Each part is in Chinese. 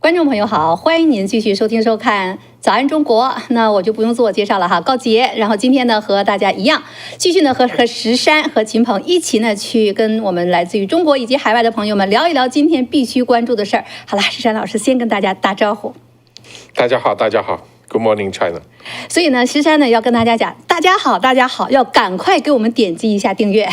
观众朋友好，欢迎您继续收听收看早安中国。那我就不用自我介绍了哈，高洁。然后今天呢和大家一样，继续呢和石山和秦鹏一起呢去跟我们来自于中国以及海外的朋友们聊一聊今天必须关注的事儿。好啦，石山老师先跟大家打招呼。大家好，大家好。Good morning, China。所以呢，石山呢要跟大家讲，大家好，大家好，要赶快给我们点击一下订阅。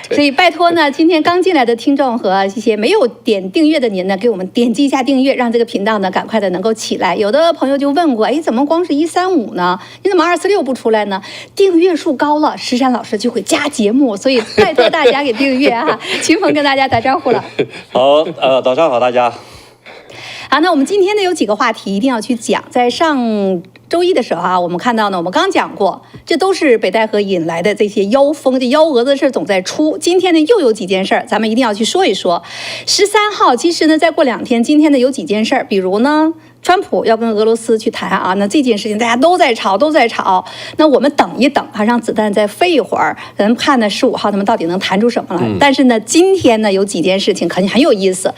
所以拜托呢，今天刚进来的听众和一些没有点订阅的您呢，给我们点击一下订阅，让这个频道呢赶快的能够起来。有的朋友就问过，哎，怎么光是135呢？你怎么246不出来呢？订阅数高了，石山老师就会加节目，所以拜托大家给订阅哈。秦鹏跟大家打招呼了。好，早上好，大家。好，那我们今天呢有几个话题一定要去讲。在上周一的时候啊，我们看到呢，我们刚讲过，这都是北戴河引来的这些妖风、这幺蛾子的事总在出。今天呢又有几件事儿，咱们一定要去说一说。13号，其实呢再过2天，今天呢有几件事儿，比如呢，川普要跟俄罗斯去谈啊，那这件事情大家都在吵，都在吵。那我们等一等，还让子弹再飞一会儿，咱们看呢15号他们到底能谈出什么来。但是呢，今天呢有几件事情肯定很有意思。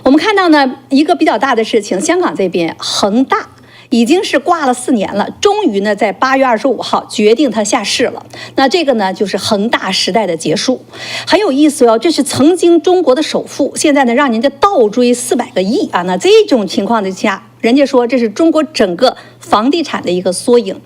我们看到呢一个比较大的事情，香港这边恒大已经是挂了4年了，终于呢在8月25号决定它下市了。那这个呢就是恒大时代的结束，很有意思哦。这是曾经中国的首富，现在呢让人家倒追400个亿啊！那这种情况之下，人家说这是中国整个房地产的一个缩影。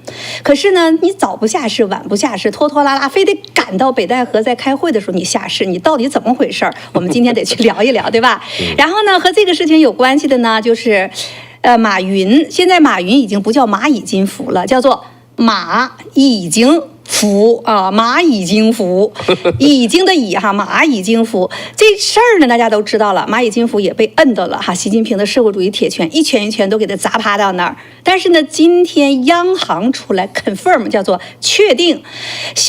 可是呢，你早不下市，晚不下市，拖拖拉拉，非得赶到北戴河在开会的时候你下市，你到底怎么回事？我们今天得去聊一聊，对吧？然后呢，和这个事情有关系的呢，就是马云。现在马云已经不叫蚂蚁金服了，叫做马已经服啊，马已经服，已经的已哈，马已经服。这事儿呢，大家都知道了，马已经服也被摁到了哈，习近平的社会主义铁拳一拳一拳都给他砸趴到那儿。但是呢，今天央行出来 confirm， 叫做确定，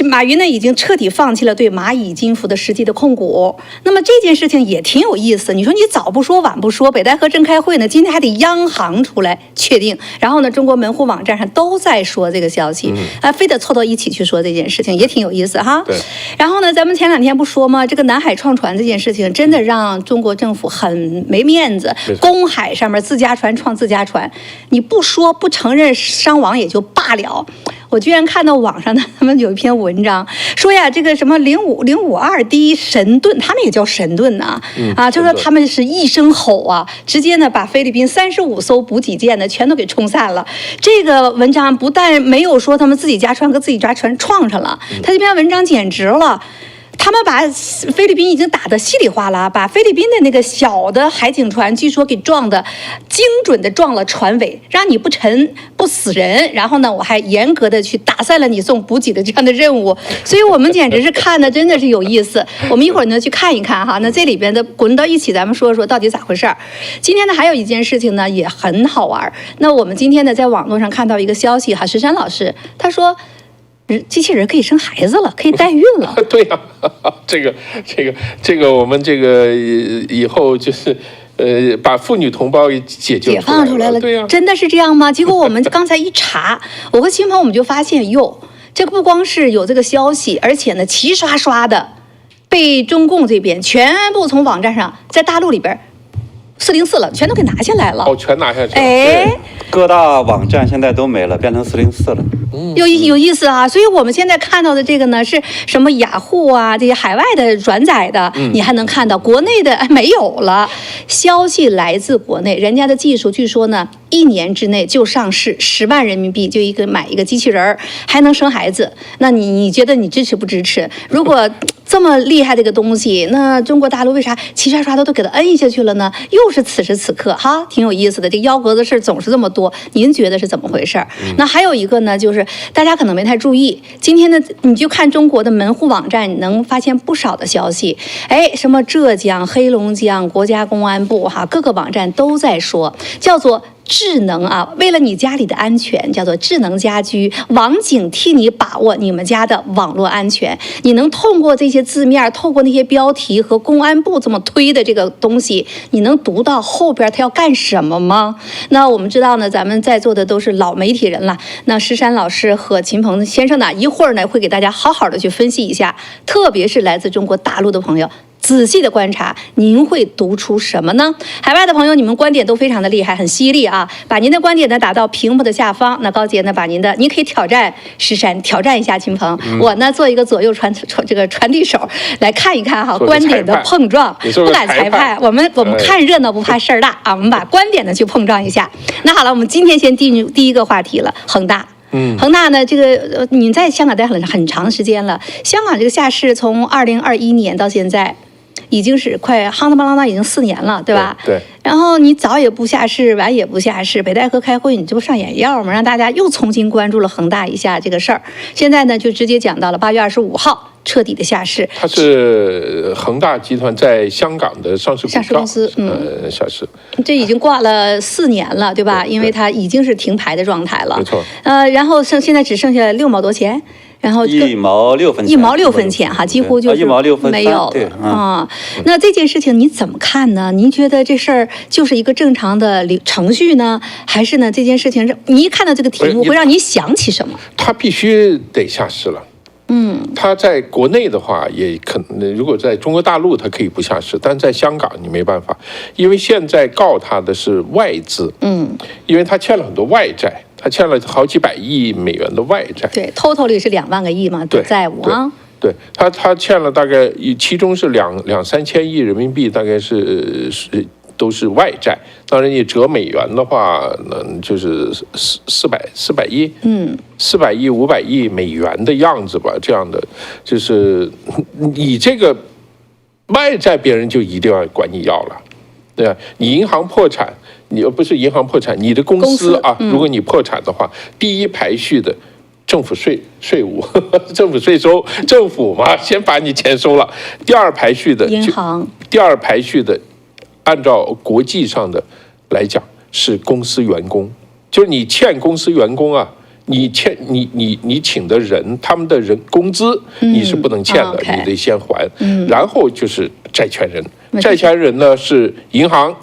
马云呢已经彻底放弃了对蚂蚁金服的实际的控股。那么这件事情也挺有意思，你说你早不说晚不说，北戴河正开会呢，今天还得央行出来确定，然后呢，中国门户网站上都在说这个消息，非得凑到一起去说这件事情，也挺有意思哈。对。然后呢，咱们前2天不说吗？这个南海创船这件事情，真的让中国政府很没面子。公海上面自家船创自家船，你不说不承认伤亡也就罢了。我居然看到网上呢，他们有一篇文章说呀，这个什么052D 神盾，他们也叫神盾呐，就说他们是一声吼啊，直接呢把菲律宾35艘补给舰呢全都给冲散了。这个文章不但没有说他们自己家船和自己家船撞上了，他这篇文章简直了。他们把菲律宾已经打得稀里哗啦，把菲律宾的那个小的海警船据说给撞的精准的撞了船尾，让你不沉不死人。然后呢，我还严格的去打散了你送补给的这样的任务。所以我们简直是看的真的是有意思。我们一会儿呢去看一看哈，那这里边的滚到一起，咱们说说到底咋回事儿。今天呢还有一件事情呢也很好玩。那我们今天呢在网络上看到一个消息哈，石山老师他说，机器人可以生孩子了，可以代孕了。对呀、这个，我们这个以后就是把妇女同胞解放出来了。对呀、真的是这样吗？结果我们刚才一查，我和秦鹏我们就发现，哟，这个不光是有这个消息，而且呢，齐刷刷的被中共这边全部从网站上，在大陆里边404了，全都给拿下来了。哦，全拿下去了。哎，各大网站现在都没了，变成404了。有意思啊！所以我们现在看到的这个呢，是什么雅虎啊，这些海外的转载的，你还能看到，国内的没有了。消息来自国内，人家的技术据说呢，1年之内就上市，10万人民币就买一个机器人，还能生孩子。那你觉得你支持不支持？如果这么厉害的一个东西，那中国大陆为啥齐刷刷的都给它摁下去了呢？又是此时此刻哈，挺有意思的。这幺蛾子事总是这么多，您觉得是怎么回事？那还有一个呢，就是大家可能没太注意，今天呢，你就看中国的门户网站，你能发现不少的消息。哎，什么浙江、黑龙江国家公安部哈，各个网站都在说，叫做智能啊，为了你家里的安全，叫做智能家居，网警替你把握你们家的网络安全。你能通过这些字面，透过那些标题和公安部这么推的这个东西，你能读到后边他要干什么吗？那我们知道呢，咱们在座的都是老媒体人了。那石山老师和秦鹏先生呢，一会儿呢会给大家好好的去分析一下，特别是来自中国大陆的朋友仔细的观察，您会读出什么呢？海外的朋友，你们观点都非常的厉害，很犀利啊！把您的观点呢打到屏幕的下方。那高杰呢，把您的，你可以挑战石山，挑战一下秦鹏。我呢做一个左右传递手，来看一看哈观点的碰撞。不敢裁判，我们看热闹不怕事儿大啊！我们把观点呢去碰撞一下。那好了，我们今天先第一个话题了，恒大。恒大呢，这个你在香港待很长时间了。香港这个下市从2021年到现在，已经是快夯当啷当已经4年了，对吧？对。然后你早也不下市，晚也不下市，北戴河开会，你这不上眼药吗？让大家又重新关注了恒大一下这个事儿。现在呢，就直接讲到了8月25号。彻底的下市，它是恒大集团在香港的上市公司，下市，这已经挂了4年了，对吧？因为它已经是停牌的状态了，没错。然后现在只剩下6毛多钱，然后1毛6分钱， 1毛6分钱哈，几乎就是1毛6分没有对啊。那这件事情你怎么看呢？您觉得这事儿就是一个正常的程序呢，还是呢这件事情是你一看到这个题目会让你想起什么？它必须得下市了。它在国内的话，也可能如果在中国大陆，它可以不下市，但在香港你没办法，因为现在告它的是外资，因为它欠了很多外债，它欠了好几百亿美元的外债，对 ，totally 是2万个亿嘛，的债务啊。对，他欠了大概，其中是2、3千亿人民币，大概都是外债。当然，你折美元的话，就是400亿，400亿、500亿美元的样子吧。这样的，就是你这个外债，别人就一定要管你要了，对吧？你银行破产，你不是银行破产，你的公司啊，如果你破产的话，第一排序的。政府税务，政府税收，政府嘛，先把你钱收了。第二排序的银行，第二排序的，按照国际上的来讲是公司员工，就是你欠公司员工啊，你请的人，他们的工资你是不能欠的，你得先还。然后就是债权人，债权人呢是银行，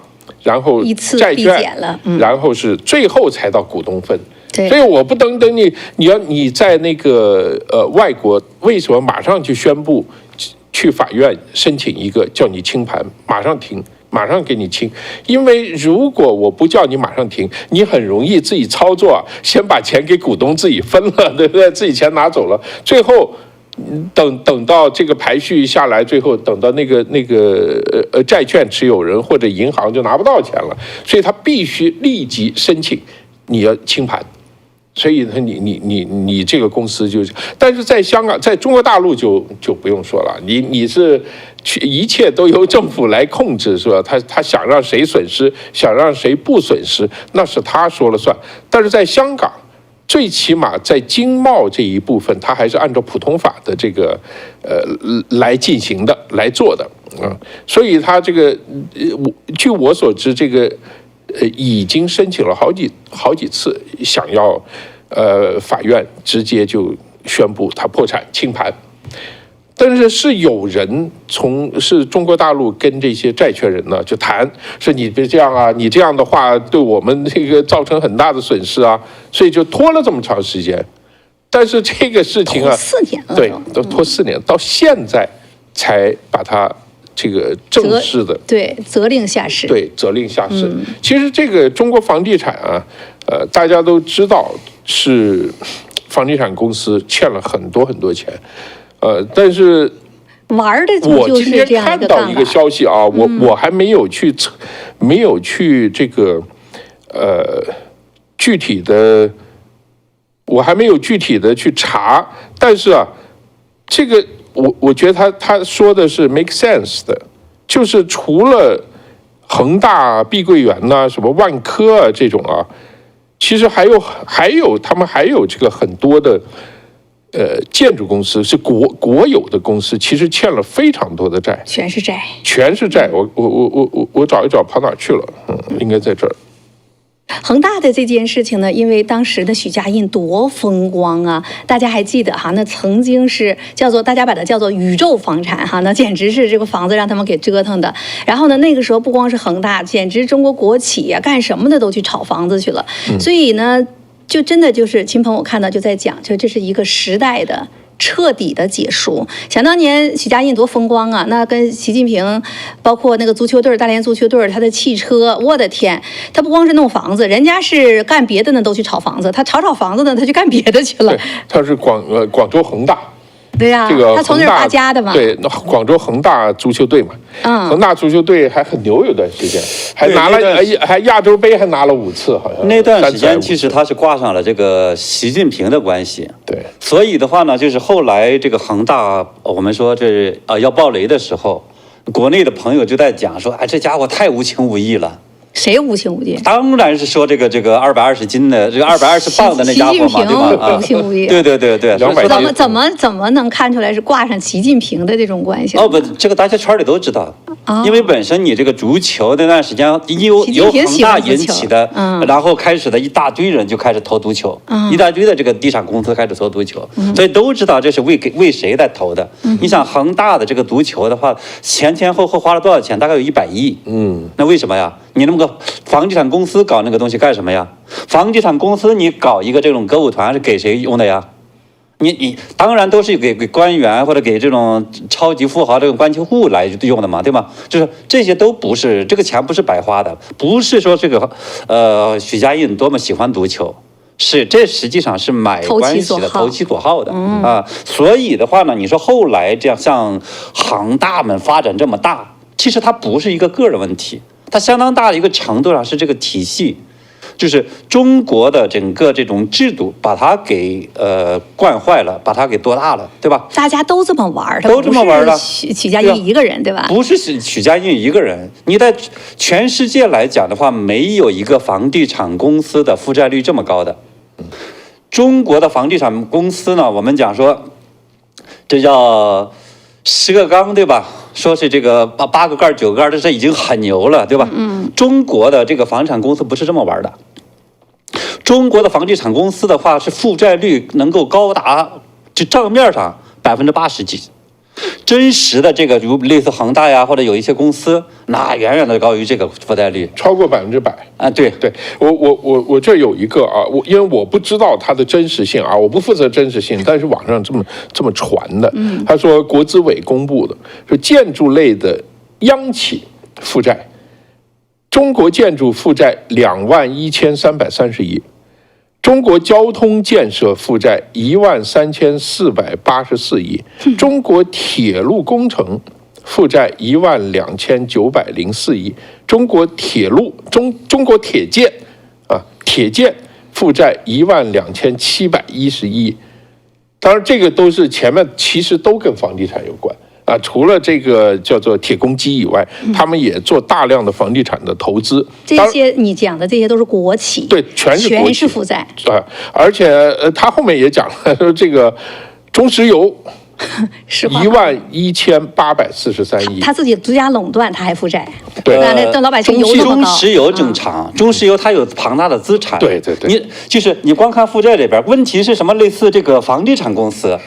然后债券，然后是最后才到股东份。所以我不等你在那个外国，为什么马上就宣布去法院申请一个叫你清盘，马上停，马上给你清？因为如果我不叫你马上停，你很容易自己操作，先把钱给股东自己分了，对不对？自己钱拿走了，最后等到这个排序下来，最后等到那个债券持有人或者银行就拿不到钱了，所以他必须立即申请你要清盘。所以你这个公司就是，但是在香港，在中国大陆就不用说了，你是一切都由政府来控制，是吧？他想让谁损失，想让谁不损失，那是他说了算。但是在香港，最起码在经贸这一部分，他还是按照普通法的这个来进行的，来做的啊。所以他这个据我所知，这个。已经申请了好几次，想要法院直接就宣布他破产清盘，但是有人是中国大陆跟这些债权人呢就谈，说你别这样啊，你这样的话对我们这个造成很大的损失啊，所以就拖了这么长时间。但是这个事情啊，拖4年了，对，都拖4年，到现在才把它。这个正式的责令下市，责令下市。其实这个中国房地产啊，大家都知道是房地产公司欠了很多钱，但是玩的我今天看到一个消息啊，我还没有去这个具体的，我还没有具体的去查，但是啊，这个。我觉得他说的是 make sense 的，就是除了恒大、碧桂园呐、什么万科啊这种啊，其实还有他们还有这个很多的建筑公司是国有的公司，其实欠了非常多的债，全是债。我找一找跑哪去了，应该在这儿。恒大的这件事情呢，因为当时的许家印多风光啊，大家还记得哈？那曾经是大家把它叫做宇宙房产哈，那简直是这个房子让他们给折腾的。然后呢，那个时候不光是恒大，简直中国国企啊，干什么的都去炒房子去了。所以呢，就真的就是秦鹏，我看到就在讲，就这是一个时代的彻底的结束。想当年许家印多风光啊，那跟习近平，包括那个足球队大连足球队，他的汽车，我的天，他不光是弄房子，人家是干别的呢都去炒房子，他炒房子呢他去干别的去了。对，他是广州恒大。对呀、这个他从那儿发家的嘛。对，那广州恒大足球队嘛，恒大足球队还很牛，有段时间还拿了还亚洲杯还拿了5次，好像那段时间其实他是挂上了这个习近平的关系。对，所以的话呢，就是后来这个恒大，我们说这要爆雷的时候，国内的朋友就在讲说，哎，这家伙太无情无义了。谁无情无义？当然是说这个220斤的这个220磅的那家伙嘛，对吧？无情无义。对，怎么能看出来是挂上习近平的这种关系？哦不，这个大家圈里都知道，因为本身你这个足球那段时间由恒大引起的，然后开始的一大堆人就开始投足球，一大堆的这个地产公司开始投足球，所以都知道这是为谁在投的。你想恒大的这个足球的话，前后花了多少钱？大概有100亿。那为什么呀？你那么个房地产公司搞那个东西干什么呀？房地产公司你搞一个这种歌舞团是给谁用的呀？你当然都是给官员或者给这种超级富豪这种关系户来用的嘛，对吗？就是这些都不是，这个钱不是白花的，不是说这个许家印多么喜欢足球。这实际上是买关系的，投其所好的啊。所以的话呢，你说后来这样像恒大们发展这么大，其实它不是一个个人问题，它相当大的一个程度上是这个体系，就是中国的整个这种制度把它给惯坏了，把它给做大了，对吧？大家都这么玩，都这么玩的。许家印一个人，对吧？不是许家印一个人，你在全世界来讲的话，没有一个房地产公司的负债率这么高的。中国的房地产公司呢，我们讲说，这叫10个缸，对吧？说是这个8个盖9个盖，这已经很牛了，对吧？中国的这个房地产公司不是这么玩的。中国的房地产公司的话，是负债率能够高达就账面上80%几。真实的这个，如类似恒大呀，或者有一些公司，那远远的高于这个负债率，超过100%啊！对，我这有一个啊，因为我不知道它的真实性啊，我不负责真实性，但是网上这么传的。他说国资委公布的，说建筑类的央企负债，中国建筑负债21330亿。中国交通建设负债13484亿，中国铁路工程负债12904亿，中国铁建铁建负债12711亿。当然，这个都是前面其实都跟房地产有关。除了这个叫做铁公鸡以外，他们也做大量的房地产的投资。这些你讲的这些都是国企，对，全是负债而且他后面也讲了，说这个中石油11843亿，他自己独家垄断，他还负债。对，那老百姓油这么高。中石油正常，中石油它有庞大的资产。对，你光看负债里边，问题是什么？类似这个房地产公司。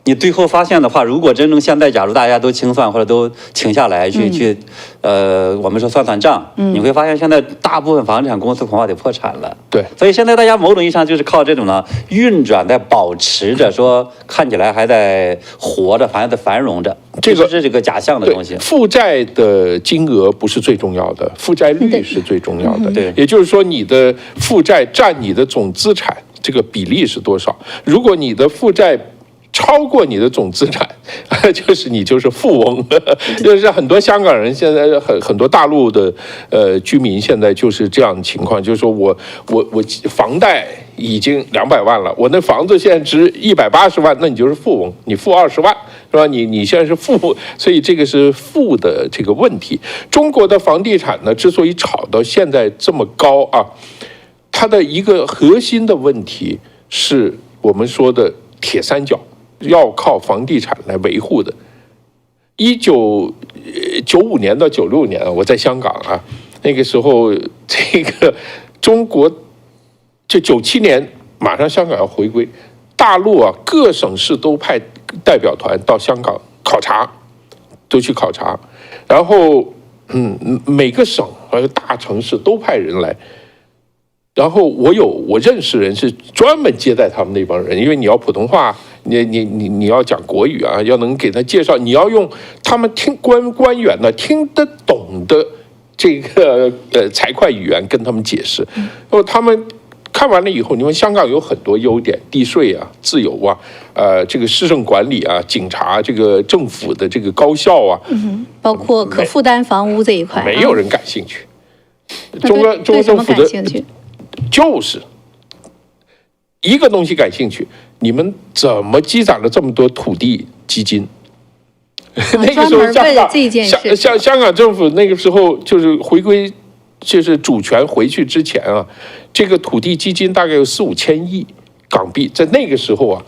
你最后发现的话，如果真正现在假如大家都清算或者都停下来去我们说算账，你会发现现在大部分房地产公司恐怕得破产了。对，所以现在大家某种意义上就是靠这种呢运转在保持着，说看起来还在活着，还在繁荣着，这是这个假象的东西。负债的金额不是最重要的，负债率是最重要的。对，也就是说你的负债占你的总资产这个比例是多少？如果你的负债超过你的总资产，你就是富翁。就是很多香港人现在很多大陆的居民现在就是这样的情况，就是说我房贷已经200万了，我那房子现在值180万，那你就是富翁，你付20万是吧？你现在是富，所以这个是负的这个问题。中国的房地产呢，之所以炒到现在这么高啊，它的一个核心的问题是我们说的铁三角。要靠房地产来维护的。1995年到96年，我在香港啊，那个时候这个中国就97年马上香港要回归，大陆啊各省市都派代表团到香港考察，都去考察，然后每个省和大城市都派人来。然后我认识人是专门接待他们那帮人，因为你要普通话，你要讲国语啊，要能给他介绍，你要用他们官员呢听得懂的这个财会语言跟他们解释，他们看完了以后，你们香港有很多优点，地税啊、自由啊、这个市政管理啊、警察这个政府的这个高效啊，包括可负担房屋这一块，没有人感兴趣。中国政府的就是一个东西感兴趣，你们怎么积攒了这么多土地基金？那个时候香港政府那个时候就是回归，就是主权回去之前啊，这个土地基金大概有4-5千亿港币，在那个时候啊，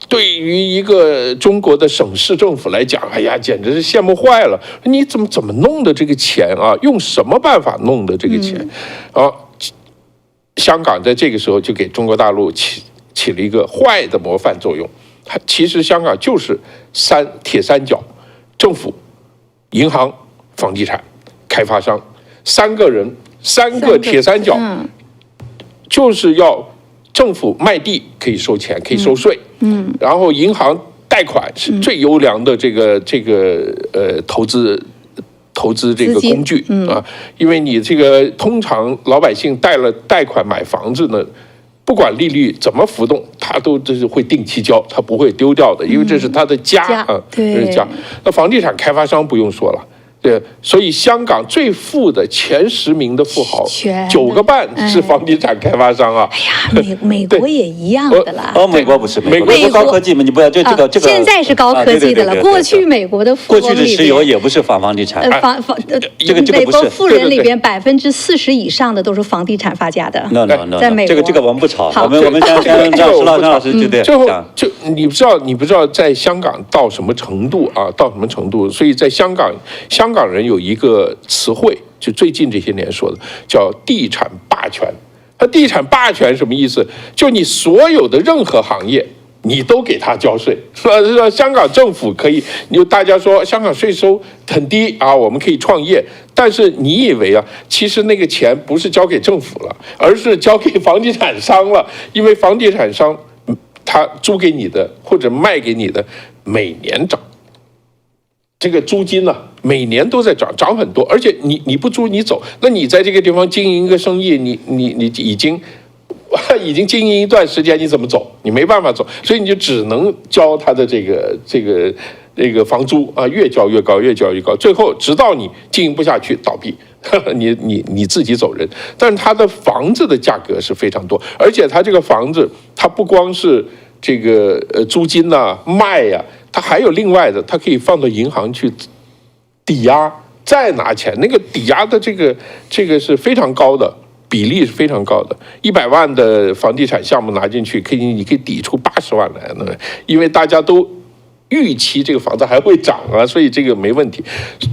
对于一个中国的省市政府来讲，哎呀，简直是羡慕坏了！你怎么弄的这个钱啊？用什么办法弄的这个钱？香港在这个时候就给中国大陆起了一个坏的模范作用。其实香港就是铁三角：政府、银行、房地产、开发商3个铁三角，就是要政府卖地可以收钱，可以收税，然后银行贷款是最优良的这个投资这个工具啊，因为你这个通常老百姓贷款买房子呢，不管利率怎么浮动，他都是会定期交，他不会丢掉的，因为这是他的家啊，这是家。那房地产开发商不用说了。对，所以香港最富的前10名的富豪，9个半是房地产开发商啊！哎呀，美国也一样的啦。美国不是，美国高科技嘛，你不要这个。现在是高科技的了。过去美国的富翁里边，过去的石油也不是房地产。这个美国富人里边40%以上的都是房地产发家的。No， 在美国这个我们不吵，我们让石老师就对。最后就你不知道在香港到什么程度啊？到什么程度？所以在香港人有一个词汇，就最近这些年说的，叫地产霸权。它地产霸权什么意思？就你所有的任何行业，你都给他交税，说香港政府可以，大家说香港税收很低啊，我们可以创业，但是你以为啊，其实那个钱不是交给政府了，而是交给房地产商了，因为房地产商他租给你的或者卖给你的每年涨。这个租金呢，每年都在涨很多，而且你不租你走，那你在这个地方经营一个生意，你已经经营一段时间，你怎么走？你没办法走，所以你就只能交他的这个房租啊，越交越高，越交越高，最后直到你经营不下去倒闭，你自己走人。但是他的房子的价格是非常多，而且他这个房子，它不光是这个租金呐、卖呀。它还有另外的，它可以放到银行去抵押，再拿钱。那个抵押的这个是非常高的比例，是非常高的。100万的房地产项目拿进去，你可以抵出80万来呢，因为大家都预期这个房子还会涨啊，所以这个没问题。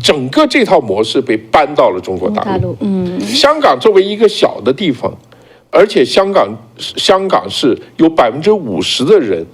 整个这套模式被搬到了中国大陆。香港作为一个小的地方，而且香港是有50%的人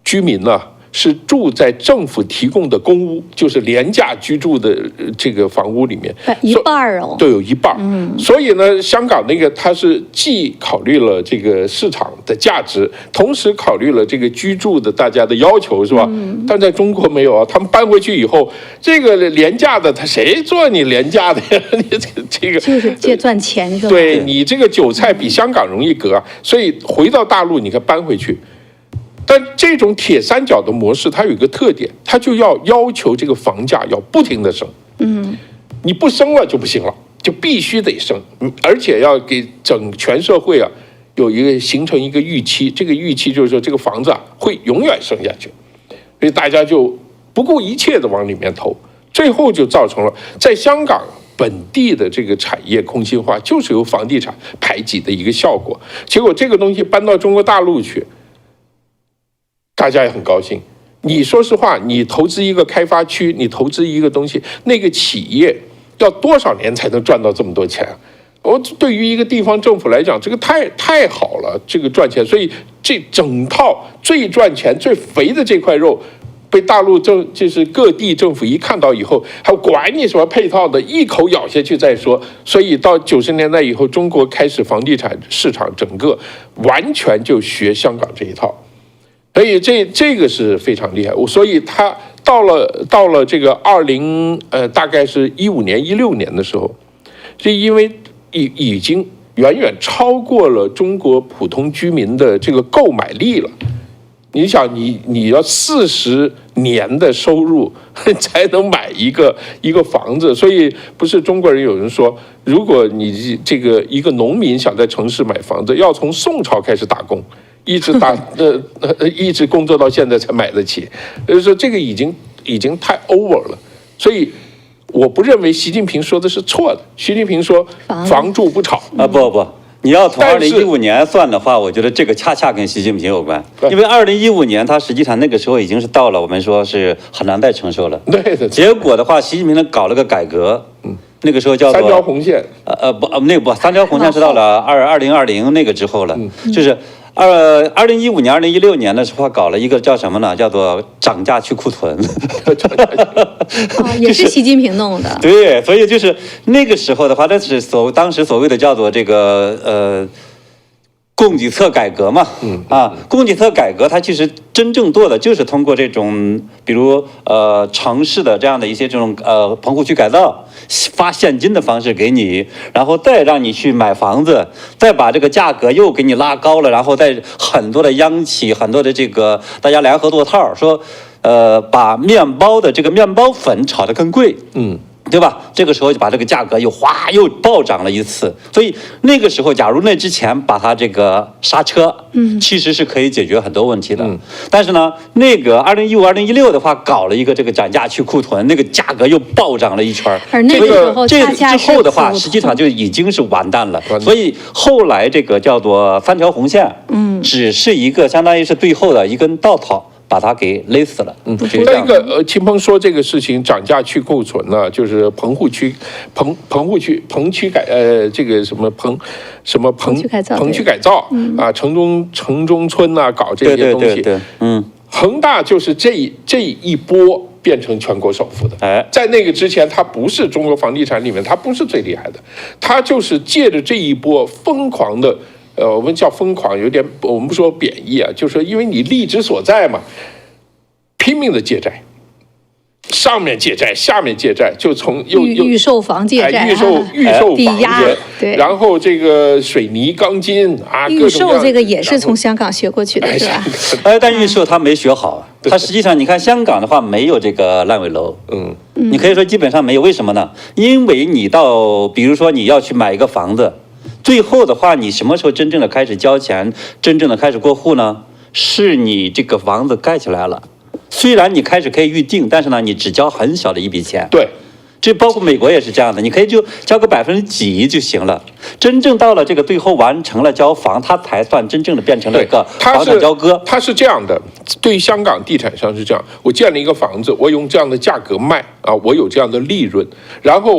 居民呢。是住在政府提供的公屋，就是廉价居住的这个房屋里面，一半哦，都有一半。所以呢，香港那个它是既考虑了这个市场的价值，同时考虑了这个居住的大家的要求，是吧？但在中国没有啊，他们搬回去以后，这个廉价的，他谁做你廉价的呀？你这个就是借赚钱是吧？对你这个韭菜比香港容易割啊，所以回到大陆，你看搬回去。但这种铁三角的模式，它有一个特点，它就要求这个房价要不停的升，你不升了就不行了，就必须得升，而且要给全社会啊形成一个预期，这个预期就是说这个房子啊会永远升下去，所以大家就不顾一切的往里面投，最后就造成了在香港本地的这个产业空心化，就是由房地产排挤的一个效果。结果这个东西搬到中国大陆去。大家也很高兴。你说实话，你投资一个开发区，你投资一个东西，那个企业要多少年才能赚到这么多钱？对于一个地方政府来讲，这个太好了，这个赚钱。所以这整套最赚钱、最肥的这块肉，被大陆就是各地政府一看到以后，还管你什么配套的，一口咬下去再说。所以到90年代以后，中国开始房地产市场整个完全就学香港这一套。所以这个是非常厉害。所以他到了这个大概是15年16年的时候，就因为已经远远超过了中国普通居民的这个购买力了。你想，你要40年的收入才能买一个房子，所以不是中国人有人说，如果你这个一个农民想在城市买房子，要从宋朝开始打工，一直工作到现在才买得起，说这个已经太 over 了，所以我不认为习近平说的是错的。习近平说房住不炒啊，不。你要从2015年算的话，我觉得这个恰恰跟习近平有关，因为2015年他实际上那个时候已经是到了我们说是很难再承受了。对的。结果的话，习近平呢搞了个改革，那个时候叫做3条红线。不，3条红线是到了2020那个之后了，就是2015年、2016年的时候搞了一个叫什么呢？叫做涨价去库存。也是习近平弄的。对，所以就是那个时候的话，那是当时所谓的叫做这个供给侧改革嘛。供给侧改革它其实真正做的就是通过这种比如城市的这样的一些这种棚户区改造，发现金的方式给你，然后再让你去买房子，再把这个价格又给你拉高了，然后再很多的央企很多的这个大家联合做套，说把面包的这个面包粉炒得更贵。对吧？这个时候就把这个价格又暴涨了一次，所以那个时候，假如那之前把它这个刹车，其实是可以解决很多问题的。但是呢，那个2015、2016的话，搞了一个这个涨价去库存，那个价格又暴涨了一圈。而那个时候，这之后的话，实际上就已经是完蛋了。所以后来这个叫做3条红线，只是一个相当于是最后的一根稻草。把它给勒死了。再一个，秦鹏说这个事情涨价去库存呢，就是棚区这个什么棚区改造啊，城中村呐，搞这些东西。对，恒大就是这一波变成全国首富的。在那个之前，他不是中国房地产里面，他不是最厉害的，他就是借着这一波疯狂的。我们叫疯狂，有点我们不说贬义啊，就是说因为你利之所在嘛，拼命的借债，上面借债，下面借债，就从预售房借债，预售抵押，对，然后这个水泥、钢筋啊，预售这个也是从香港学过去的，是吧？但预售他没学好，他实际上你看香港的话没有这个烂尾楼，你可以说基本上没有，为什么呢？因为你比如说你要去买一个房子。最后的话，你什么时候真正的开始交钱，真正的开始过户呢？是你这个房子盖起来了，虽然你开始可以预定，但是呢，你只交很小的一笔钱。对，这包括美国也是这样的，你可以就交个几%就行了。真正到了这个最后完成了交房，它才算真正的变成了一个房产交割。它是这样的，对于香港地产商是这样，我建了一个房子，我用这样的价格卖啊，我有这样的利润，然后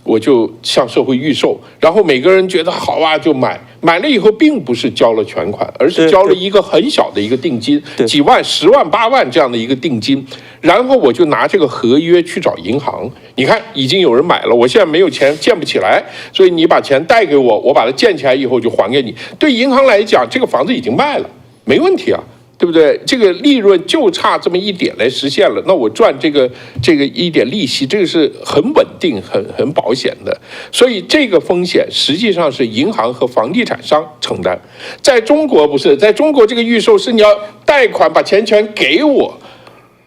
我就向社会预售，然后每个人觉得好啊就买了以后，并不是交了全款，而是交了一个很小的一个定金，几万、10万、8万这样的一个定金，然后我就拿这个合约去找银行，你看已经有人买了，我现在没有钱建不起来，所以你把钱贷给我，我把它建起来以后就还给你。对银行来讲，这个房子已经卖了，没问题啊。对不对？这个利润就差这么一点来实现了，那我赚这个一点利息，这个是很稳定、很保险的。所以这个风险实际上是银行和房地产商承担。在中国不是，在中国这个预售是你要贷款把钱全给我。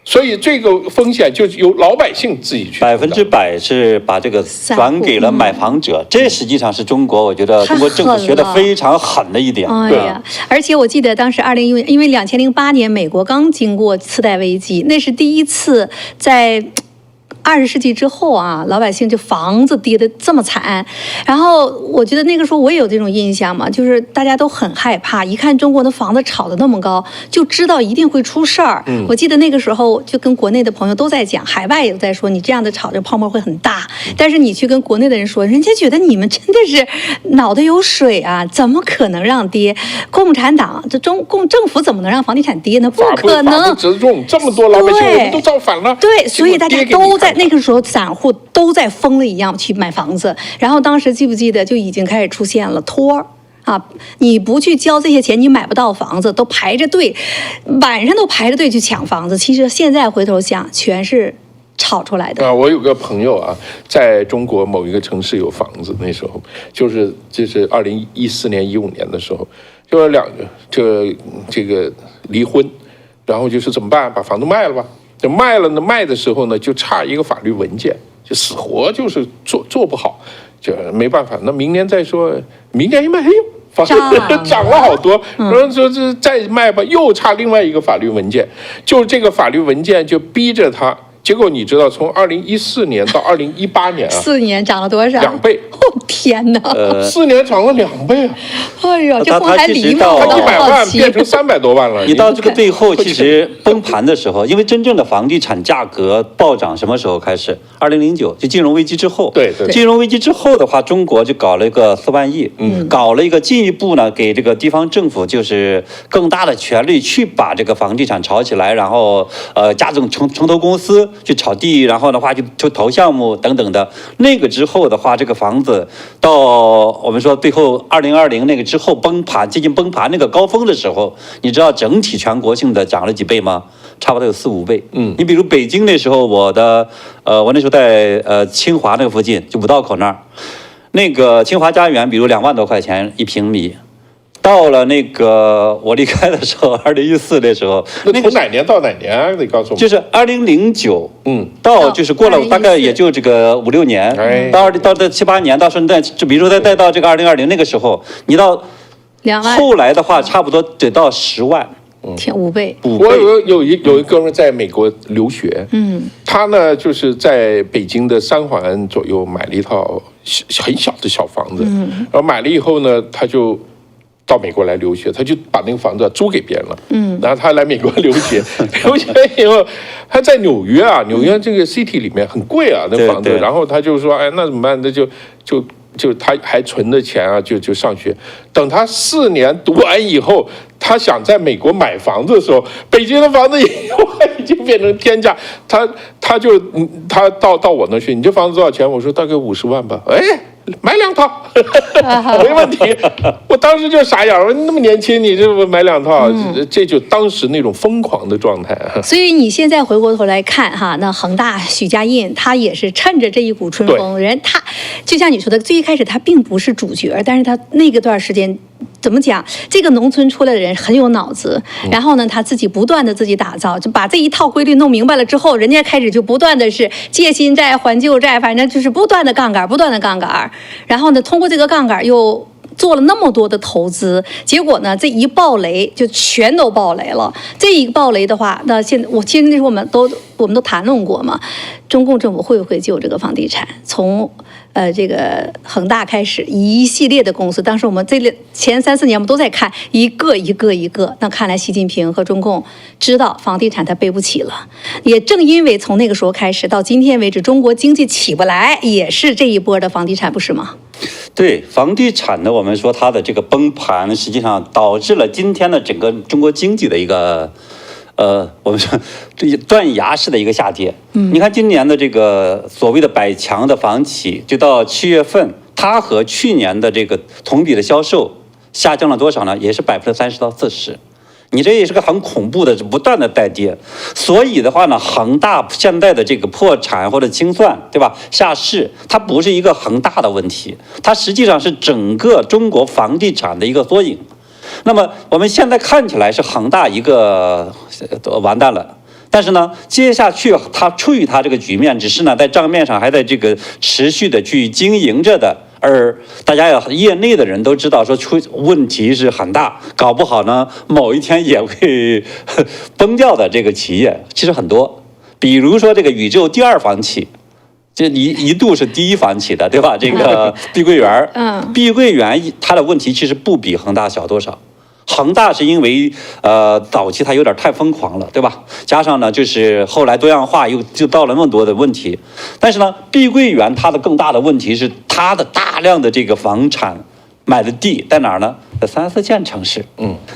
所以这个风险就由老百姓自己去，100%是把这个转给了买房者，这实际上是中国，我觉得中国政府学的非常狠的一点。哎呀，而且我记得当时因为2008年美国刚经过次贷危机，那是第一次在20世纪之后啊，老百姓就房子跌得这么惨，然后我觉得那个时候我也有这种印象嘛，就是大家都很害怕，一看中国的房子炒得那么高，就知道一定会出事儿。我记得那个时候就跟国内的朋友都在讲，海外也在说你这样的炒，这泡沫会很大。但是你去跟国内的人说，人家觉得你们真的是脑袋有水啊，怎么可能让跌？共产党政府怎么能让房地产跌呢？不可能。法不责众，这么多老百姓我们都造反了。对，所以大家都在。那个时候，散户都在疯了一样去买房子，然后当时记不记得就已经开始出现了托儿啊，你不去交这些钱，你买不到房子，都排着队，晚上都排着队去抢房子。其实现在回头想，全是炒出来的啊。我有个朋友啊，在中国某一个城市有房子，那时候就是2014年、15年的时候，就是这个离婚，然后就是怎么办？把房子卖了吧。就卖了呢，卖的时候呢，就差一个法律文件，就死活就是做不好，就没办法。那明年再说，明年一卖，哎呦，房子涨了好多。然后说这再卖吧，又差另外一个法律文件，就这个法律文件就逼着他。结果你知道，从2014年到2018年啊，4年涨了多少？2倍！哦天哪！4年涨了2倍啊！哎呀，这风还离吗？他100万变成300多万了。你到这个最后，其实崩盘的时候，因为真正的房地产价格暴涨什么时候开始？2009就金融危机之后。对。金融危机之后的话，中国就搞了一个4万亿，搞了一个进一步呢，给这个地方政府就是更大的权力去把这个房地产炒起来，然后加重城投公司。去炒地，然后的话就投项目等等的。那个之后的话，这个房子到我们说最后2020那个之后崩盘，接近崩盘那个高峰的时候，你知道整体全国性的涨了几倍吗？差不多有4、5倍。你比如北京那时候，我那时候在清华那个附近，就五道口那儿，那个清华家园，比如2万多块钱1平米。到了那个我离开的时候，2014的时候，那从哪年到哪年啊？得告诉我。就是2009，到就是过了大概也就这个5、6年，到这7、8年，到现在，就比如说再到这个2020那个时候，你到2万，后来的话，差不多得到10万。天，5倍。我有一哥们在美国留学，他呢就是在北京的3环左右买了一套很小的小房子，然后买了以后呢，他就到美国来留学，他就把那个房子租给别人了。然后他来美国留学，留学以后，他在纽约啊，纽约这个 city 里面很贵啊，那房子。然后他就说，哎，那怎么办？那就他还存着钱啊，就上学。等他4年读完以后，他想在美国买房子的时候，北京的房子已经变成天价。他到我那去，你这房子多少钱？我说大概50万吧。哎。买2套，没问题。我当时就傻眼，我说那么年轻，你这买2套，这就当时那种疯狂的状态。所以你现在回过头来看哈，那恒大许家印他也是趁着这一股春风，他就像你说的，最一开始他并不是主角，但是他那个段时间。怎么讲？这个农村出来的人很有脑子，然后呢，他自己不断的自己打造，就把这一套规律弄明白了之后，人家开始就不断的是借新债还旧债，反正就是不断的杠杆，然后呢，通过这个杠杆又做了那么多的投资，结果呢，这一爆雷就全都爆雷了。这一爆雷的话，那其实那时候我们都谈论过嘛，中共政府会不会救这个房地产？从这个恒大开始一系列的公司，当时我们前3、4年我们都在看一个。那看来习近平和中共知道房地产它背不起了，也正因为从那个时候开始到今天为止，中国经济起不来，也是这一波的房地产，不是吗？对，房地产呢，我们说它的这个崩盘，实际上导致了今天的整个中国经济的一个。我们说这断崖式的一个下跌。你看今年的这个所谓的百强的房企，就到7月份，它和去年的这个同比的销售下降了多少呢？也是30%到40%。你这也是个很恐怖的，不断的在跌。所以的话呢，恒大现在的这个破产或者清算，对吧？下市，它不是一个恒大的问题，它实际上是整个中国房地产的一个缩影。那么我们现在看起来是恒大一个完蛋了，但是呢，接下去它处于它这个局面，只是呢在账面上还在这个持续的去经营着的，而大家业内的人都知道说问题是很大，搞不好呢某一天也会崩掉的这个企业其实很多，比如说这个宇宙第2房企。这一度是第1房企的，对吧？这个碧桂园，碧桂园它的问题其实不比恒大小多少。恒大是因为早期它有点太疯狂了，对吧？加上呢，就是后来多样化又就到了那么多的问题。但是呢，碧桂园它的更大的问题是它的大量的这个房产买的地在哪儿呢？在3、4线城市。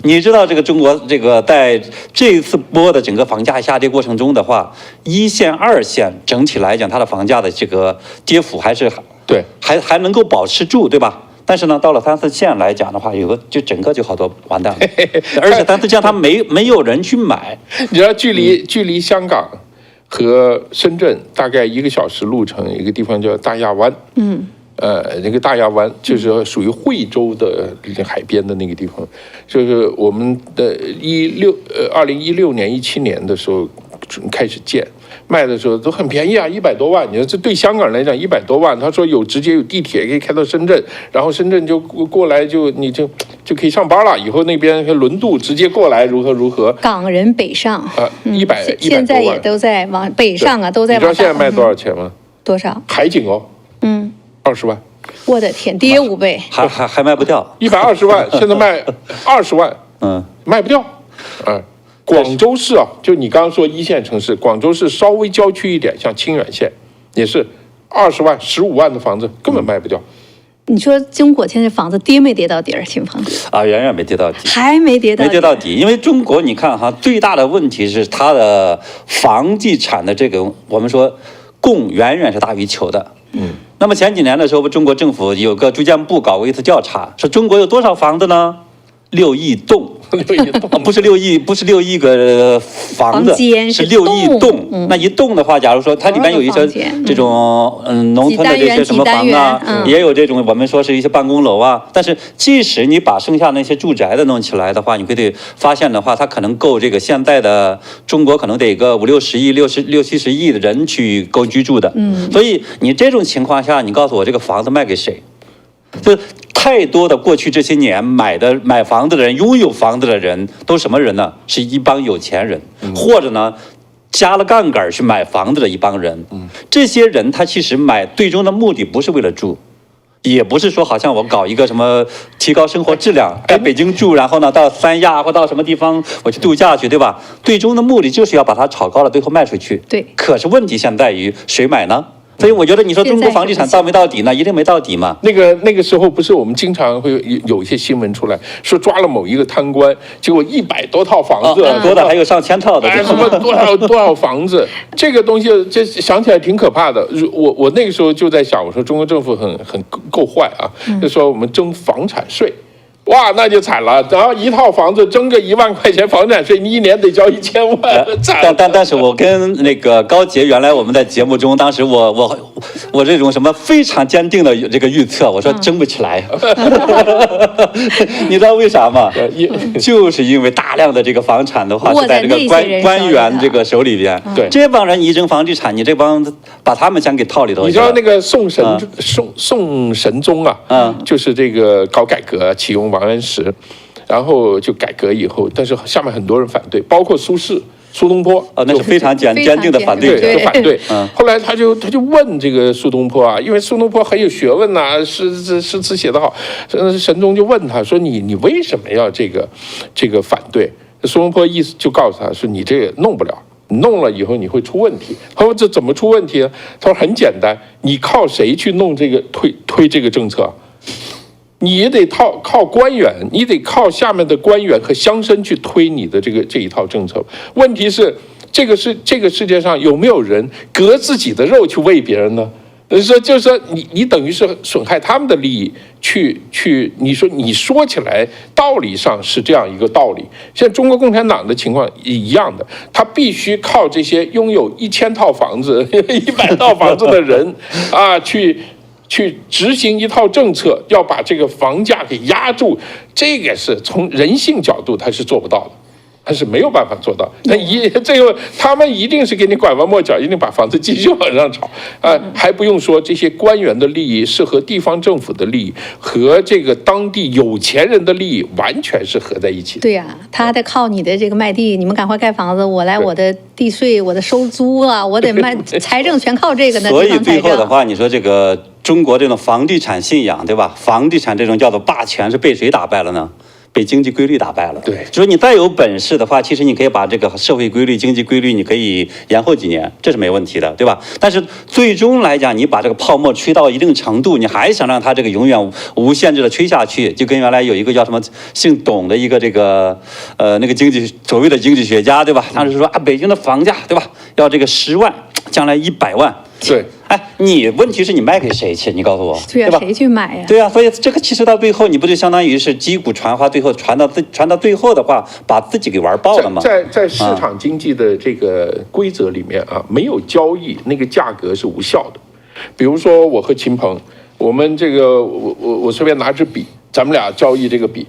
你知道这个中国这个在这一次波的整个房价下跌过程中的话，1线、2线整体来讲，它的房价的这个跌幅还是对还能够保持住，对吧？但是呢，到了三四线来讲的话，就整个就好多完蛋了，而且三四线它没有人去买。你知道距离香港和深圳大概1个小时路程，一个地方叫大亚湾。那个大亚湾就是属于惠州的海边的那个地方，就是我们的2016年、17年的时候开始建。卖的时候都很便宜啊，100多万。你说这对香港人来讲100多万，他说直接有地铁可以开到深圳，然后深圳就过来你就可以上班了。以后那边轮渡直接过来如何？港人北上100现在也都在往北上啊，都在往上。你知道现在卖多少钱吗？多少？海景哦，20万。我的天，跌5倍，还卖不掉。120万，现在卖20万，卖不掉，广州市啊，就你刚刚说1线城市，广州市稍微郊区一点，像清远县，也是20万、15万的房子根本卖不掉。你说中国现在房子跌没跌到底儿？新房子啊，远远没跌到底，还没跌到底，没跌到底。因为中国你看哈，最大的问题是它的房地产的这个我们说供远远是大于求的。那么前几年的时候，中国政府有个住建部搞过一次调查，说中国有多少房子呢？6亿栋。不是6亿个房子，是6亿栋。那一栋的话，假如说它里面有一些这种农村的这些什么房啊，也有这种我们说是一些办公楼啊。但是即使你把剩下那些住宅的弄起来的话，你会发现的话，它可能够这个现在的中国可能得个50-60亿、60-70亿的人去够居住的。所以你这种情况下，你告诉我这个房子卖给谁？就太多的过去这些年买房子的人，拥有房子的人都什么人呢？是一帮有钱人，或者呢加了杠杆去买房子的一帮人。这些人他其实最终的目的不是为了住，也不是说好像我搞一个什么提高生活质量，在北京住，然后呢到三亚或到什么地方我去度假去，对吧？最终的目的就是要把它炒高了，最后卖出去。对。可是问题现在于谁买呢？所以我觉得你说中国房地产到没到底呢？一定没到底嘛。那个时候不是我们经常会有一些新闻出来说抓了某一个贪官，结果100多套房子，多的还有上千套的，什么多少房子，这个东西这想起来挺可怕的。我那个时候就在想，我说中国政府很够坏啊，就说我们征房产税。哇，那就惨了！然后一套房子征个1万块钱房产税，你1年得交1000万。但是我跟那个高杰原来我们在节目中，当时我这种什么非常坚定的这个预测，我说争不起来。你知道为啥吗？就是因为大量的这个房产的话是在这个官员这个手里边。对，这帮人一征房地产，你这帮把他们先给套里头。你知道那个宋神宗啊，就是这个搞改革启用王安石，然后就改革以后，但是下面很多人反对，包括苏东坡那是非常坚定的反对，就反对。后来他就问这个苏东坡啊，因为苏东坡很有学问呐，诗词写得好，神宗就问他说你为什么要这个反对？苏东坡意思就告诉他说你这个弄不了。弄了以后你会出问题。他说这怎么出问题呢？他说很简单，你靠谁去弄这个推这个政策？你也得靠官员，你得靠下面的官员和乡绅去推你的这一套政策。问题是，这个世界上有没有人割自己的肉去喂别人呢？就是说你等于是损害他们的利益，你说起来道理上是这样一个道理。现在中国共产党的情况一样的，他必须靠这些拥有1000套房子、100套房子的人啊，去执行一套政策，要把这个房价给压住。这个是从人性角度他是做不到的。他是没有办法做到，最后他们一定是给你拐弯抹角，一定把房子继续往上炒，还不用说这些官员的利益是和地方政府的利益和这个当地有钱人的利益完全是合在一起的。对呀，他还得靠你的这个卖地，你们赶快盖房子，我的地税，我的收租啊，我得卖，财政全靠这个呢。所以最后的话，你说这个中国这种房地产信仰，对吧？房地产这种叫做霸权是被谁打败了呢？被经济规律打败了。对，就是你再有本事的话，其实你可以把这个社会规律、经济规律，你可以延后几年，这是没问题的，对吧？但是最终来讲，你把这个泡沫吹到一定程度，你还想让它这个永远无限制的吹下去，就跟原来有一个叫什么姓董的一个那个所谓的经济学家，对吧？当时说啊，北京的房价，对吧？要这个10万，将来100万。对，哎，问题是你卖给谁去？你告诉我，对吧？谁去买呀？对啊，所以这个其实到最后，你不就相当于是击鼓传花，最后传到最后的话，把自己给玩爆了吗？在市场经济的这个规则里面啊，没有交易，那个价格是无效的。比如说我和秦鹏，我们这个我随便拿支笔，咱们俩交易这个笔。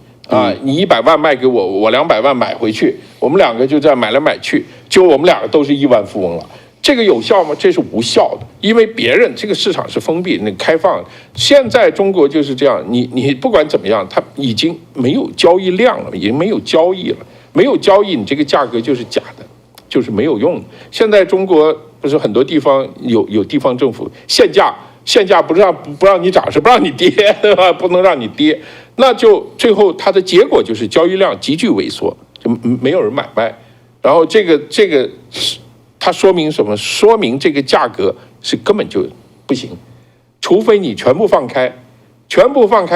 你100万卖给我，我200万买回去，我们两个就这样买来买去，就我们两个都是亿万富翁了。这个有效吗？这是无效的，因为别人这个市场是封闭、开放。现在中国就是这样，你不管怎么样，它已经没有交易量了，已经没有交易了，没有交易，你这个价格就是假的，就是没有用的。现在中国不是很多地方有地方政府限价不让你涨，是不让你跌，对吧？不能让你跌。那就最后它的结果就是交易量急剧萎缩，就没有人买卖。然后这个它说明什么？说明这个价格是根本就不行，除非你全部放开，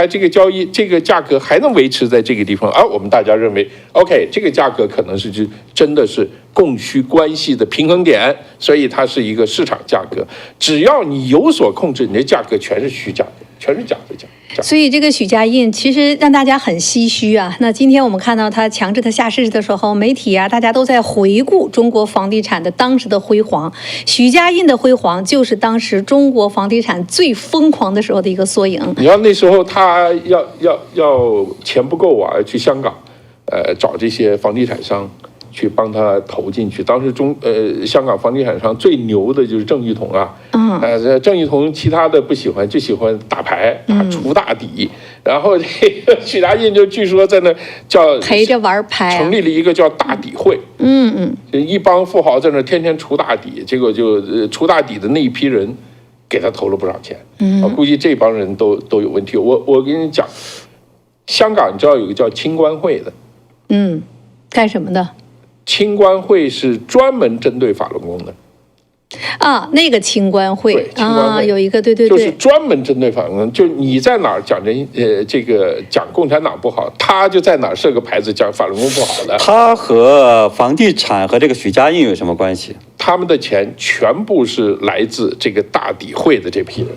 这个交易这个价格还能维持在这个地方，而我们大家认为 OK， 这个价格可能是真的是供需关系的平衡点，所以它是一个市场价格。只要你有所控制，你的价格全是虚假的，全是假的价。所以这个许家印其实让大家很唏嘘啊。那今天我们看到他强制他下市的时候，媒体啊大家都在回顾中国房地产的当时的辉煌。许家印的辉煌就是当时中国房地产最疯狂的时候的一个缩影。你要那时候他要钱不够啊，去香港，找这些房地产商去帮他投进去。当时香港房地产商最牛的就是郑裕彤啊，郑裕彤其他的不喜欢，就喜欢打牌锄大底。然后这个许家印就据说在那叫陪着玩牌，成立了一个叫大底会，就一帮富豪在那天天锄大底，结果就锄大底的那一批人给他投了不少钱，我估计这帮人都有问题。我跟你讲，香港你知道有个叫青官会的，干什么的？青官会是专门针对法轮功的啊，那个青官会啊，有一个对，就是专门针对法轮功。就你在哪儿讲这个讲共产党不好，他就在哪儿设个牌子讲法轮功不好的。他和房地产和这个许家印有什么关系？他们的钱全部是来自这个大底会的这批人。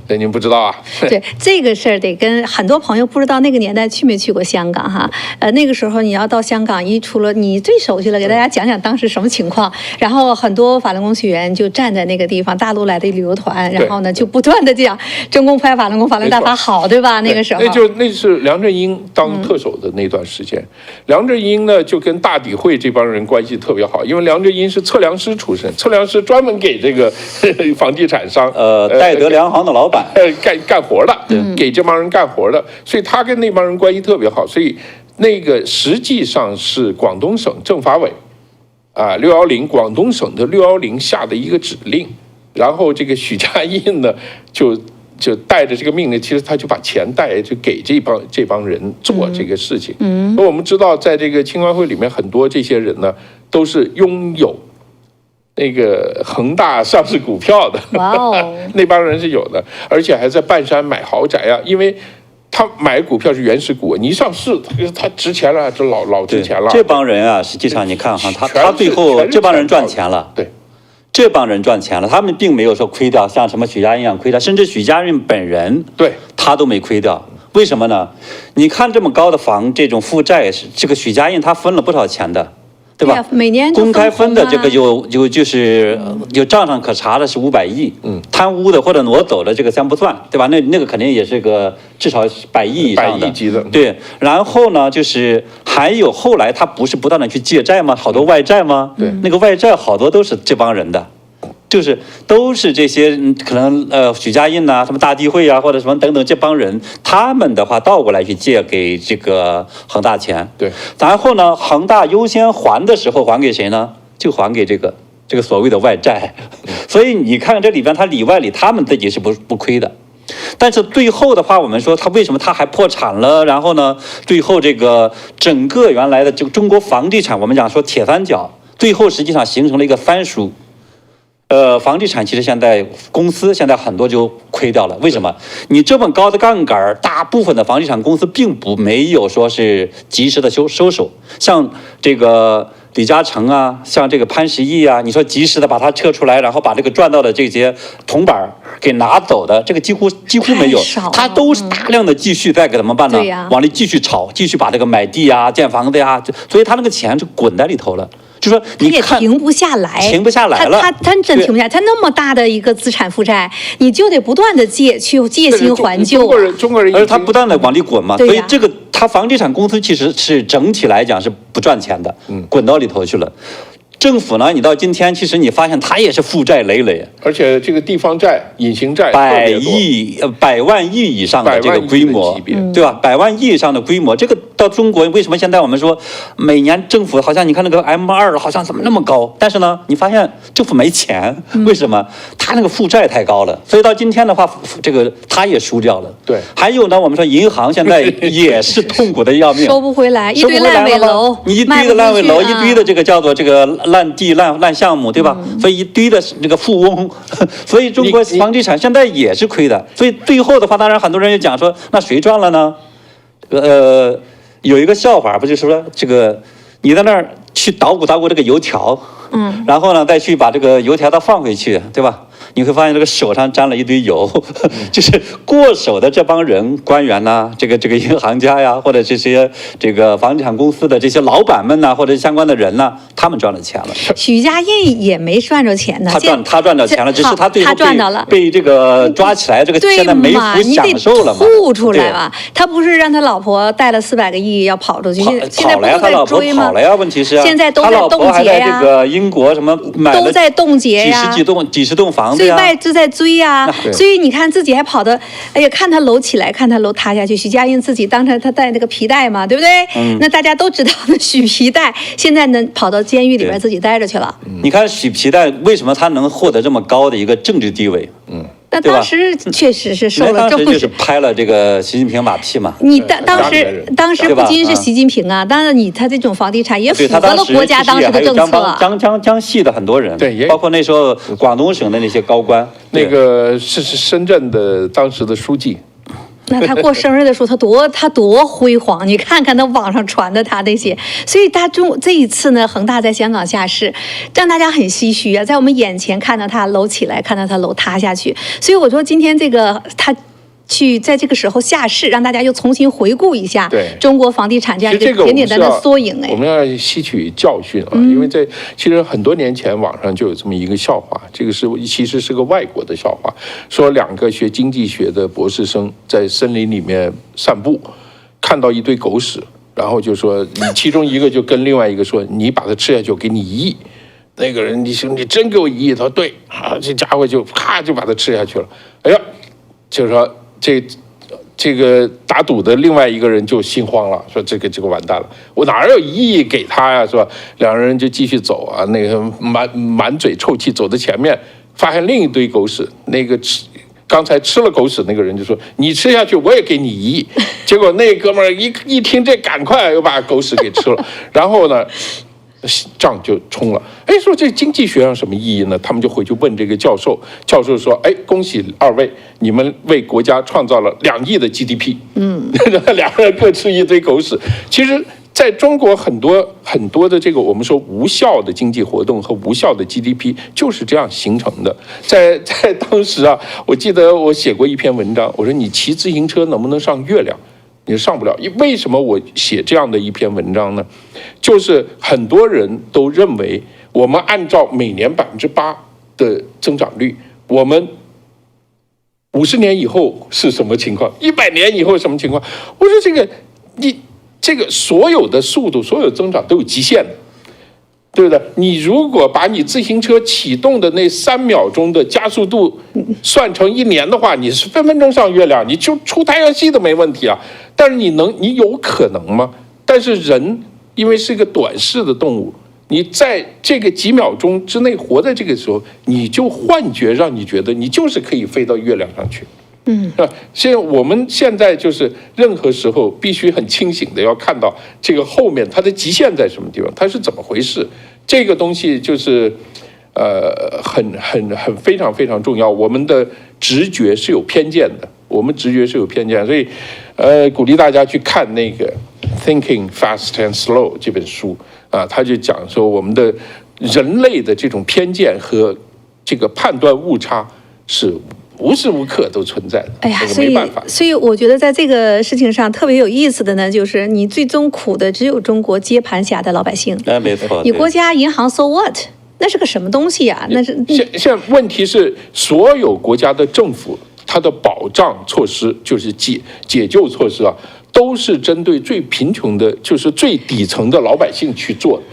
这您不知道啊？对，这个事儿得跟很多朋友不知道那个年代去没去过香港哈。那个时候你要到香港，除了你最熟悉了，给大家讲讲当时什么情况。然后很多法轮功学员就站在那个地方，大陆来的旅游团，然后呢就不断的讲中共派法轮功，法轮大法好，对吧？那个时候那是梁振英当特首的那段时间，梁振英呢就跟大底会这帮人关系特别好，因为梁振英是测量师出身，测量师专门给这个房地产商戴德梁行的老板。干活的，给这帮人干活的，所以他跟那帮人关系特别好，所以那个实际上是广东省政法委610广东省的610下的一个指令，然后这个许家印呢就带着这个命令，其实他就把钱就给这帮人做这个事情。那我们知道，在这个青官会里面，很多这些人呢都是拥有那个恒大上市股票的，那帮人是有的，而且还在半山买豪宅啊，因为他买股票是原始股，你一上市，他值钱了，这老值钱了。这帮人啊，实际上你看哈，他最后这帮人赚钱了，对，这帮人赚钱了，他们并没有说亏掉，像什么许家印一样亏掉，甚至许家印本人，对，他都没亏掉。为什么呢？你看这么高的这种负债，这个许家印他分了不少钱的。对吧？每年公开分的这个就是有账上可查的是500亿，贪污的或者挪走的这个先不算，对吧？那个肯定也是个至少100亿以上的，100亿级的。对，然后呢，就是还有后来他不是不断的去借债吗？好多外债吗？对，那个外债好多都是这帮人的。就是都是这些可能许家印呐，什么大地会啊，或者什么等等这帮人，他们的话倒过来去借给这个恒大钱，对，然后呢，恒大优先还的时候还给谁呢？就还给这个所谓的外债，所以你看这里边他里外里他们自己是不亏的，但是最后的话，我们说他为什么他还破产了？然后呢，最后这个整个原来的这个中国房地产，我们讲说铁三角，最后实际上形成了一个翻书。房地产其实现在公司现在很多就亏掉了，为什么？你这么高的杠杆，大部分的房地产公司并没有说是及时的收手，像这个李嘉诚啊，像这个潘石屹啊，你说及时的把它撤出来，然后把这个赚到的这些铜板给拿走的，这个几乎没有，他都是大量的继续再给怎么办呢？往里继续炒，继续把这个买地啊、建房子呀，所以他那个钱就滚在里头了。就说你也停不下来，停不下来了。他真停不下来，他那么大的一个资产负债，你就得不断的借新还旧。中国人，而他不断的往里滚嘛，所以这个他房地产公司其实是整体来讲是不赚钱的，滚到里头去了。政府呢，你到今天，其实你发现它也是负债累累，而且这个地方债、隐形债百万亿以上的这个规模，对吧？百万亿以上的规模，这个到中国为什么现在我们说每年政府好像你看那个 M2好像怎么那么高，但是呢，你发现政府没钱，为什么？他那个负债太高了，所以到今天的话，这个他也输掉了。对，还有呢，我们说银行现在也是痛苦的要命，收不回来，一堆烂尾楼，你一堆的烂尾楼，一堆的这个叫做这个烂地烂项目，对吧？所以一堆的这个富翁，所以中国房地产现在也是亏的。所以最后的话，当然很多人就讲说，那谁赚了呢？有一个笑话，不就是说这个你在那儿去捣鼓这个油条，然后呢再去把这个油条再放回去，对吧？你会发现这个手上沾了一堆油，就是过手的这帮人，官员呐，这个银行家呀，或者这些这个房地产公司的这些老板们呐，或者相关的人呐，他们赚了钱了。许家印也没赚着钱呢，他赚着钱了，只是他最后被这个抓起来，这个现在没福享受了嘛，吐出来嘛。他不是让他老婆带了400个亿要跑出去，现在不是在追吗？跑了呀，问题是现在都在冻结呀，他老婆还在这个英国什么买了都在冻结呀，几十栋房子。所以外资在追呀，所以你看自己还跑的，哎呀，看他楼起来，看他楼塌下去。许家印自己当成他带那个皮带嘛，对不对？那大家都知道的许皮带，现在呢跑到监狱里边自己待着去了。你看许皮带为什么他能获得这么高的一个政治地位？那当时确实是受了重视，就是拍了这个习近平马屁嘛。你当时不仅是习近平啊，当然他这种房地产也符合了国家当时的政策。江西的很多人，对，包括那时候广东省的那些高官，那个是深圳的当时的书记。那他过生日的时候，他多辉煌！你看看那网上传的他那些，所以这一次呢，恒大在香港下市，让大家很唏嘘啊，在我们眼前看到他楼起来，看到他楼塌下去。所以我说今天这个他去在这个时候下市，让大家又重新回顾一下中国房地产这样一个简简单单的缩影。我们要吸取教训啊，因为其实很多年前网上就有这么一个笑话，这个其实是个外国的笑话，说2个学经济学的博士生在森林里面散步，看到一堆狗屎，然后就说其中一个就跟另外一个说，你把它吃下去，我给你1亿。那个人你真给我1亿，他说对啊，这家伙就咔就把它吃下去了。哎呀，就是说。这个打赌的另外一个人就心慌了，说这个完蛋了，我哪有1亿给他呀，是吧？2人就继续走啊，那个满嘴臭气，走到前面，发现另一堆狗屎，那个刚才吃了狗屎那个人就说：“你吃下去，我也给你1亿。”结果那哥们儿一听这，赶快又把狗屎给吃了，然后呢？账就冲了，哎，说这经济学上什么意义呢？他们就回去问这个教授，教授说，哎，恭喜2位，你们为国家创造了2亿的 GDP。2个人各吃一堆狗屎。其实，在中国很多的这个我们说无效的经济活动和无效的 GDP 就是这样形成的。在当时啊，我记得我写过一篇文章，我说你骑自行车能不能上月亮？你上不了。为什么我写这样的一篇文章呢？就是很多人都认为我们按照每年8%的增长率，我们50年以后是什么情况，100年以后什么情况？我说这个所有的速度，所有增长都有极限的，对不对？你如果把你自行车启动的那3秒钟的加速度算成1年的话，你是分分钟上月亮，你就出太阳系都没问题啊。但是你有可能吗？但是人因为是一个短视的动物，你在这个几秒钟之内活在这个时候，你就幻觉让你觉得你就是可以飞到月亮上去。我们现在就是任何时候必须很清醒的要看到这个后面它的极限在什么地方，它是怎么回事。这个东西就是非常非常重要。我们的直觉是有偏见的，所以鼓励大家去看那个《Thinking Fast and Slow》这本书啊，他就讲说我们的人类的这种偏见和这个判断误差是无时无刻都存在的。哎呀，所以我觉得在这个事情上特别有意思的呢，就是你最终苦的只有中国接盘侠的老百姓。没错。你国家银行 so what？ 那是个什么东西呀？那是现在问题是，所有国家的政府它的保障措施，就是解救措施啊，都是针对最贫穷的，就是最底层的老百姓去做的。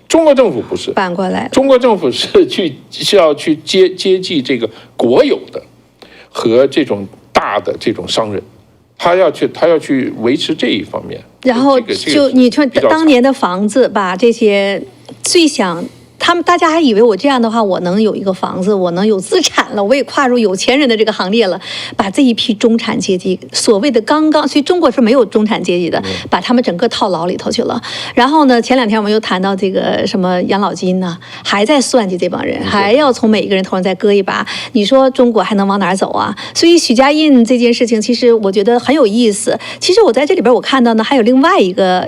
中国政府不是反过来，中国政府是要去接济这个国有的和这种大的这种商人，他要去维持这一方面。然后就你说当年的房子，把这些最想。大家还以为我这样的话，我能有一个房子，我能有资产了，我也跨入有钱人的这个行列了，把这一批中产阶级所谓的所以中国是没有中产阶级的，把他们整个套牢里头去了。然后呢，前2天我们又谈到这个什么养老金呢，还在算计这帮人，还要从每一个人头上再割一把。你说中国还能往哪儿走啊？所以许家印这件事情，其实我觉得很有意思。其实我在这里边我看到呢，还有另外一个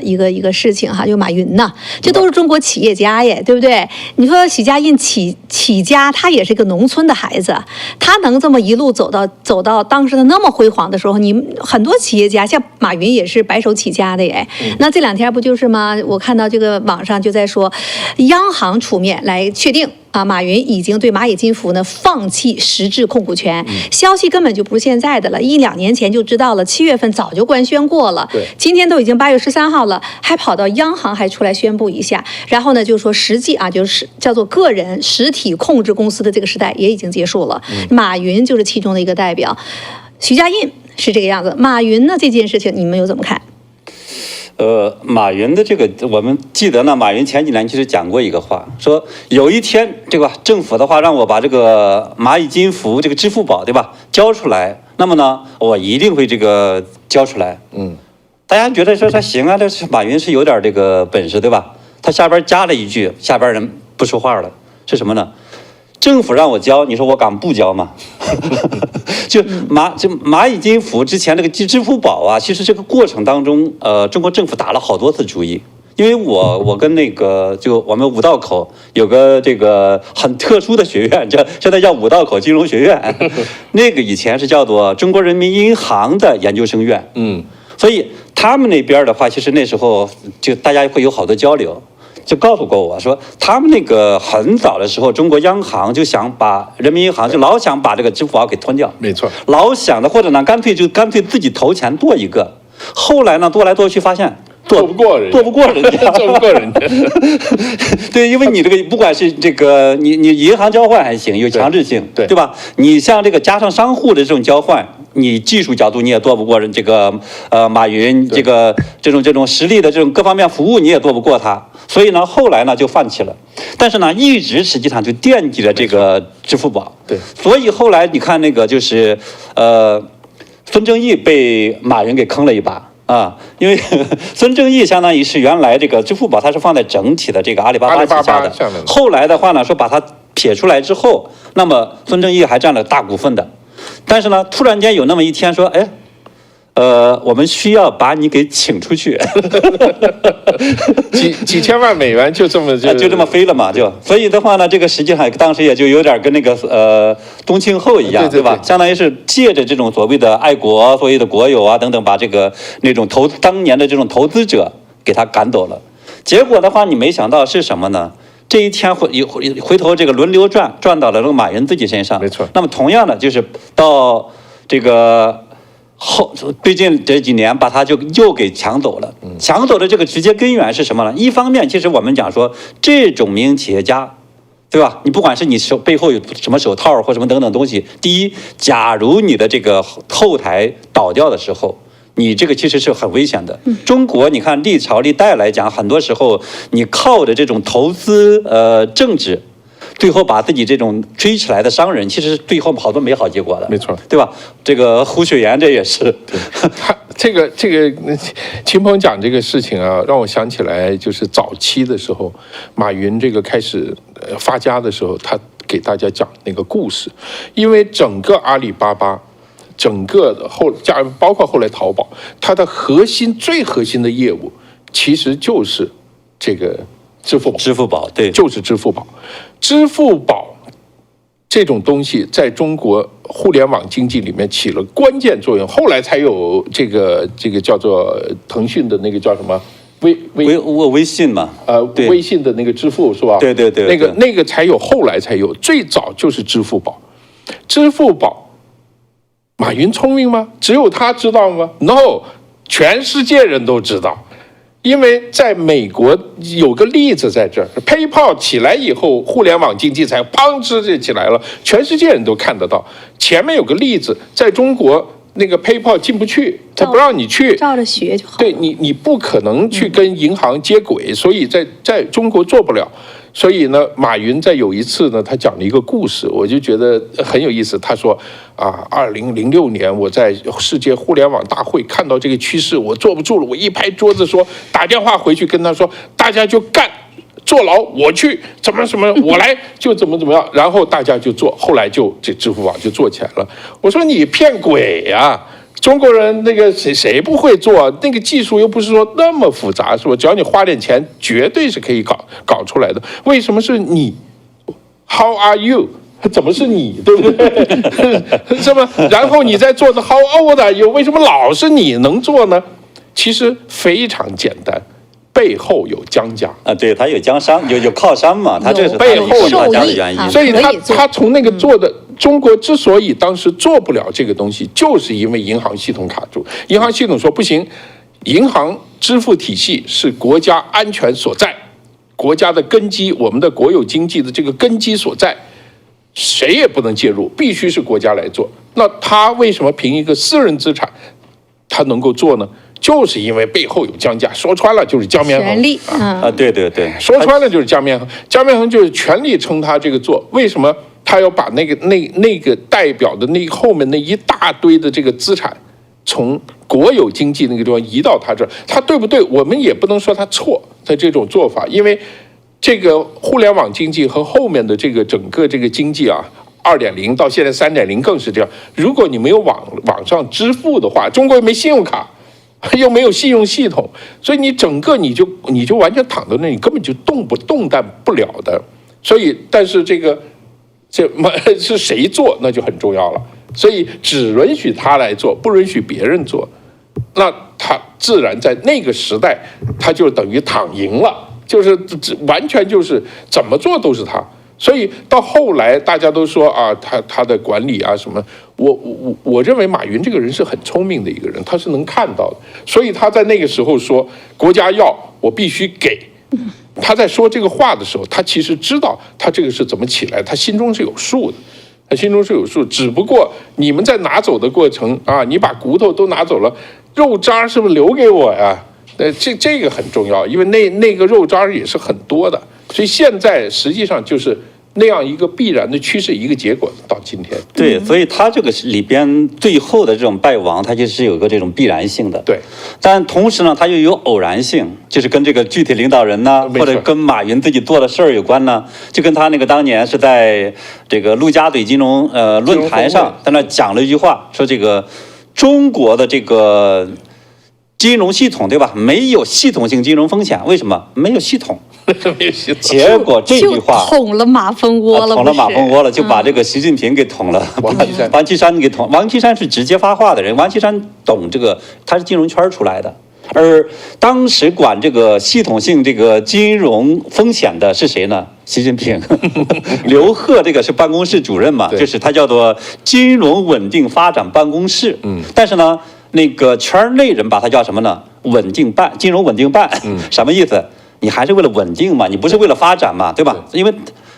事情哈，就马云呐，这都是中国企业家耶，对不对？你说许家印起家，他也是一个农村的孩子，他能这么一路走到当时的那么辉煌的时候，你很多企业家像马云也是白手起家的耶。那这2天不就是吗？我看到这个网上就在说，央行出面来确定。马云已经对蚂蚁金服呢放弃实质控股权，消息根本就不是现在的了，1-2年前就知道了，7月份早就官宣过了。对，今天都已经8月13号了，还跑到央行还出来宣布一下，然后呢就说实际就是叫做个人实体控制公司的这个时代也已经结束了。马云就是其中的一个代表，许家印是这个样子。马云呢这件事情你们又怎么看？马云的这个，我们记得呢，马云前几年其实讲过一个话，说有一天这个政府的话让我把这个蚂蚁金服这个支付宝对吧交出来，那么呢我一定会这个交出来。大家觉得说他行啊，这马云是有点这个本事对吧？他下边加了一句，下边人不说话了，是什么呢？政府让我交，你说我敢不交吗？就蚂蚁金服之前这个支付宝啊，其实这个过程当中，中国政府打了好多次主意。因为我跟那个就我们五道口有个这个很特殊的学院，现在叫五道口金融学院，那个以前是叫做中国人民银行的研究生院。所以他们那边的话，其实那时候就大家会有好多交流。就告诉过我说，他们那个很早的时候，中国央行就想把人民银行就老想把这个支付宝给吞掉，没错，老想的，或者呢，干脆自己投钱剁一个。后来呢，剁来剁去发现剁不过人家，剁不过人家。对，因为你这个不管是这个你银行交换还行，有强制性，对吧？你像这个加上商户的这种交换，你技术角度你也剁不过人这个马云这种实力的这种各方面服务你也剁不过他。所以呢，后来呢就放弃了，但是呢，一直实际上就惦记着这个支付宝。对，所以后来你看那个就是孙正义被马云给坑了一把啊，因为孙正义相当于是原来这个支付宝它是放在整体的这个阿里巴巴旗下的，后来的话呢说把它撇出来之后，那么孙正义还占了大股份的，但是呢，突然间有那么一天说，哎。我们需要把你给请出去，几千万美元就这么飞了嘛，所以的话呢，这个实际上当时也就有点跟那个冬庆后一样，对吧？相当于是借着这种所谓的爱国、所谓的国有啊等等，把这个那种当年的这种投资者给他赶走了。结果的话，你没想到是什么呢？这一天回头这个轮流转到了这个马云自己身上，没错。那么同样的就是到这个。最近这几年把他就又给抢走了，抢走的这个直接根源是什么呢？一方面，其实我们讲说这种民营企业家，对吧？你不管是你背后有什么手套或什么等等东西，第一，假如你的这个后台倒掉的时候，你这个其实是很危险的。中国你看历朝历代来讲，很多时候你靠着这种投资政治。最后把自己这种追起来的商人，其实最后好多没好结果的，没错，对吧？这个胡雪岩这也是，他这个秦鹏讲这个事情啊，让我想起来就是早期的时候，马云这个开始发家的时候，给大家讲那个故事，因为整个阿里巴巴。整个的包括后来淘宝，它的最核心的业务，其实就是这个支付宝。支付宝，对，就是支付宝。支付宝这种东西在中国互联网经济里面起了关键作用，后来才有这个叫做腾讯的那个叫什么微信嘛，微信的那个支付是吧？对，那个才有，后来才有，最早就是支付宝。支付宝。马云聪明吗？只有他知道吗 ？No， 全世界人都知道，因为在美国有个例子在这儿 ，PayPal 起来以后，互联网经济才砰哧就起来了，全世界人都看得到。前面有个例子，在中国那个 PayPal 进不去，他不让你去，照着学就好。对你不可能去跟银行接轨，所以在中国做不了。所以呢，马云在有一次呢，他讲了一个故事，我就觉得很有意思。他说，2006年我在世界互联网大会看到这个趋势，我坐不住了，我一拍桌子说，打电话回去跟他说，大家就干，坐牢，我去，怎么我来，就怎么样，然后大家就做，后来就这支付宝就做起来了。我说你骗鬼呀！中国人那个谁不会做？那个技术又不是说那么复杂，是吧？只要你花点钱，绝对是可以搞出来的。为什么是你 ？How are you？ 怎么是你？对不对？是吧？然后你再做的 How old are you？ 为什么老是你能做呢？其实非常简单。背后有江家啊，对，他有江山，有靠山嘛，他这是背后有他家的原因，所以他从那个做的，中国之所以当时做不了这个东西，就是因为银行系统卡住，银行系统说不行，银行支付体系是国家安全所在，国家的根基，我们的国有经济的这个根基所在，谁也不能介入，必须是国家来做。那他为什么凭一个私人资产，他能够做呢？就是因为背后有江家，说穿了就是江绵权力对，说穿了就是江绵恒，江绵恒就是全力撑他这个做。为什么他要把那个代表的那后面那一大堆的这个资产，从国有经济那个地方移到他这儿？他对不对？我们也不能说他错在这种做法，因为这个互联网经济和后面的这个整个这个经济啊。2.0到现在3.0更是这样。如果你没有网上支付的话，中国又没信用卡，又没有信用系统，所以你整个你就完全躺在那里，根本就动弹不了的。所以，但是这是谁做那就很重要了。所以只允许他来做，不允许别人做，那他自然在那个时代，他就等于躺赢了，就是完全就是怎么做都是他。所以到后来，大家都说啊，他的管理啊什么，我认为马云这个人是很聪明的一个人，他是能看到的，所以他在那个时候说国家要我必须给。他在说这个话的时候，他其实知道他这个是怎么起来，他心中是有数的，他心中是有数。只不过你们在拿走的过程啊，你把骨头都拿走了，肉渣是不是留给我呀？这个很重要，因为那个肉渣也是很多的，所以现在实际上就是那样一个必然的趋势，一个结果到今天。对，所以它这个里边最后的这种败亡，它就是有个这种必然性的。对，但同时呢，它又有偶然性，就是跟这个具体领导人呢，或者跟马云自己做的事儿有关呢。就跟他那个当年是在这个陆家嘴金融论坛上，在那讲了一句话，说这个中国的这个金融系统，对吧？没有系统性金融风险，为什么？没有系统。结果这句话捅了马蜂窝了，捅了马蜂窝了，就把这个习近平给捅了，王岐山给捅。王岐山是直接发话的人，王岐山懂这个，他是金融圈出来的。而当时管这个系统性这个金融风险的是谁呢？习近平，刘鹤这个是办公室主任嘛，就是他叫做金融稳定发展办公室。但是呢，那个圈内人把它叫什么呢？稳定办，金融稳定办，什么意思？你还是为了稳定嘛，你不是为了发展嘛，对吧？因为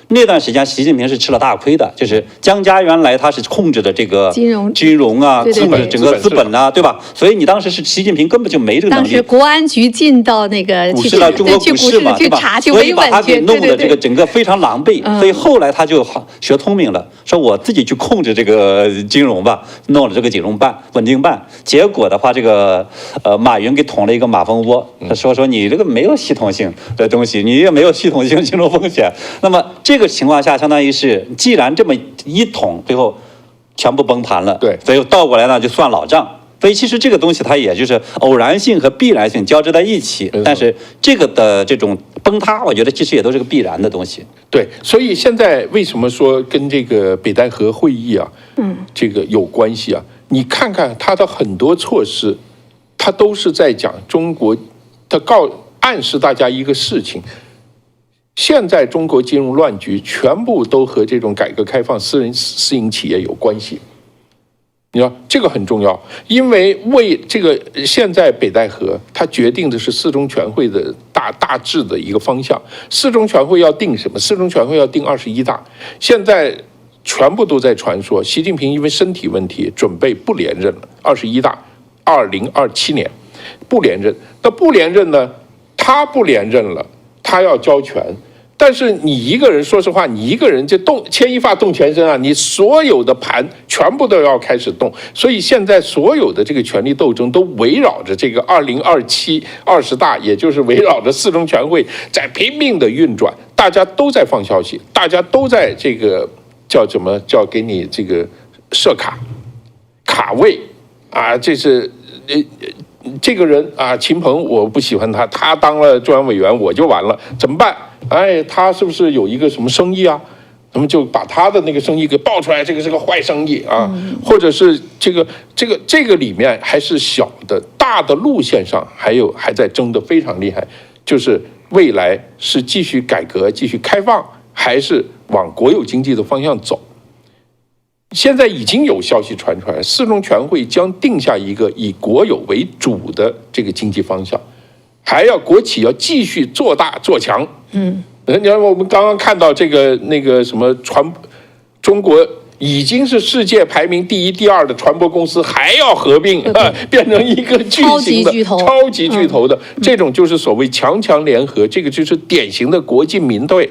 那段时间习近平是吃了大亏的，就是江家原来他是控制的这个金融啊，控制整个资本啊，对吧？所以你当时是习近平根本就没这个能力。当时国安局进到那个股市了，中国股市嘛，对吧？所以把他给弄得这个整个非常狼狈。所以后来他就学聪明了，说我自己去控制这个金融吧，弄了这个金融办、稳定办。结果的话，这个马云给捅了一个马蜂窝，他说你这个没有系统性的东西，你也没有系统性金融风险。那么这这个情况下，相当于是既然这么一统，最后全部崩盘了，对，所以倒过来呢就算老账。所以其实这个东西它也就是偶然性和必然性交织在一起，但是这个的这种崩塌，我觉得其实也都是个必然的东西。对，所以现在为什么说跟这个北戴河会议啊，这个有关系啊？你看看它的很多措施，它都是在讲中国，它暗示大家一个事情。现在中国进入乱局，全部都和这种改革开放私营企业有关系。你知道这个很重要，因为为这个现在北戴河它决定的是四中全会的大致的一个方向。四中全会要定什么？四中全会要定21大。现在全部都在传说，习近平因为身体问题准备不连任了。21大，2027年不连任。那不连任呢？他不连任了，他要交权。但是你一个人，说实话，你一个人就牵一发动全身啊！你所有的盘全部都要开始动，所以现在所有的这个权力斗争都围绕着这个2027 20大，也就是围绕着四中全会在拼命的运转。大家都在放消息，大家都在这个叫什么叫给你这个设卡位啊，这是这个人啊，秦鹏我不喜欢他，他当了中央委员我就完了，怎么办？哎，他是不是有一个什么生意啊？那么就把他的那个生意给爆出来，这个是个坏生意啊，或者是这个里面还是小的，大的路线上还在争得非常厉害，就是未来是继续改革、继续开放，还是往国有经济的方向走？现在已经有消息传出来，四中全会将定下一个以国有为主的这个经济方向。还要国企要继续做大做强，你看我们刚刚看到这个那个什么中国已经是世界排名第1、第2的传播公司，还要合并，变成一个巨型的超级巨头的，这种就是所谓强联合，这个就是典型的国进民退，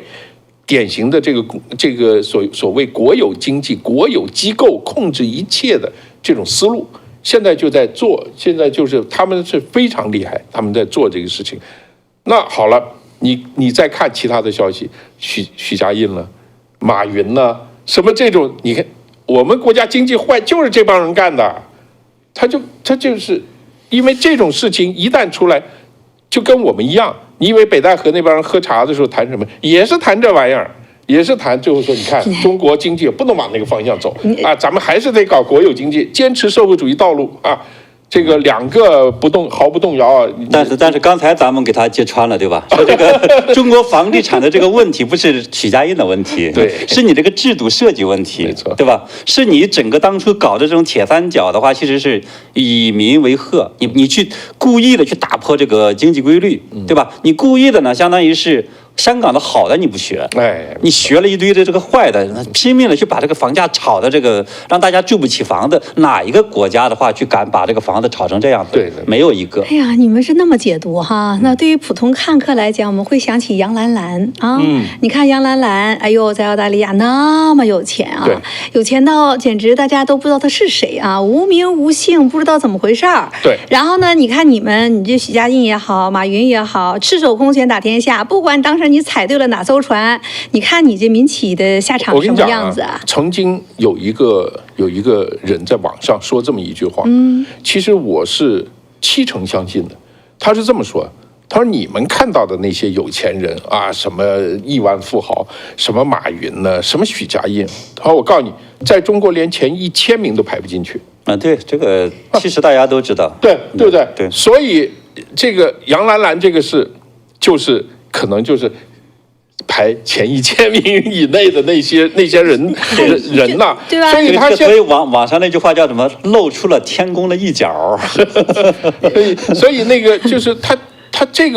典型的这个所谓国有经济、国有机构控制一切的这种思路。现在就在做，现在就是他们是非常厉害，他们在做这个事情。那好了，你再看其他的消息，许家印了，马云呢，什么这种，你看我们国家经济坏就是这帮人干的，他就是因为这种事情一旦出来，就跟我们一样，你以为北戴河那帮人喝茶的时候谈什么，也是谈这玩意儿。也是谈，最后说，你看中国经济不能往那个方向走啊，咱们还是得搞国有经济，坚持社会主义道路啊。这个两个毫不动摇啊。但是刚才咱们给他揭穿了，对吧？说这个中国房地产的这个问题不是许家印的问题，对，是你这个制度设计问题，没错，对吧？是你整个当初搞的这种铁三角的话，其实是以民为贺，你去故意的去打破这个经济规律，对吧？你故意的呢，相当于是。香港的好的你不学，你学了一堆的这个坏的，拼命的去把这个房价炒的这个让大家住不起房的，哪一个国家的话去敢把这个房子炒成这样子？对，没有一个。哎呀，你们是那么解读哈？那对于普通看客来讲，我们会想起杨兰兰啊。你看杨兰兰，哎呦，在澳大利亚那么有钱啊，有钱到简直大家都不知道他是谁啊，无名无姓，不知道怎么回事儿。对。然后呢，你看你这许家印也好，马云也好，赤手空拳打天下，不管当时你踩对了哪艘船，你看你这民企的下场什么样子啊？曾经有一个人在网上说这么一句话，其实我是70%相信的。他是这么说，他说你们看到的那些有钱人啊，什么亿万富豪，什么马云呢，什么许家印，他说我告诉你，在中国连前1000名都排不进去啊。对，这个其实大家都知道，对不对？对，所以这个杨兰兰这个事，可能就是排前1000名以内的那些人呐，对吧？所以网上那句话叫什么？露出了天宫的一角。所以那个就是他这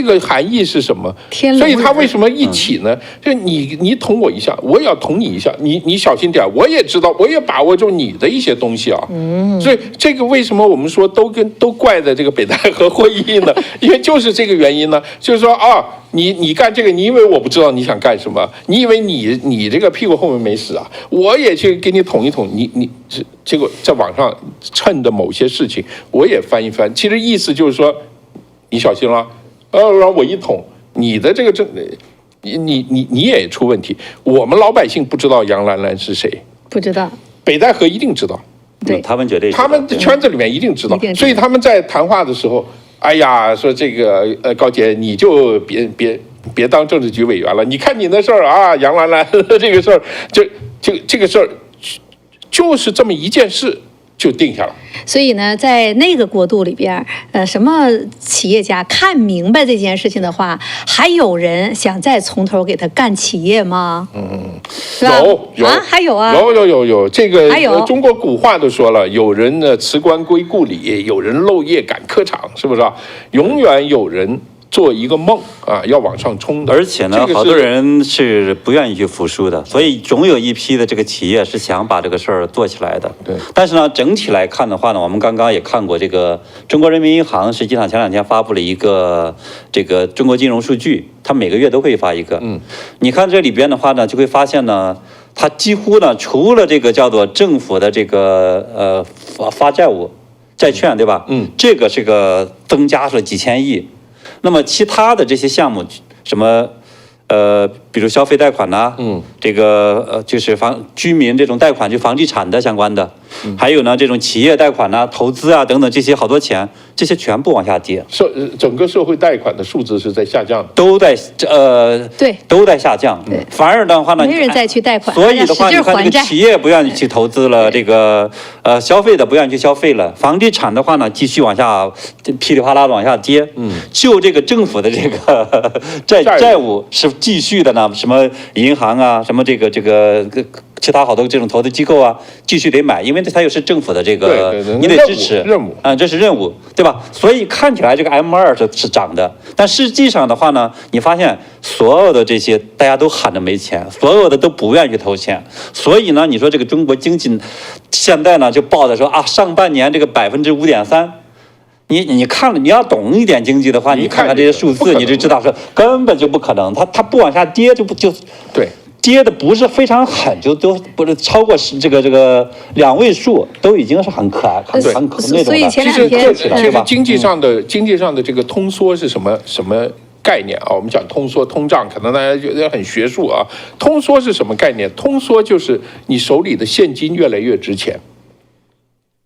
个含义是什么？所以他为什么一起呢？就你捅我一下，我也要捅你一下，你小心点，我也知道，我也把握住你的一些东西啊。所以这个为什么我们说都怪在这个北戴河会议呢？因为就是这个原因呢，就是说啊，你干这个，你以为我不知道你想干什么？你以为你这个屁股后面没屎啊？我也去给你捅一捅，结果在网上趁着某些事情，我也翻一翻，其实意思就是说，你小心了。然后我一捅你的这个你也出问题。我们老百姓不知道杨兰兰是谁，不知道，北戴河一定知道，对，他们绝对知道，他们圈子里面一定知道，所以他们在谈话的时候，哎呀，说这个高姐你就别当政治局委员了，你看你那事儿啊，杨兰兰这个事儿，这个事儿就是这么一件事就定下了。所以呢，在那个国度里边，什么企业家看明白这件事情的话，还有人想再从头给他干企业吗？是吧？有啊，还有啊，有，这个还有中国古话都说了，有人呢辞官归故里，有人漏夜赶科场，是不是啊？永远有人做一个梦啊，要往上冲的。而且呢，好多人是不愿意去服输的，所以总有一批的这个企业是想把这个事儿做起来的。对。但是呢，整体来看的话呢，我们刚刚也看过这个中国人民银行，实际上前2天发布了一个这个中国金融数据，它每个月都会发一个。你看这里边的话呢，就会发现呢，它几乎呢，除了这个叫做政府的这个发债务、债券，对吧？这个是个增加了几千亿。那么其他的这些项目，什么比如消费贷款呐，这个就是居民这种贷款，就房地产的相关的，还有呢这种企业贷款呐、投资啊等等这些好多钱，这些全部往下跌。整个社会贷款的数字是在下降的，都在对，都在下降。反而的话呢，没人再去贷款，所以的话，你看这个企业不愿意去投资了，这个消费的不愿意去消费了，房地产的话呢继续往下噼里啪啦的往下跌。就这个政府的这个债务是继续的呢，什么银行啊，什么这个其他好多这种投资机构啊，继续得买，因为它又是政府的这个，你得支持任务啊，这是任务，对吧？所以看起来这个 M2是涨的，但实际上的话呢，你发现所有的这些大家都喊着没钱，所有的都不愿意去投钱，所以呢，你说这个中国经济现在呢就报的说啊，上半年这个5.3%。你看了，你要懂一点经济的话，你看看这些数字，你就知道说根本就不可能，它不往下跌就对，跌的不是非常狠，就都不是超过这个2位数，都已经是很可爱很那种的。所以前2天其实经济上的这个通缩是什么概念啊？我们讲通缩通胀，可能大家觉得很学术啊。通缩是什么概念？通缩就是你手里的现金越来越值钱。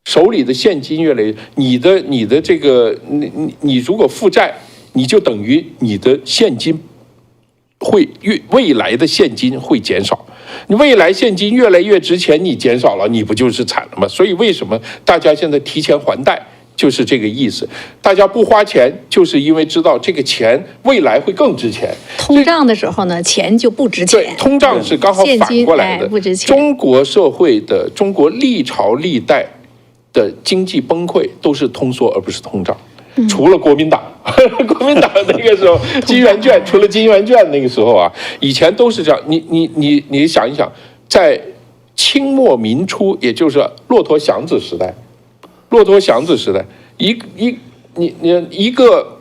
手里的现金越来越，你的这个你如果负债，你就等于你的现金未来的现金会减少，你未来现金越来越值钱，你减少了，你不就是惨了吗？所以为什么大家现在提前还贷，就是这个意思。大家不花钱，就是因为知道这个钱未来会更值钱。通胀的时候呢，钱就不值钱。对，通胀是刚好反过来的。不值钱。中国社会的中国历朝历代的经济崩溃都是通缩而不是通胀，除了国民党，国民党那个时候金圆券，除了金圆券那个时候啊，以前都是这样。你想一想，在清末民初，也就是骆驼祥子时代，一个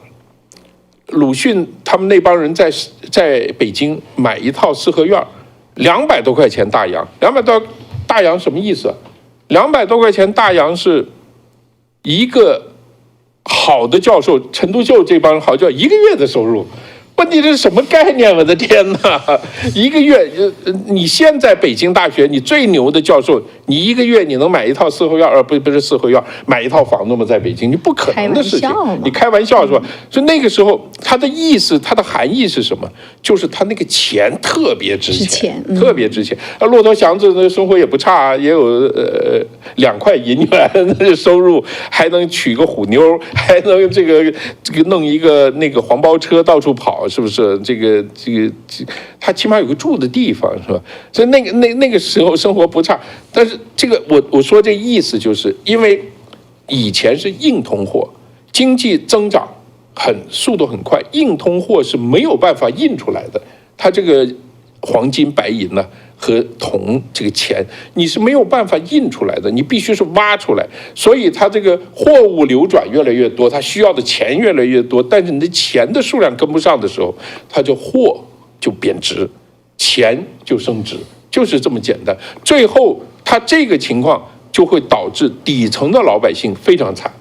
鲁迅他们那帮人在北京买一套四合院，200多块钱大洋，200多大洋什么意思？200多块钱大洋是一个好的教授，陈独秀这帮好教1个月的收入。问题这是什么概念？我的天哪！1个月，你现在北京大学你最牛的教授，你1个月你能买一套四合院，不是四合院，买一套房子吗？在北京，你不可能的事情。你开玩笑是吧？所以那个时候，它的意思，它的含义是什么？就是他那个钱特别值钱，特别值钱。骆驼祥子的生活也不差，也有2块银元的收入，还能娶个虎妞，还能这个弄一个那个黄包车到处跑。是不是这个他起码有个住的地方，是吧？所以那个时候生活不差，但是这个我说这意思就是因为以前是硬通货，经济增长速度很快，硬通货是没有办法印出来的，它这个黄金白银呢和铜这个钱你是没有办法印出来的，你必须是挖出来，所以它这个货物流转越来越多，它需要的钱越来越多，但是你的钱的数量跟不上的时候，它就货就贬值，钱就升值，就是这么简单。最后它这个情况就会导致底层的老百姓非常惨，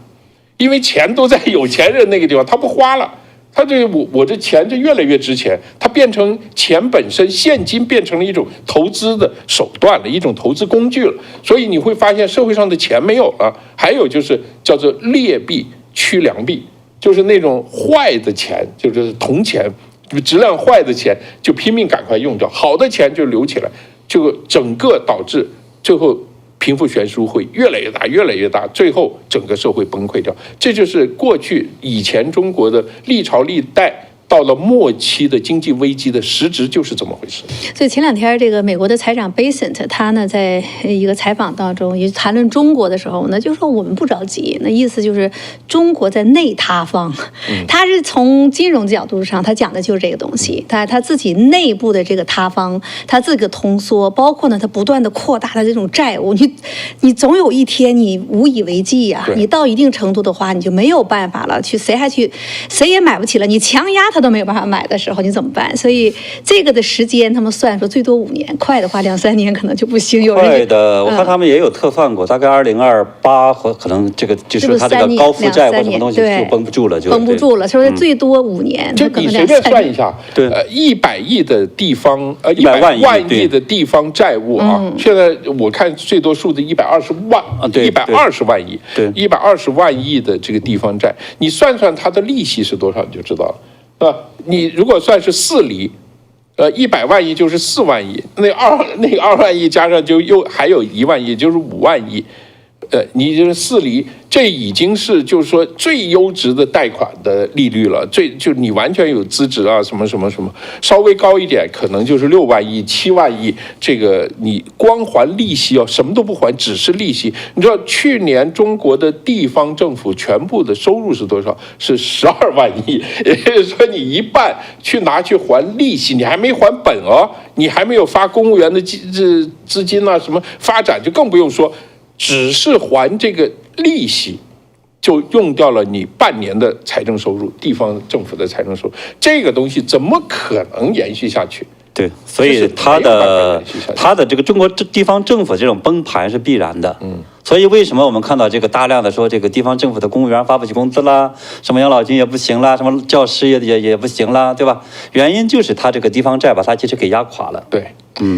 因为钱都在有钱人那个地方，他不花了，它这我这钱就越来越值钱，它变成钱本身，现金变成了一种投资的手段了，一种投资工具了。所以你会发现社会上的钱没有了。还有就是叫做劣币驱良币，就是那种坏的钱，就是铜钱，质量坏的钱就拼命赶快用掉，好的钱就留起来，就整个导致最后贫富悬殊会越来越大，越来越大，最后整个社会崩溃掉。这就是过去以前中国的历朝历代到了末期的经济危机的实质就是这么回事。所以前两天这个美国的财长 Bessent 他呢在一个采访当中也谈论中国的时候呢，就说我们不着急，那意思就是中国在内塌方。他是从金融角度上，他讲的就是这个东西，他自己内部的这个塌方，他自己的通缩，包括呢他不断的扩大的这种债务，你总有一天你无以为继呀，你到一定程度的话，你就没有办法了，谁也买不起了，你强压他都没有办法买的时候，你怎么办？所以这个的时间，他们算说最多5年，快的话2-3年可能就不行。有人快的，我看他们也有特算过，大概2028和可能这个就是他这个高负债或什么东西就绷不住了，绷不住了。说最多5年，就你随便算一下，对，100亿的地方100万亿的地方债务啊，现在我看最多数字120万，120万亿，对，120万亿的这个地方债，你算算它的利息是多少，你就知道了。你如果算是4厘，100万亿就是4万亿，那2万亿加上就又还有1万亿，就是5万亿。你就是4厘，这已经是就是说最优质的贷款的利率了，就你完全有资质啊，什么什么什么，稍微高一点可能就是6万亿、7万亿，这个你光还利息什么都不还，只是利息。你知道去年中国的地方政府全部的收入是多少？是12万亿，也就是说你一半拿去还利息，你还没还本哦，你还没有发公务员的资金啊，什么发展就更不用说。只是还这个利息，就用掉了你半年的财政收入，地方政府的财政收入，这个东西怎么可能延续下去？对，所以它的这个中国地方政府这种崩盘是必然的。所以为什么我们看到这个大量的说这个地方政府的公务员发不起工资啦，什么养老金也不行啦，什么教师也不行啦，对吧？原因就是他这个地方债把它其实给压垮了。对。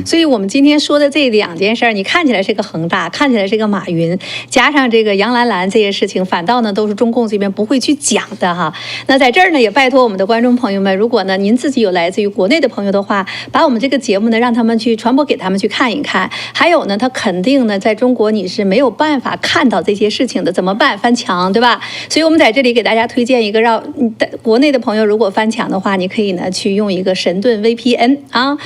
所以我们今天说的这2件事儿，你看起来是个恒大，看起来是个马云，加上这个杨澜澜这些事情，反倒呢都是中共这边不会去讲的哈。那在这儿呢，也拜托我们的观众朋友们，如果呢您自己有来自于国内的朋友的话，把我们这个节目呢让他们去传播给他们去看一看。还有呢，他肯定呢在中国你是没有办法看到这些事情的，怎么办？翻墙，对吧？所以我们在这里给大家推荐一个，让国内的朋友如果翻墙的话，你可以呢去用一个神盾 VPN 啊，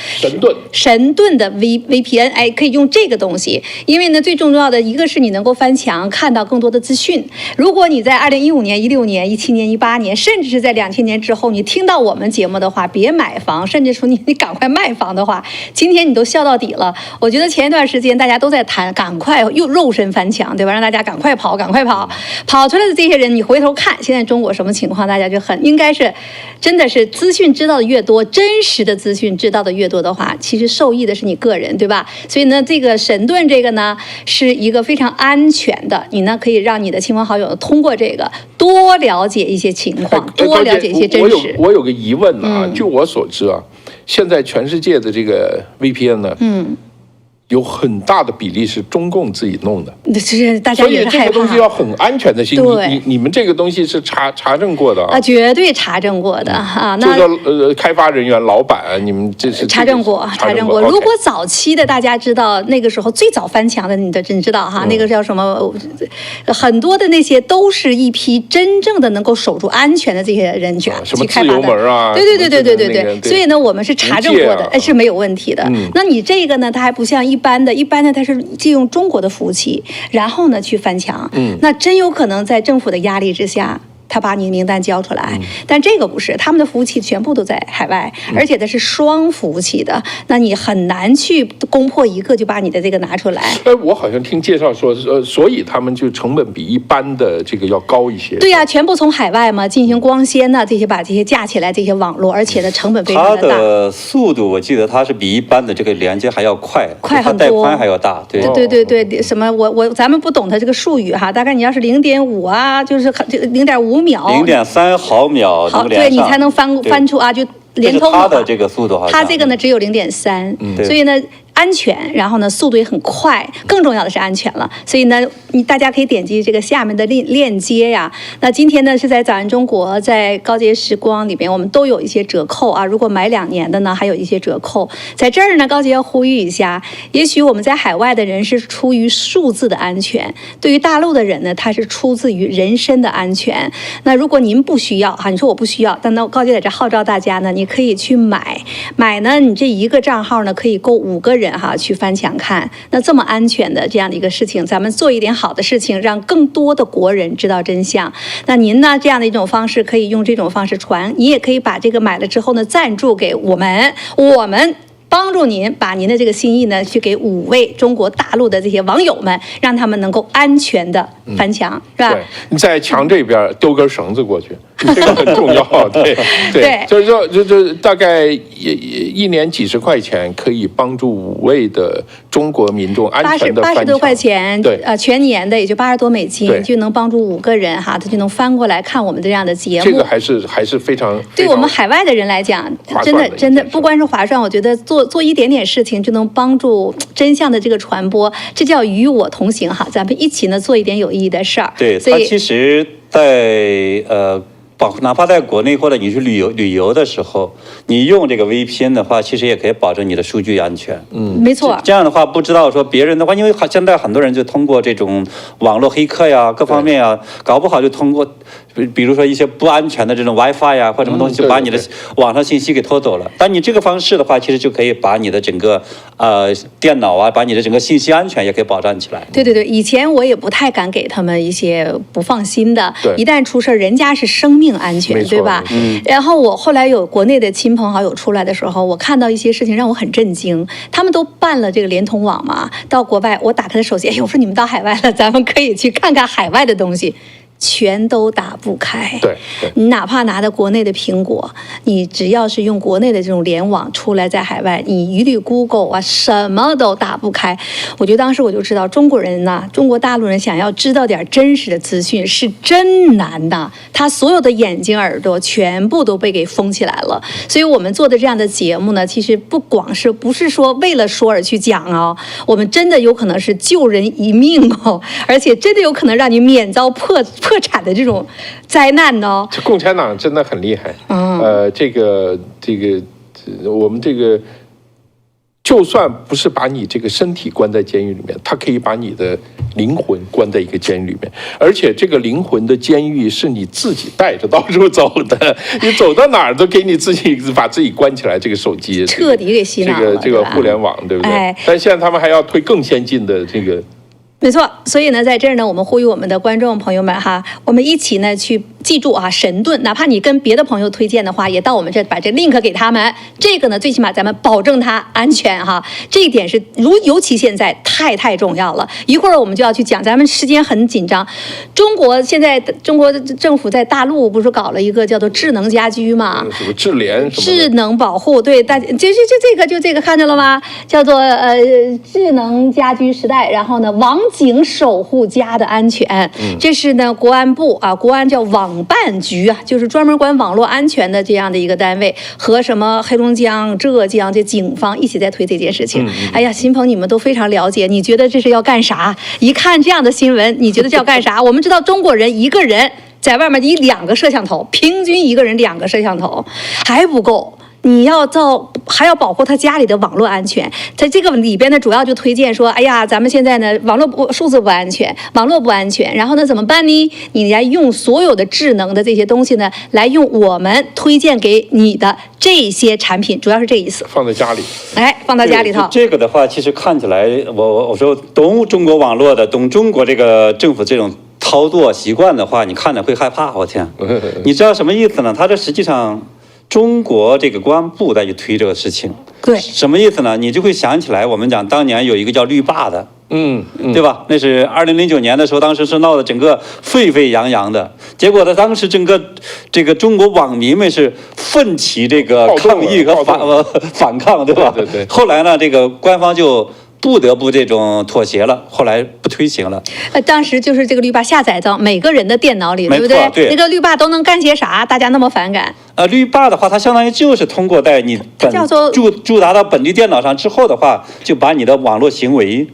神盾的 VPN， 哎，可以用这个东西，因为呢，最重要的一个是你能够翻墙看到更多的资讯。如果你在2015年、16年、17年、18年，甚至是在2000年之后，你听到我们节目的话，别买房，甚至说你赶快卖房的话，今天你都笑到底了。我觉得前一段时间大家都在谈，赶快又肉身翻墙，对吧？让大家赶快跑出来的这些人，你回头看现在中国什么情况，大家就应该是真的是资讯知道的越多，真实的资讯知道的越多的话，其实受益的是你个人，对吧？所以呢，这个神盾这个呢是一个非常安全的，你呢可以让你的亲朋好友通过这个多了解一些情况，多了解一些真实。我有个疑问啊，据我所知啊，现在全世界的这个 VPN 呢，有很大的比例是中共自己弄的，是大家也是害怕。所以这个东西要很安全的。你们这个东西是查证过的啊？绝对查证过的啊。那就是说开发人员、老板，你们这是查证过。如果早期的大家知道，那个时候最早翻墙的，你知道哈，那个叫什么？很多的那些都是一批真正的能够守住安全的这些人权去开发的。什么自由门啊？对。所以呢，我们是查证过的，是没有问题的。那你这个呢，它还不像一般的它是借用中国的服务器，然后呢去翻墙，那真有可能在政府的压力之下，他把你名单交出来，但这个不是，他们的服务器全部都在海外，而且它是双服务器的，那你很难去攻破一个就把你的这个拿出来。我好像听介绍说，所以他们就成本比一般的这个要高一些。对呀，全部从海外嘛进行光纤呐，这些把这些架起来，这些网络，而且呢成本非常的大。它的速度我记得它是比一般的这个连接还要快很多，带宽还要大。对，什么咱们不懂它这个术语哈，大概你要是0.5啊，就是0.5秒，0.3毫秒，好，对你才能翻出啊，就连通它的这个速度好像，它这个呢只有0.3，所以呢。安全，然后呢，速度也很快，更重要的是安全了。所以呢，大家可以点击这个下面的链接呀。那今天呢是在早安中国，在高洁时光里边，我们都有一些折扣啊。如果买2年的呢，还有一些折扣。在这儿呢，高洁要呼吁一下，也许我们在海外的人是出于数字的安全，对于大陆的人呢，他是出自于人身的安全。那如果您不需要哈，你说我不需要，但那高洁在这号召大家呢，你可以去买呢，你这一个账号呢可以够5个人。去翻墙看，那这么安全的这样的一个事情，咱们做一点好的事情，让更多的国人知道真相。那您呢，这样的一种方式可以用这种方式传，你也可以把这个买了之后呢，赞助给我们帮助您把您的这个心意呢，去给5位中国大陆的这些网友们，让他们能够安全的翻墙，是吧？对，你在墙这边丢根绳子过去，这个很重要。对，就是说，就大概1年几十块钱，可以帮助5位的中国民众安全的翻墙。80多块钱，对，全年的也就80多美金，就能帮助5个人哈，他就能翻过来看我们的这样的节目。这个还是非常对我们海外的人来讲，真的不光是划算，我觉得做一点点事情就能帮助真相的这个传播，这叫与我同行哈，咱们一起呢做一点有意义的事儿。对，它其实在哪怕在国内或者你去旅游的时候，你用这个 VPN 的话，其实也可以保证你的数据安全。没错。这样的话，不知道说别人的话，因为现在很多人就通过这种网络黑客呀，各方面呀，搞不好就通过，比如说一些不安全的这种 WiFi 呀或什么东西，就把你的网上信息给偷走了。但你这个方式的话，其实就可以把你的整个电脑啊，把你的整个信息安全也可以保障起来。对，以前我也不太敢给他们一些不放心的，一旦出事人家是生命安全，对吧？然后我后来有国内的亲朋好友出来的时候，我看到一些事情让我很震惊。他们都办了这个联通网嘛，到国外，我打开的手机，我说你们到海外了，咱们可以去看看海外的东西。全都打不开。对，你哪怕拿的国内的苹果，你只要是用国内的这种联网出来，在海外，你一律 Google 啊，什么都打不开。我觉得当时我就知道，中国人呐，中国大陆人想要知道点真实的资讯是真难的，他所有的眼睛耳朵全部都被给封起来了。所以我们做的这样的节目呢，其实不是说为了说而去讲哦，我们真的有可能是救人一命哦，而且真的有可能让你免遭破产的这种灾难呢。这共产党真的很厉害。这个我们这个，就算不是把你这个身体关在监狱里面，他可以把你的灵魂关在一个监狱里面，而且这个灵魂的监狱是你自己带着到处走的，你走到哪儿都给你自己把自己关起来。这个手机彻底给洗脑了，这个互联网，对不对？但现在他们还要推更先进的这个。没错，所以呢，在这儿呢，我们呼吁我们的观众朋友们哈，我们一起呢去记住啊，神盾，哪怕你跟别的朋友推荐的话，也到我们这把这 link 给他们。这个呢，最起码咱们保证它安全哈，这一点是尤其现在太重要了。一会儿我们就要去讲，咱们时间很紧张。中国政府在大陆不是搞了一个叫做智能家居嘛？什么智联什么？智能保护，对，大家就这个看见了吗？叫做智能家居时代，然后呢，网警守护家的安全，这是呢国安部啊，国安叫网办局啊，就是专门管网络安全的这样的一个单位，和什么黑龙江、浙江这警方一起在推这件事情。哎呀，新鹏你们都非常了解，你觉得这是要干啥？一看这样的新闻，你觉得这要干啥？我们知道中国人一个人在外面2个摄像头，平均一个人2个摄像头还不够。你还要保护他家里的网络安全，在这个里边呢，主要就推荐说，哎呀，咱们现在呢，数字不安全，网络不安全，然后呢，怎么办呢？你来用所有的智能的这些东西呢，来用我们推荐给你的这些产品，主要是这意思。放在家里，放到家里头。这个的话，其实看起来，我说懂中国网络的，懂中国这个政府这种操作习惯的话，你看着会害怕。我天，你知道什么意思呢？它这实际上。中国这个公安部在去推这个事情，对，什么意思呢？你就会想起来，我们讲当年有一个叫绿霸的，对吧？那是2009年的时候，当时是闹得整个沸沸扬扬的。结果呢，当时整个这个中国网民们是奋起这个抗议和反抗，对吧？对。后来呢，这个官方就不得不这种妥协了，后来不推行了。当时就是这个绿霸下载到每个人的电脑里，对不对？对，那个绿霸都能干些啥？大家那么反感？绿霸的话，它相当于就是通过在你驻达到本地电脑上之后的话，就把你的网络行为。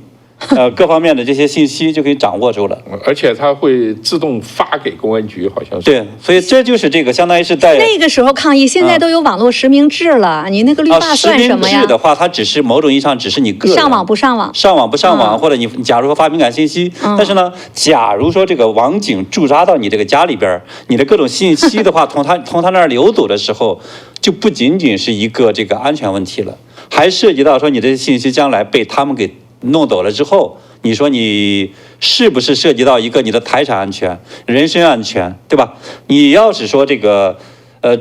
各方面的这些信息就可以掌握住了，而且它会自动发给公安局，好像是。对，所以这就是这个相当于是在那个时候抗议，现在都有网络实名制了，你那个绿霸算什么呀？实名制的话，它只是某种意义上只是你个人上网不上网，上网不上网，或者你假如说发敏感信息，但是呢，假如说这个网警驻扎到你这个家里边，你的各种信息的话，从他那儿流走的时候，就不仅仅是一个这个安全问题了，还涉及到说你这些信息将来被他们给弄走了之后，你说你是不是涉及到一个你的财产安全、人身安全，对吧？你要是说这个，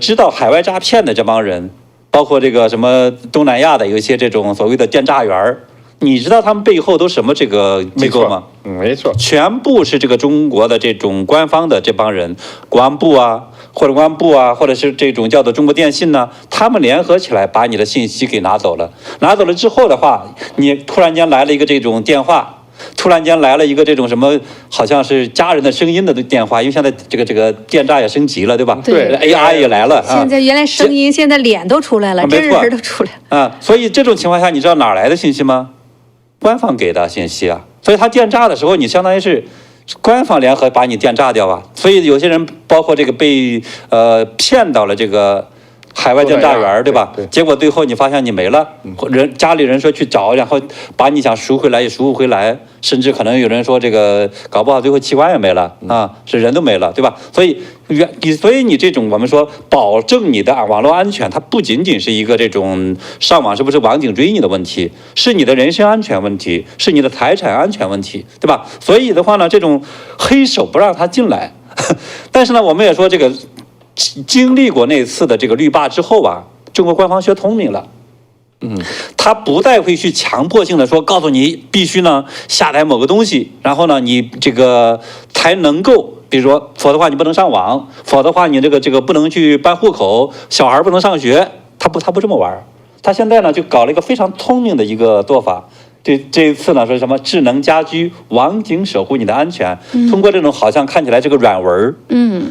知道海外诈骗的这帮人，包括这个什么东南亚的有一些这种所谓的电诈员，你知道他们背后都什么这个机构吗？没错，全部是这个中国的这种官方的这帮人，国安部啊，或者公安部啊，或者是这种叫做中国电信呢，他们联合起来把你的信息给拿走了。拿走了之后的话，你突然间来了一个这种电话，突然间来了一个这种什么，好像是家人的声音的电话，因为现在这个电诈也升级了，对吧？对 ，AI 也来了。现在原来声音，现在脸都出来了，真人都出来了。所以这种情况下，你知道哪来的信息吗？官方给的信息啊。所以他电诈的时候，你相当于是官方联合把你电诈掉啊。所以有些人包括这个被骗到了这个海外电诈员，对吧？对。结果最后你发现你没了，家里人说去找，然后把你想赎回来也赎不回来，甚至可能有人说这个搞不好最后器官也没了啊，是人都没了，对吧？所以你这种我们说保证你的网络安全，它不仅仅是一个这种上网是不是网警追你的问题，是你的人身安全问题，是你的财产安全问题，对吧？所以的话呢，这种黑手不让他进来，但是呢，我们也说这个。经历过那次的这个绿霸之后啊，中国官方学聪明了，他不再会去强迫性的说告诉你必须呢下载某个东西，然后呢你这个才能够，比如说否则的话你不能上网，否则的话你这个不能去办户口，小孩不能上学，他不这么玩，他现在呢就搞了一个非常聪明的一个做法。这一次呢，说什么智能家居，网警守护你的安全，通过这种好像看起来这个软文，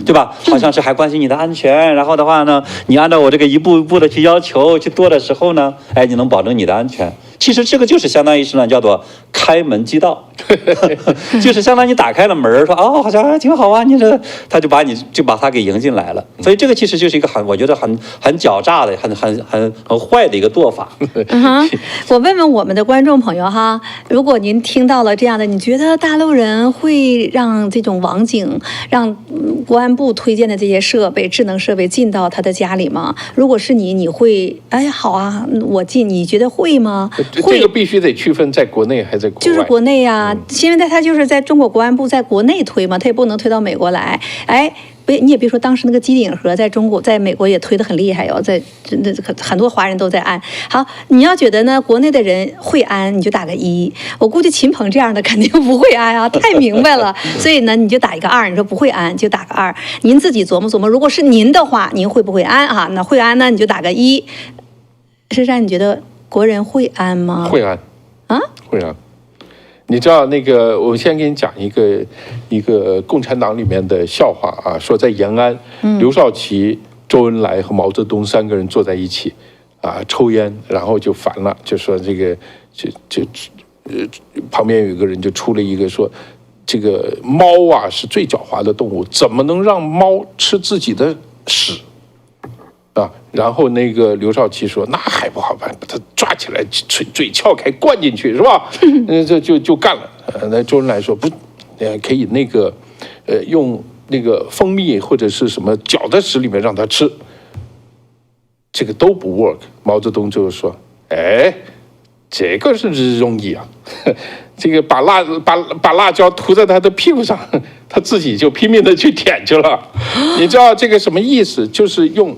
对吧？好像是还关心你的安全，然后的话呢，你按照我这个一步一步的去要求去做的时候呢，你能保证你的安全。其实这个就是相当于是呢，叫做开门即到，就是相当于你打开了门，说哦，好像挺好啊，你这他就把他给迎进来了。所以这个其实就是一个我觉得很狡诈的、很坏的一个做法。我问问我们的观众朋友哈，如果您听到了这样的，你觉得大陆人会让这种网警、让国安部推荐的这些智能设备进到他的家里吗？如果是你会好啊，我进，你觉得会吗？这个必须得区分在国内还是在国外。就是国内啊，因为他就是在中国国安部在国内推嘛，他也不能推到美国来。你也别说，当时那个机顶盒在美国也推得很厉害哟，很多华人都在按。好，你要觉得呢，国内的人会按，你就打个1。我估计秦鹏这样的肯定不会按啊，太明白了。所以呢，你就打一个2。你说不会按就打个2。您自己琢磨琢磨，如果是您的话，您会不会按啊？那会按呢，你就打个1。珊珊，你觉得国人会按吗？会按啊，会按。你知道那个，我先给你讲一个共产党里面的笑话啊，说在延安，刘少奇、周恩来和毛泽东3个人坐在一起，抽烟，然后就烦了，就说这个旁边有一个人就出了一个说，这个猫啊是最狡猾的动物，怎么能让猫吃自己的屎？然后那个刘少奇说：“那还不好办，把他抓起来，嘴撬开，灌进去，是吧？这就干了。那周恩来说不，可以那个，用那个蜂蜜或者是什么搅在屎里面让他吃，这个都不 work。毛泽东就说：这个是容易啊，这个把辣椒涂在他的屁股上，他自己就拼命的去舔去了。你知道这个什么意思？就是用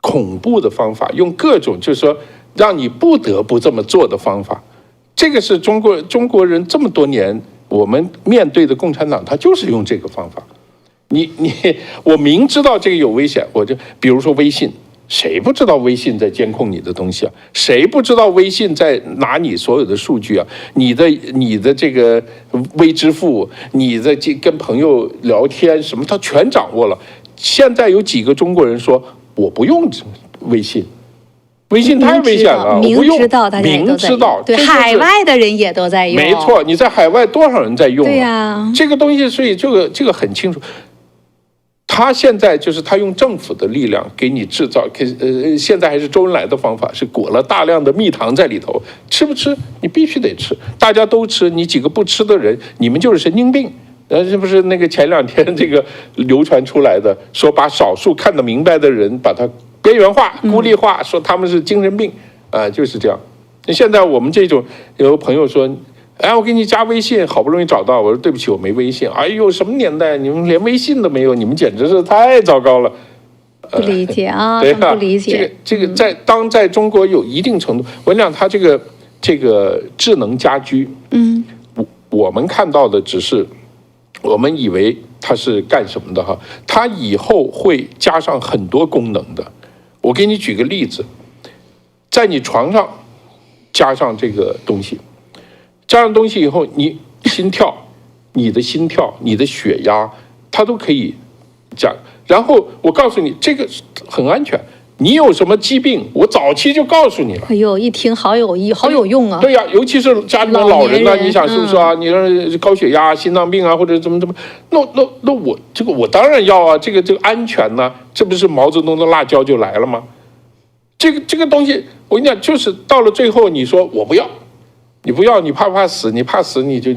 恐怖的方法，用各种就是说让你不得不这么做的方法。这个是中国人这么多年我们面对的共产党，他就是用这个方法。我明知道这个有危险，我就比如说微信，谁不知道微信在监控你的东西啊？谁不知道微信在拿你所有的数据啊？你的这个微支付，你的跟朋友聊天什么，他全掌握了。现在有几个中国人说我不用微信，微信太危险了，我不用。明知道，对，海外的人也都在用。没错，你在海外多少人在用？对呀，这个东西，所以这个很清楚。他现在就是他用政府的力量给你制造，现在还是周恩来的方法，是裹了大量的蜜糖在里头，吃不吃你必须得吃，大家都吃，你几个不吃的人，你们就是神经病。这不是那个前2天这个流传出来的，说把少数看得明白的人把他边缘化、孤立化，说他们是精神病就是这样。现在我们这种有朋友说，哎，我给你加微信，好不容易找到，我说对不起，我没微信。哎呦，什么年代，你们连微信都没有，你们简直是太糟糕了。不理解啊，对不理解。这个在中国有一定程度，我跟你讲，它这个智能家居，我们看到的只是，我们以为它是干什么的哈，它以后会加上很多功能的。我给你举个例子，在你床上加上这个东西。加上东西以后，你心跳、你的心跳、你的血压，它都可以讲。然后我告诉你，这个很安全。你有什么疾病，我早期就告诉你了。哎呦，一听好有用啊！对呀，尤其是家里面老人呢，你想是不是啊？你说高血压、心脏病啊，或者怎么，那我这个我当然要啊。这个安全呢，这不是毛泽东的辣椒就来了吗？这个东西，我跟你讲，就是到了最后，你说我不要。你不要，你怕死，你怕死，你就，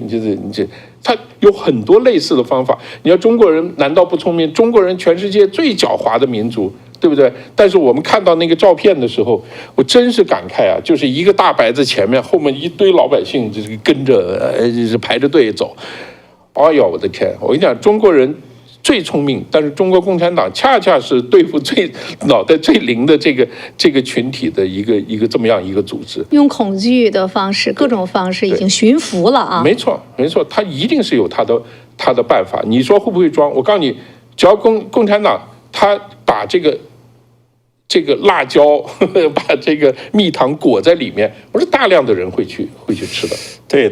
他有很多类似的方法。你要中国人难道不聪明？中国人全世界最狡猾的民族，对不对？但是我们看到那个照片的时候，我真是感慨啊！就是一个大白字前面，后面一堆老百姓就是跟着，就是排着队走。哎呦，我的天！我跟你讲，中国人最聪明，但是中国共产党恰恰是对付脑袋最灵的这个群体的一个这么样一个组织，用恐惧的方式，各种方式已经驯服了啊！没错，他一定是有他的办法。你说会不会装？我告诉你，只要共产党他把这个辣椒把这个蜜糖裹在里面，我说大量的人会去吃的。对，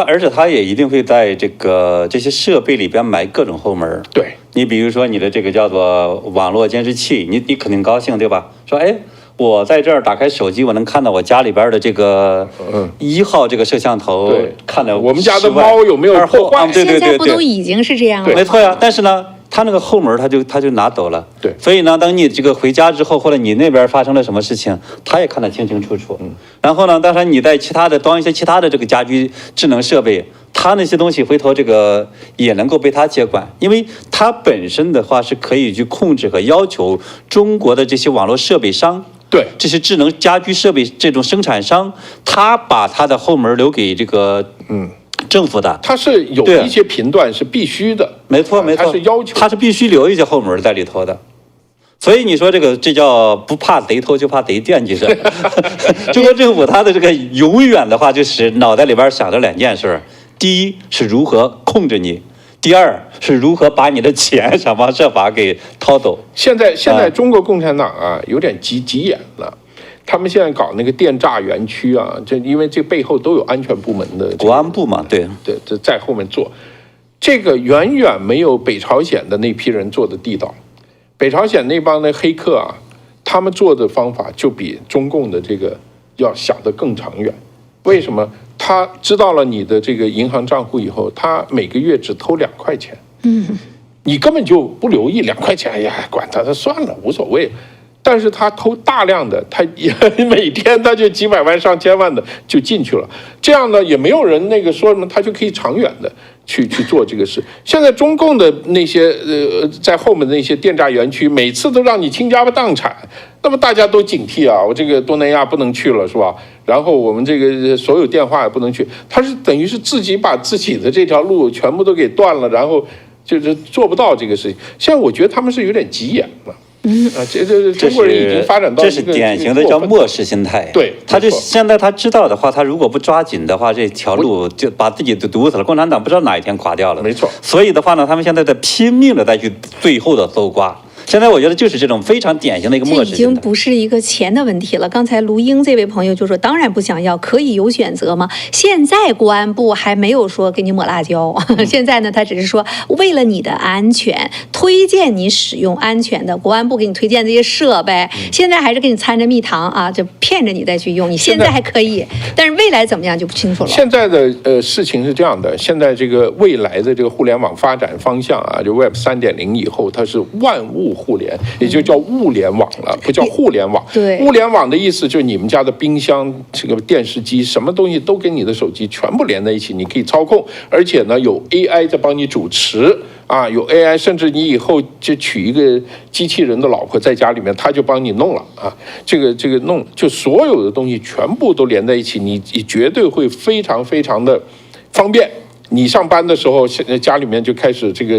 而且他也一定会在这些设备里边埋各种后门。对，你比如说你的这个叫做网络监视器，你肯定高兴对吧？说哎，我在这儿打开手机，我能看到我家里边的这个1号这个摄像头，看到我们家的猫有没有破坏？对，现在不都已经是这样了？没错呀，但是呢。他那个后门他就拿走了，对，所以呢，当你这个回家之后，或者你那边发生了什么事情，他也看得清清楚楚。然后呢，当然你在装一些其他的这个家居智能设备，他那些东西回头这个也能够被他接管，因为他本身的话是可以去控制和要求中国的这些网络设备商。对，这些智能家居设备这种生产商，他把他的后门留给这个政府的，它是有一些频段是必须的，没错，它是要求，它是必须留一些后门在里头的。所以你说这叫不怕贼偷，就怕贼惦记着。中国政府它的这个永远的话，就是脑袋里边想着2件事：第一是如何控制你，第二是如何把你的钱想方设法给掏走。现在中国共产党啊，有点急眼了。他们现在搞那个电诈园区啊，因为这背后都有安全部门的国安部嘛，对，这在后面做，这个远远没有北朝鲜的那批人做的地道。北朝鲜那帮的黑客啊，他们做的方法就比中共的这个要想得更长远。为什么？他知道了你的这个银行账户以后，他每个月只偷2块钱，你根本就不留意2块钱，哎呀，管他算了，无所谓。但是他偷大量的，他每天他就几百万上千万的就进去了，这样呢也没有人那个说什么，他就可以长远的去做这个事。现在中共的那些在后面的那些电诈园区，每次都让你倾家荡产，那么大家都警惕啊，我这个东南亚不能去了是吧？然后我们这个所有电话也不能去，他是等于是自己把自己的这条路全部都给断了，然后就是做不到这个事情。现在我觉得他们是有点急眼了。这中国人已经发展到这是典型的叫漠视心态。对，他就现在他知道的话，他如果不抓紧的话，这条路就把自己都堵死了。共产党不知道哪一天垮掉了。没错。所以的话呢，他们现在在拼命的再去最后的搜刮。现在我觉得就是这种非常典型的一个漠视。这已经不是一个钱的问题了。刚才卢英这位朋友就说，当然不想要，可以有选择吗？现在国安部还没有说给你抹辣椒，现在呢，他只是说为了你的安全，推荐你使用安全的，国安部给你推荐这些设备，现在还是给你掺着蜜糖啊，就骗着你再去用。你现在还可以，但是未来怎么样就不清楚了。现在的事情是这样的，现在这个未来的这个互联网发展方向啊，就 Web 3.0以后，它是万物互联，也就叫物联网了，不叫互联网。对，物联网的意思就是你们家的冰箱、这个电视机，什么东西都跟你的手机全部连在一起，你可以操控，而且呢有 AI 在帮你主持。啊，有 AI， 甚至你以后就娶一个机器人的老婆在家里面，他就帮你弄了啊。这个弄，就所有的东西全部都连在一起，你绝对会非常非常的方便。你上班的时候，家里面就开始这个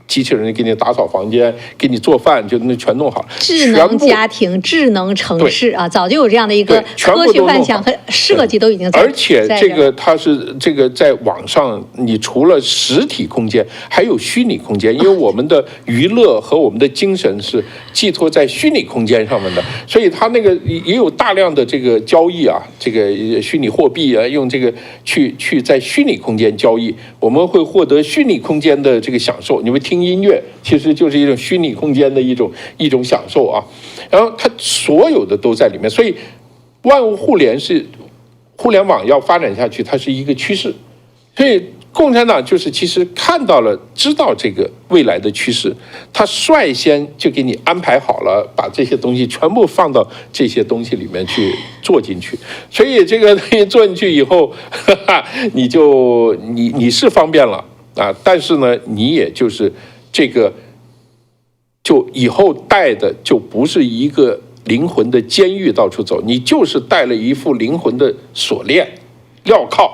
机器人给你打扫房间，给你做饭，就那全弄好。智能家庭、智能城市啊，早就有这样的一个科学幻想和设计都已经在。而且这个它是这个在网上，你除了实体空间，还有虚拟空间，因为我们的娱乐和我们的精神是寄托在虚拟空间上面的，所以它那个也有大量的这个交易啊，这个虚拟货币啊，用这个去在虚拟空间交易，我们会获得虚拟空间的这个享受。你会听音乐，其实就是一种虚拟空间的一种享受啊。然后它所有的都在里面，所以万物互联是互联网要发展下去，它是一个趋势。所以共产党就是其实看到了，知道这个未来的趋势，他率先就给你安排好了，把这些东西全部放到这些东西里面去做进去。所以这个东西做进去以后，你是方便了啊，但是呢，你也就是这个，就以后带的就不是一个灵魂的监狱到处走，你就是带了一副灵魂的锁链镣铐，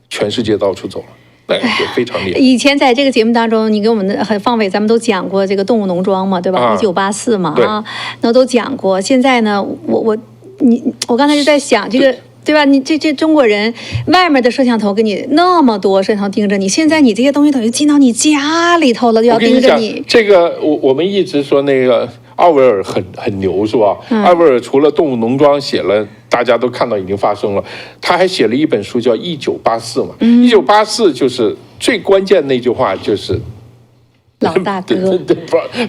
全世界到处走了。那就非常厉害。以前在这个节目当中，你给我们很放伟，咱们都讲过这个动物农庄嘛，对吧？1984嘛，啊，那都讲过。现在呢，我刚才就在想这个。对吧？你这中国人，外面的摄像头给你那么多摄像头盯着你，现在你这些东西等于进到你家里头了，就要盯着你。这个我们一直说那个奥威尔很牛是吧？奥威尔除了《动物农庄》写了，大家都看到已经发生了，他还写了一本书叫《1984》嘛。1984就是最关键那句话就是。老大哥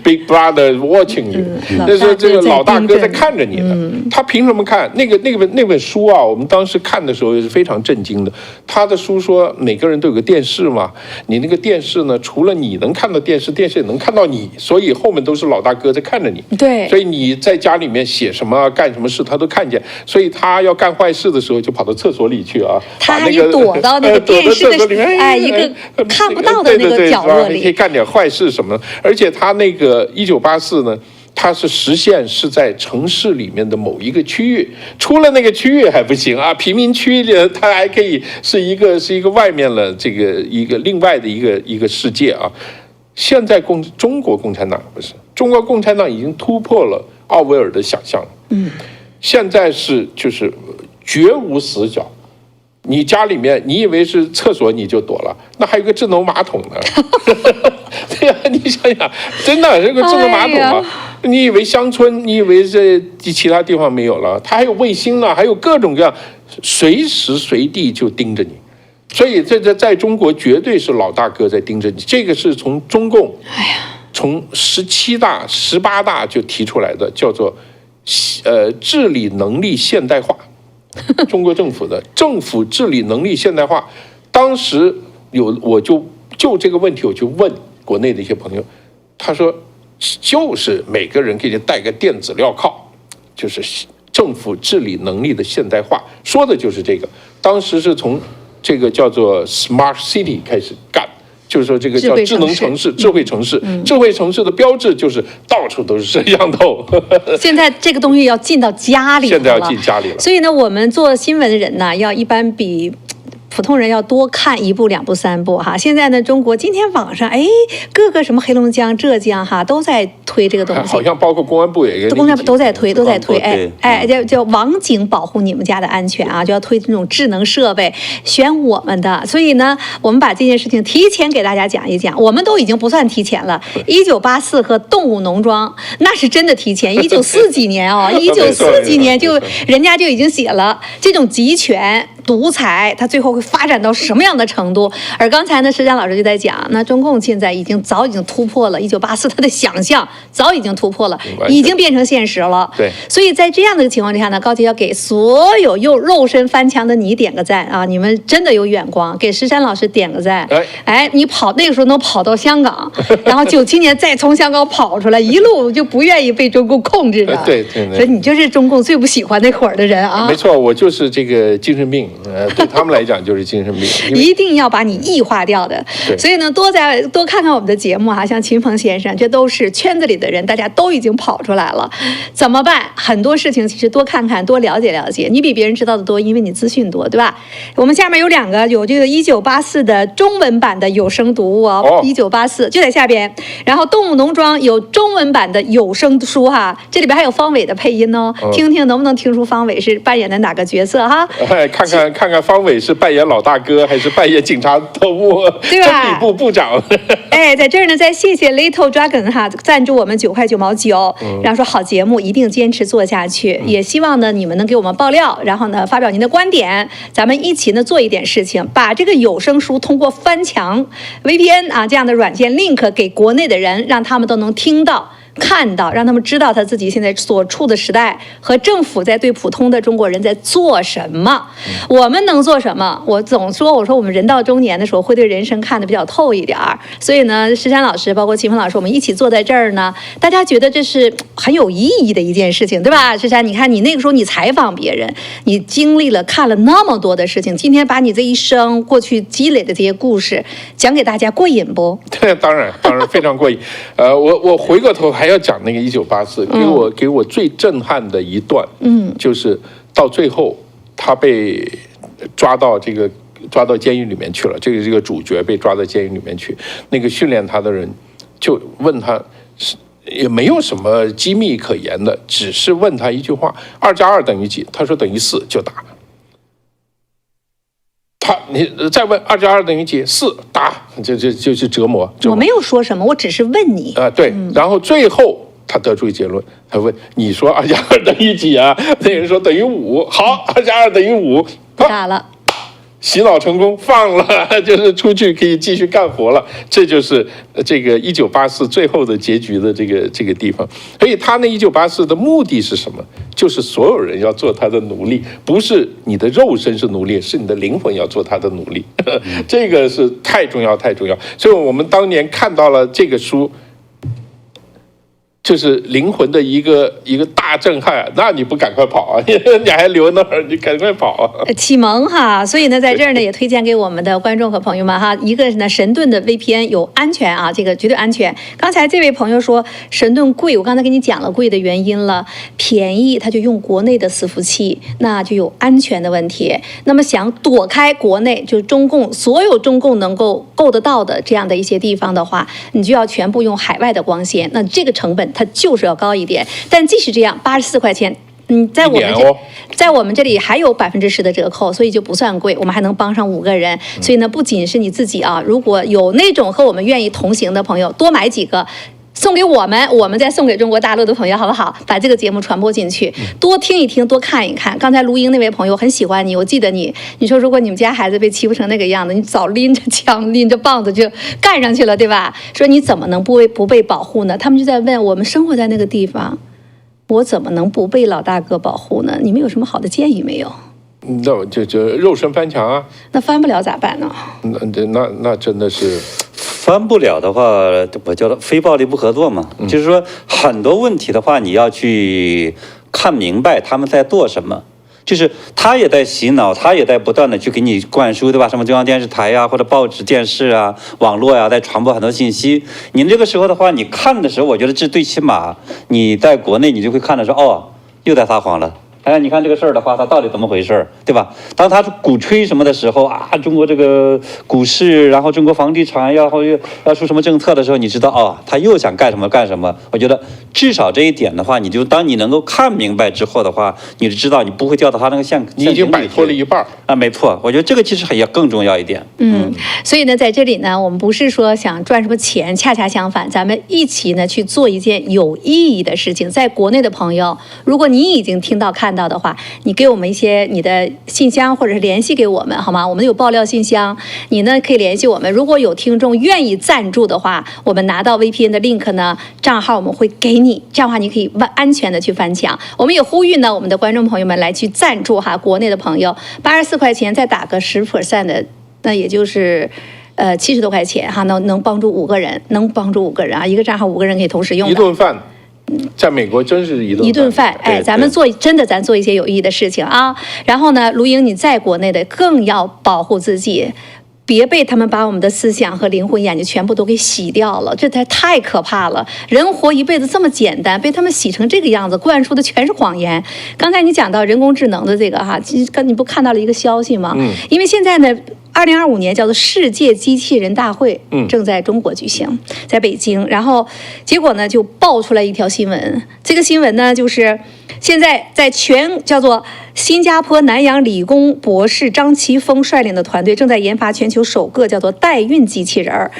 ，Big Brother watching you，就是这个老大哥在看着你的。他凭什么看？那本书啊，我们当时看的时候也是非常震惊的。他的书说每个人都有个电视嘛，你那个电视呢，除了你能看到电视，电视也能看到你，所以后面都是老大哥在看着你。对，所以你在家里面写什么干什么事，他都看见。所以他要干坏事的时候，就跑到厕所里去啊，他还躲到那个电视的一个看不到的那个角落里，可以干点坏事。什么？而且他那个1984呢，它是实现是在城市里面的某一个区域，出了那个区域还不行啊，贫民区里它还可以是一个外面了这个一个另外的一个世界啊。现在中国共产党不是，中国共产党已经突破了奥威尔的想象，现在是就是绝无死角。你家里面，你以为是厕所你就躲了，那还有个智能马桶呢。对呀，你想想，真的这个智能马桶啊，你以为乡村，你以为这其他地方没有了，它还有卫星呢，还有各种各样，随时随地就盯着你。所以这在中国绝对是老大哥在盯着你，这个是从中共，从17大、18大就提出来的，叫做治理能力现代化。中国政府的政府治理能力现代化，当时我就这个问题，我就问国内的一些朋友，他说就是每个人给你带个电子镣铐，就是政府治理能力的现代化，说的就是这个。当时是从这个叫做 Smart City 开始干。就是说，这个叫智能城市、智慧城市，智慧城市的标志就是到处都是摄像头。现在这个东西要进到家里了，现在要进家里了。所以呢，我们做新闻的人呢，要一般比普通人要多看1部、2部、3部哈。现在呢，中国今天网上各个什么黑龙江、浙江哈都在推这个东西，好像包括公安部也公安部都在推，叫网警保护你们家的安全啊，就要推这种智能设备，选我们的。所以呢，我们把这件事情提前给大家讲一讲，我们都已经不算提前了。1984和动物农庄那是真的提前，1940几年哦，1940几年就人家就已经写了这种集权。独裁，它最后会发展到什么样的程度？而刚才呢，石山老师就在讲，那中共现在早已经突破了1984，它的想象早已经突破了，已经变成现实了。对，所以在这样的情况之下呢，高姐要给所有用肉身翻墙的你点个赞啊！你们真的有眼光，给石山老师点个赞。你那个时候能跑到香港，然后97年再从香港跑出来，一路就不愿意被中共控制着。对，所以你就是中共最不喜欢那会儿的人啊！没错，我就是这个精神病。对他们来讲就是精神病，一定要把你异化掉的。所以呢，多看看我们的节目啊，像秦鹏先生，这都是圈子里的人，大家都已经跑出来了，怎么办？很多事情其实多看看，多了解了解，你比别人知道的多，因为你资讯多，对吧？我们下面有2个，有这个1984的中文版的有声读物1984就在下边，然后动物农庄有中文版的有声书哈，这里边还有方伟的配音哦，听听能不能听出方伟是扮演的哪个角色哈？看看方伟是扮演老大哥还是扮演警察特务，对吧？真理部部长。在这儿呢，再谢谢 Little Dragon 哈，赞助我们9块9毛9，然后说好节目一定坚持做下去，也希望呢你们能给我们爆料，然后呢发表您的观点，咱们一起呢做一点事情，把这个有声书通过翻墙 VPN 啊这样的软件 link 给国内的人，让他们都能听到。看到，让他们知道他自己现在所处的时代和政府在对普通的中国人在做什么，我们能做什么？我总说，我说我们人到中年的时候会对人生看得比较透一点儿，所以呢，石山老师包括秦鹏老师，我们一起坐在这儿呢，大家觉得这是很有意义的一件事情，对吧？石山，你看你那个时候你采访别人，你经历了看了那么多的事情，今天把你这一生过去积累的这些故事讲给大家，过瘾不？对，当然非常过瘾。我回过头还要讲那个1984，给我最震撼的一段，就是到最后他被抓到监狱里面去了，这个主角被抓到监狱里面去，那个训练他的人就问他，也没有什么机密可言的，只是问他一句话：2+2等于几？他说等于4，就打。你再问2+2等于几？4，打，就是折磨。我没有说什么，我只是问你。对，然后最后他得出一结论，他问你说2+2等于几啊？那人说等于5。好，2+2等于5，打了。洗脑成功，放了，就是出去可以继续干活了。这就是这个1984最后的结局的这个地方。所以他那1984的目的是什么？就是所有人要做他的奴隶，不是你的肉身是奴隶，是你的灵魂要做他的奴隶。这个是太重要，太重要。所以我们当年看到了这个书，就是灵魂的一个大震撼，那你不赶快跑啊？你还留那儿，你赶快跑啊！启蒙哈，所以呢，在这儿呢也推荐给我们的观众和朋友们哈，一个是呢神盾的 VPN 有安全啊，这个绝对安全。刚才这位朋友说神盾贵，我刚才跟你讲了贵的原因了，便宜他就用国内的伺服器，那就有安全的问题。那么想躲开国内，就是所有中共能够够得到的这样的一些地方的话，你就要全部用海外的光纤，那这个成本它就是要高一点。但即使这样，84块钱，在我们这里还有10%的折扣，所以就不算贵，我们还能帮上5个人。所以呢，不仅是你自己啊，如果有那种和我们愿意同行的朋友，多买几个。送给我们再送给中国大陆的朋友，好不好？把这个节目传播进去，多听一听，多看一看。刚才卢英那位朋友很喜欢你，我记得你说如果你们家孩子被欺负成那个样子，你早拎着枪拎着棒子就干上去了，对吧？说你怎么能不被保护呢？他们就在问，我们生活在那个地方，我怎么能不被老大哥保护呢？你们有什么好的建议没有？那我就肉身翻墙啊！那翻不了咋办呢？那真的是。翻不了的话，我叫做非暴力不合作嘛。就是说很多问题的话，你要去看明白他们在做什么。就是他也在洗脑，他也在不断的去给你灌输，对吧？什么中央电视台呀，或者报纸、电视啊、网络呀，在传播很多信息。你这个时候的话，你看的时候，我觉得这最起码你在国内你就会看的说，哦，又在撒谎了。哎，你看这个事儿的话，它到底怎么回事，对吧？当他鼓吹什么的时候啊，中国这个股市，然后中国房地产要出什么政策的时候，你知道哦，他又想干什么干什么。我觉得至少这一点的话，当你能够看明白之后的话，你就知道你不会掉到他那个陷阱里。你已经摆脱了一半啊，没错。我觉得这个其实也更重要一点。所以呢，在这里呢，我们不是说想赚什么钱，恰恰相反，咱们一起呢去做一件有意义的事情。在国内的朋友，如果你已经听到看到的话，你给我们一些你的信箱，或者是联系给我们，好吗？我们有爆料信箱，你呢可以联系我们。如果有听众愿意赞助的话，我们拿到 VPN 的 link 呢，账号我们会给你，这样的话你可以安全的去翻墙。我们也呼吁呢，我们的观众朋友们来去赞助哈，国内的朋友84块钱再打个10%的，那也就是70多块钱哈，能帮助5个人，啊，一个账号5个人可以同时用的。一顿饭。在美国真是一顿饭，哎，咱做一些有意义的事情啊。然后呢，卢英你在国内的更要保护自己，别被他们把我们的思想和灵魂眼睛全部都给洗掉了，这才太可怕了。人活一辈子这么简单，被他们洗成这个样子，灌输的全是谎言。刚才你讲到人工智能的这个哈，你不看到了一个消息吗？因为现在呢，2025年叫做世界机器人大会，正在中国举行，在北京。然后结果呢，就爆出来一条新闻。这个新闻呢，就是现在在叫做新加坡南洋理工博士张奇峰率领的团队正在研发全球首个叫做代孕机器人，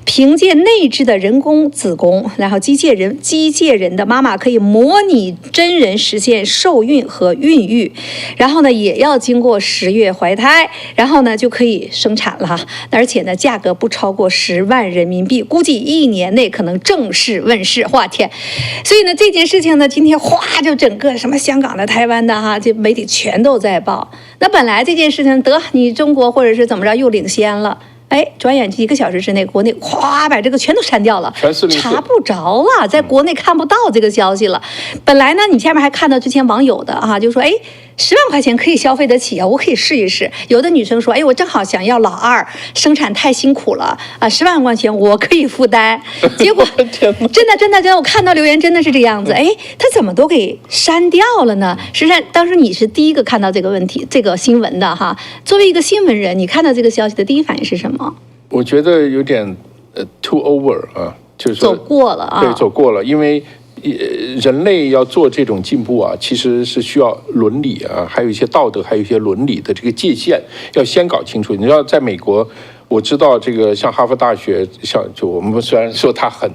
凭借内置的人工子宫，然后机械人的妈妈可以模拟真人实现受孕和孕育，然后呢也要经过10月怀胎，然后呢就可以生产了，而且呢价格不超过10万人民币，估计1年内可能正式问世。哇天！所以呢这件事情呢，今天哗就整个什么香港的、台湾的哈，这媒体全都在报。那本来这件事情你中国或者是怎么着又领先了，哎，转眼1个小时之内，国内咵把这个全都删掉了，查不着了，在国内看不到这个消息了。本来呢，你下面还看到之前网友的哈，就说哎，10万块钱可以消费得起啊，我可以试一试。有的女生说，哎，我正好想要老二，生产太辛苦了啊，10万块钱我可以负担。结果真的，我看到留言真的是这样子，哎，他怎么都给删掉了呢？实际上，当时你是第一个看到这个问题、这个新闻的哈。作为一个新闻人，你看到这个消息的第一反应是什么？我觉得有点too over 啊，就是走过了啊。对，走过了，因为人类要做这种进步啊，其实是需要伦理啊，还有一些道德，还有一些伦理的这个界限要先搞清楚。你知道，在美国，我知道这个像哈佛大学，就我们虽然说它很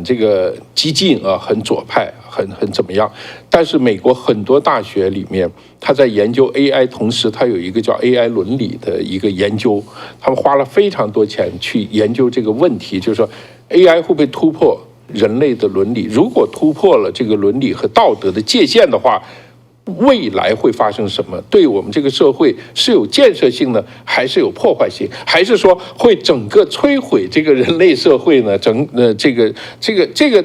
这个激进啊，很左派，很怎么样，但是美国很多大学里面，他在研究 AI， 同时他有一个叫 AI 伦理的一个研究，他们花了非常多钱去研究这个问题，就是说 AI 会不会突破人类的伦理？如果突破了这个伦理和道德的界限的话，未来会发生什么？对我们这个社会是有建设性呢，还是有破坏性？还是说会整个摧毁这个人类社会呢？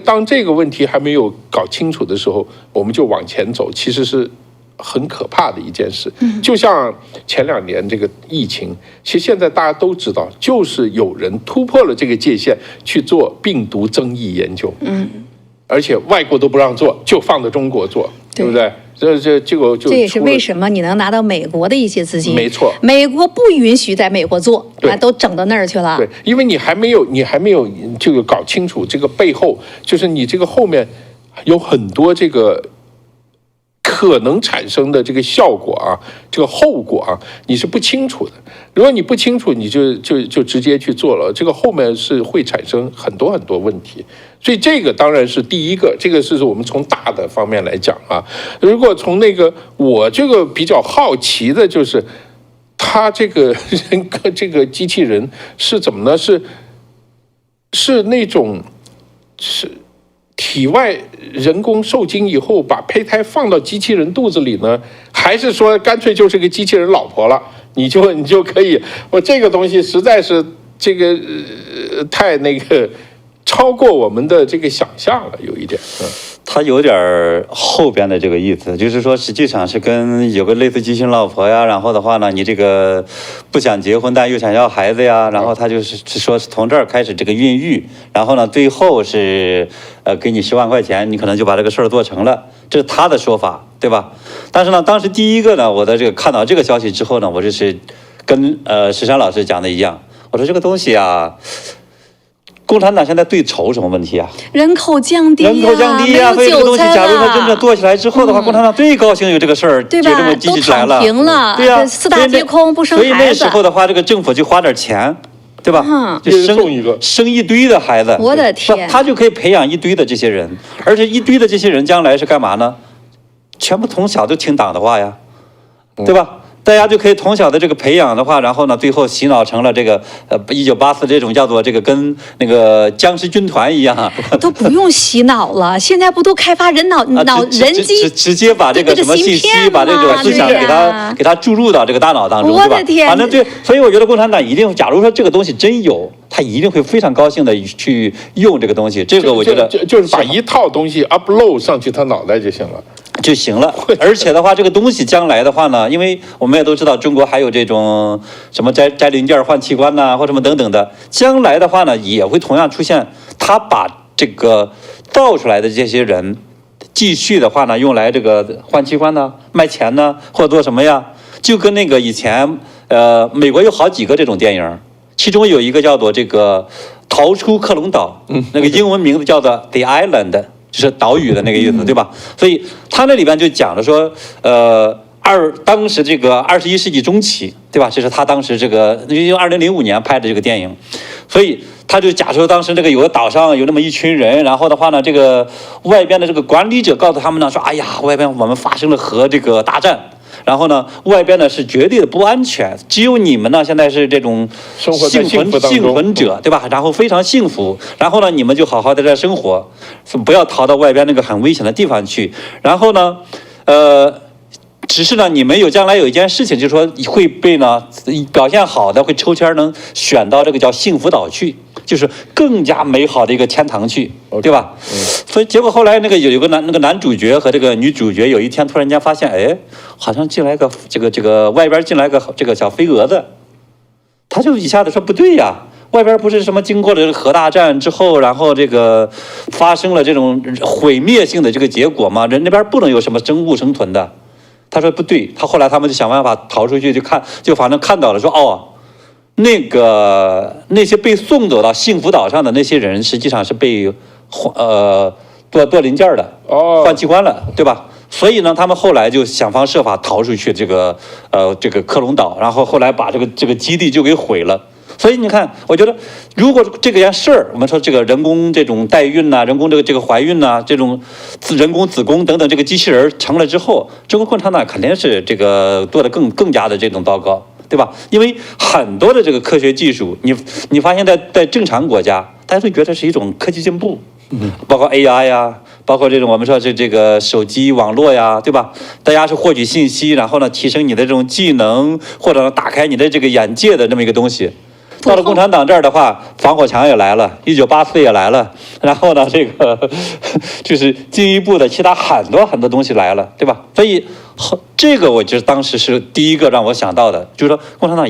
当这个问题还没有搞清楚的时候，我们就往前走，其实是很可怕的一件事。就像前2年这个疫情，其实现在大家都知道，就是有人突破了这个界限去做病毒增益研究，而且外国都不让做，就放在中国做，对不对？这也是为什么你能拿到美国的一些资金。没错，美国不允许在美国做，都整到那儿去了。对，因为你还没有这个搞清楚这个背后，就是你这个后面有很多这个可能产生的这个效果啊，这个后果啊，你是不清楚的。如果你不清楚，你就直接去做了，这个后面是会产生很多问题。所以这个当然是第一个，这个是我们从大的方面来讲啊。如果从那个我这个比较好奇的就是，他这个这个机器人是怎么呢？是那种是体外人工受精以后把胚胎放到机器人肚子里呢，还是说干脆就是个机器人老婆了？你就可以，我这个东西实在是这个太那个超过我们的这个想象了，有一点。他有点后边的这个意思，就是说实际上是跟有个类似畸形老婆呀，然后的话呢，你这个不想结婚但又想要孩子呀，然后他就是说是从这儿开始这个孕育，然后呢最后是给你10万块钱，你可能就把这个事儿做成了，这是他的说法，对吧？但是呢，当时第一个呢，我在这个看到这个消息之后呢，我就是跟石山老师讲的一样，我说这个东西啊。共产党现在最愁什么问题啊？人口降低，人口降低呀，所以这个东西，假如他真正做起来之后的话，共产党最高兴有这个事儿，对吧？就这么积极来了，都躺平了，对呀，四大皆空，不生孩子。所以那时候的话，这个政府就花点钱，对吧？就生一堆的孩子，我的天，他就可以培养一堆的这些人，而且一堆的这些人将来是干嘛呢？全部从小就听党的话呀，对吧？大家就可以从小的这个培养的话，然后呢，最后洗脑成了这个1984这种叫做这个跟那个僵尸军团一样，都不用洗脑了，现在不都开发人机，直接把这个什么信息，把这个思想给他注入到这个大脑当中，我的天，反正对，所以我觉得共产党一定，假如说这个东西真有，他一定会非常高兴的去用这个东西。这个我觉得就是把一套东西 upload 上去他脑袋就行了。就行了，而且的话，这个东西将来的话呢，因为我们也都知道，中国还有这种什么摘零件换器官呐，或什么等等的，将来的话呢，也会同样出现，他把这个造出来的这些人，继续的话呢，用来这个换器官呢，卖钱呢，或者做什么呀？就跟那个以前美国有好几个这种电影，其中有一个叫做这个逃出克隆岛，那个英文名字叫做 The Island。就是岛屿的那个意思，对吧？所以他那里边就讲了说，当时这个21世纪中期，对吧？这是他当时这个用2005年拍的这个电影，所以他就假设当时这个有个岛上有那么一群人，然后的话呢，这个外边的这个管理者告诉他们呢说，哎呀，外边我们发生了核这个大战。然后呢，外边呢是绝对的不安全，只有你们呢现在是这种幸存者，对吧？然后非常幸福，然后呢你们就好好在这生活，不要逃到外边那个很危险的地方去。然后呢，只是呢你们将来有一件事情，就是说会被呢表现好的会抽签能选到这个叫幸福岛去，就是更加美好的一个天堂去，对吧？所以结果后来有个男主角和这个女主角有一天突然间发现，哎，好像进来个这个外边进来个这个小飞蛾子，他就一下子说不对呀，外边不是什么经过了核大战之后，然后这个发生了这种毁灭性的这个结果吗？人那边不能有什么生物生存的。他说不对，后来他们就想办法逃出去，就反正看到了说哦。那些被送走到幸福岛上的那些人，实际上是被做零件的，换器官了，对吧？所以呢，他们后来就想方设法逃出去这个克隆岛，然后后来把这个基地就给毁了。所以你看，我觉得如果这件事儿，我们说这个人工这种代孕呐、人工这个怀孕呐、这种人工子宫等等这个机器人成了之后，中国共产党肯定是这个做的更加的这种糟糕。对吧？因为很多的这个科学技术，你发现在正常国家，大家都觉得是一种科技进步，包括 AI 呀，包括这种我们说这个手机网络呀，对吧？大家是获取信息，然后呢提升你的这种技能，或者打开你的这个眼界的这么一个东西。到了共产党这儿的话，防火墙也来了，1984也来了，然后呢，这个就是进一步的其他很多东西来了，对吧？所以这个我觉得当时是第一个让我想到的，就是说共产党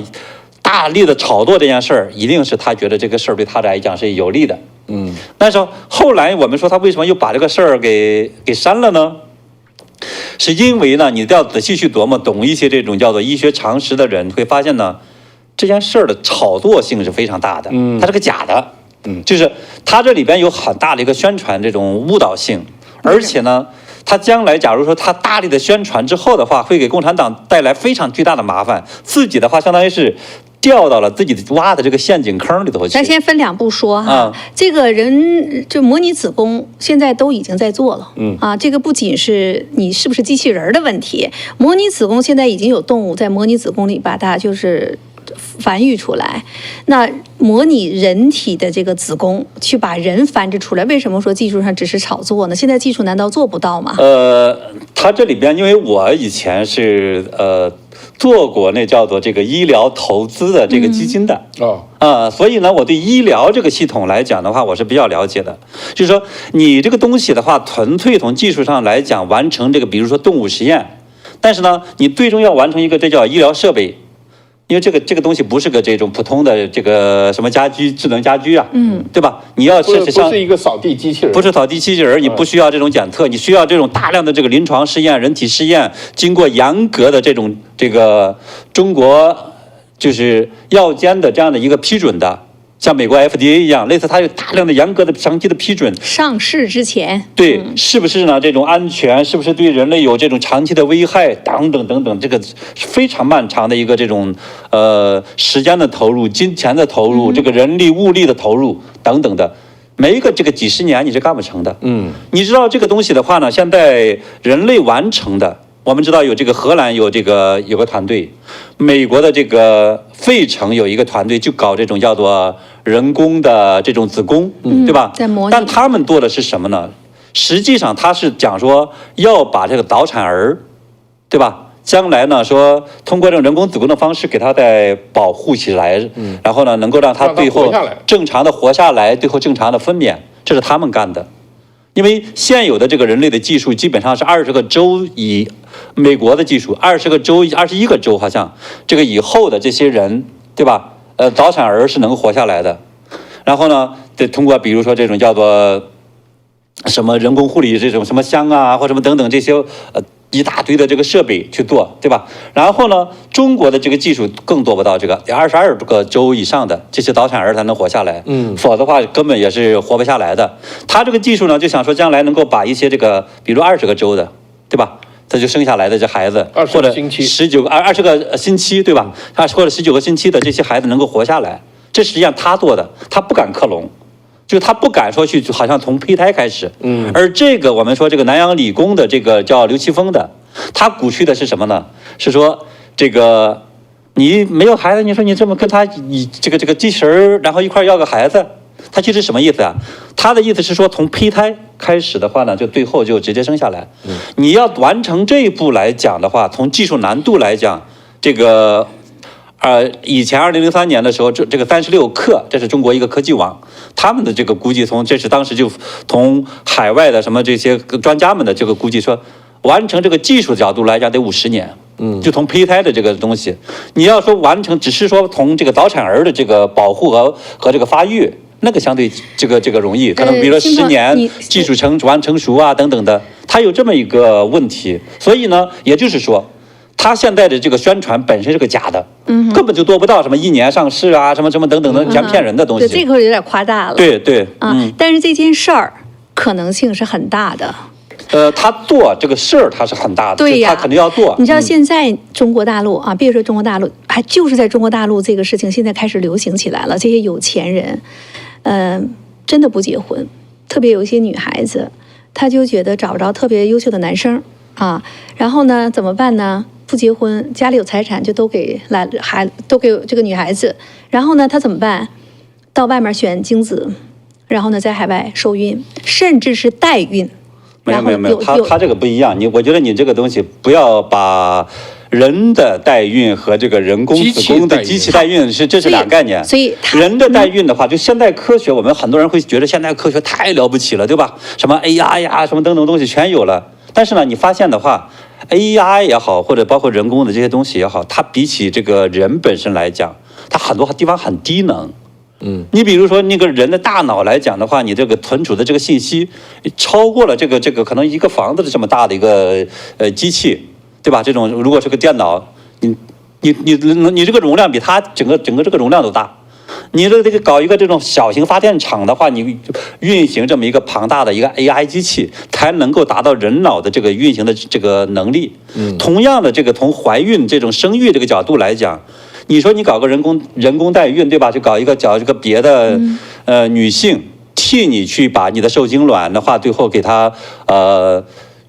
大力的炒作这件事儿，一定是他觉得这个事儿对他来讲是有利的。但是后来我们说他为什么又把这个事儿给删了呢？是因为呢，你要仔细去琢磨，懂一些这种叫做医学常识的人会发现呢。这件事儿的炒作性是非常大的，它是个假的，就是它这里边有很大的一个宣传这种误导性，而且呢，它将来假如说它大力的宣传之后的话，会给共产党带来非常巨大的麻烦，自己的话相当于是掉到了自己挖的这个陷阱坑里头去。咱先分两步说哈，这个人就模拟子宫现在都已经在做了，这个不仅是你是不是机器人的问题，模拟子宫现在已经有动物在模拟子宫里把它就是繁育出来。那模拟人体的这个子宫，去把人繁殖出来，为什么说技术上只是炒作呢？现在技术难道做不到吗？它这里边，因为我以前是做过那叫做这个医疗投资的这个基金的所以呢，我对医疗这个系统来讲的话，我是比较了解的。就是说，你这个东西的话，纯粹从技术上来讲，完成这个，比如说动物实验，但是呢，你最终要完成一个这叫医疗设备。因为这个东西不是个这种普通的这个什么家居智能家居啊，对吧？你要是不是一个扫地机器人，不是扫地机器人，你不需要这种检测，你需要这种大量的这个临床试验、人体试验，经过严格的这个中国就是药监的这样的一个批准的。像美国 FDA 一样，类似它有大量的严格的长期的批准。上市之前，对，是不是呢？这种安全是不是对人类有这种长期的危害等等等等，这个是非常漫长的一个这种时间的投入、金钱的投入、这个人力物力的投入等等的，每一个这个几十年你是干不成的。你知道这个东西的话呢，现在人类完成的。我们知道有这个荷兰有个团队，美国的这个费城有一个团队，就搞这种叫做人工的这种子宫，对吧？在模拟。但他们做的是什么呢？实际上他是讲说要把这个早产儿，对吧？将来呢说通过这种人工子宫的方式给他再保护起来，然后呢能够让他最后正常的活下来，最后正常的分娩，这是他们干的。因为现有的这个人类的技术基本上是20个州以美国的技术，20个州、21个州好像这个以后的这些人，对吧？早产儿是能活下来的。然后呢，得通过比如说这种叫做什么人工护理这种什么箱啊或什么等等这些一大堆的这个设备去做，对吧？然后呢，中国的这个技术更做不到这个，22个州以上的这些早产儿才能活下来，否则的话根本也是活不下来的。他这个技术呢，就想说将来能够把一些这个，比如20个州的，对吧？他就生下来的这孩子，或者20个星期，对吧？或者19个星期的这些孩子能够活下来，这实际上他做的，他不敢克隆。就他不敢说去，好像从胚胎开始，而这个我们说这个南洋理工的这个叫刘奇峰的，他鼓吹的是什么呢？是说这个你没有孩子，你说你这么跟他以这个机器人，然后一块要个孩子，他其实什么意思啊？他的意思是说从胚胎开始的话呢，就最后就直接生下来。你要完成这一步来讲的话，从技术难度来讲，这个。以前2003年的时候，这个36氪，这是中国一个科技网，他们的这个估计这是当时就从海外的什么这些专家们的这个估计说，完成这个技术角度来讲得50年，就从胚胎的这个东西，你要说完成，只是说从这个早产儿的这个保护和这个发育，那个相对这个容易，可能比如说10年技术成熟啊等等的，它有这么一个问题，所以呢，也就是说。他现在的这个宣传本身是个假的，根本就做不到什么1年上市啊，什么等等的全骗人的东西。对，这个有点夸大了。对，但是这件事儿可能性是很大的。他做这个事儿，他是很大的，对呀，他肯定要做。你知道现在中国大陆啊，别说中国大陆，还就是在中国大陆这个事情现在开始流行起来了。这些有钱人，真的不结婚，特别有一些女孩子，她就觉得找不着特别优秀的男生啊，然后呢，怎么办呢？不结婚，家里有财产就都给这个女孩子，然后呢，她怎么办？到外面选精子，然后呢，在海外受孕，甚至是代孕。没有，他这个不一样。我觉得你这个东西不要把人的代孕和这个人工子宫的机器代孕这是两概念。所以人的代孕的话，就现代科学，我们很多人会觉得现代科学太了不起了，对吧？什么 AI 呀，什么等等东西全有了。但是呢，你发现的话 ，AI 也好，或者包括人工的这些东西也好，它比起这个人本身来讲，它很多地方很低能。你比如说那个人的大脑来讲的话，你这个存储的这个信息，超过了这个可能一个房子的这么大的一个机器，对吧？这种如果是个电脑，你这个容量比它整个这个容量都大。你这个搞一个这种小型发电厂的话，你运行这么一个庞大的一个 AI 机器，才能够达到人脑的这个运行的这个能力。同样的，这个从怀孕这种生育这个角度来讲，你说你搞个人工代孕，对吧？就搞这个别的女性替你去把你的受精卵的话，最后给它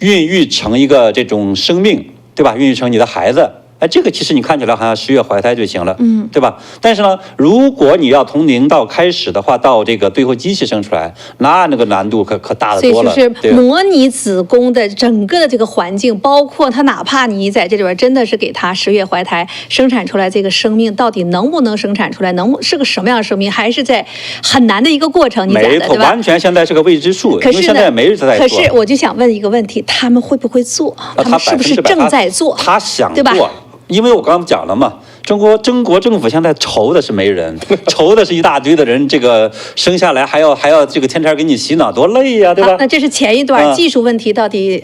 孕育成一个这种生命，对吧？孕育成你的孩子。哎，这个其实你看起来好像10月怀胎就行了，对吧？但是呢，如果你要从0到开始的话，到这个最后机器生出来，那个难度可大得多了。所以就是模拟子宫的整个的这个环境，包括它哪怕你在这里边真的是给它10月怀胎生产出来这个生命，到底能不能生产出来，是个什么样的生命，还是在很难的一个过程。你讲的没错，完全现在是个未知数。可是现在没人在做。可是我就想问一个问题，他们会不会做？他们是不是正在做？他想做，对吧？因为我刚刚讲了嘛，中国政府现在愁的是没人，愁的是一大堆的人，这个生下来还要这个天天给你洗脑，多累呀，对吧？那这是前一段技术问题，到底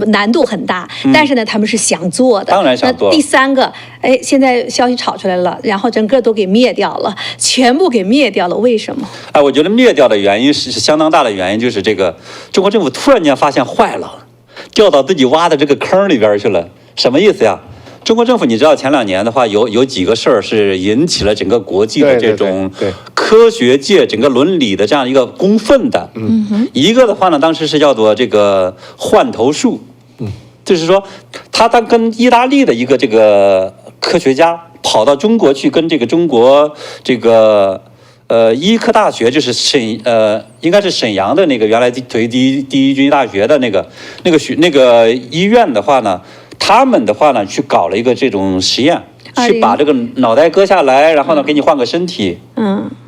难度很大，但是呢，他们是想做的，当然想做。那第3个，哎，现在消息炒出来了，然后整个都给灭掉了，全部给灭掉了，为什么？哎，我觉得灭掉的原因是相当大的原因，就是这个中国政府突然间发现坏了，掉到自己挖的这个坑里边去了，什么意思呀？中国政府，你知道前2年的话，有几个事儿是引起了整个国际的这种科学界整个伦理的这样一个公愤的。一个的话呢，当时是叫做这个换头术，就是说他跟意大利的一个这个科学家跑到中国去，跟这个中国这个医科大学，就是应该是沈阳的那个原来第一军医大学的那个医院的话呢。他们的话呢，去搞了一个这种实验，去把这个脑袋割下来，然后呢，给你换个身体，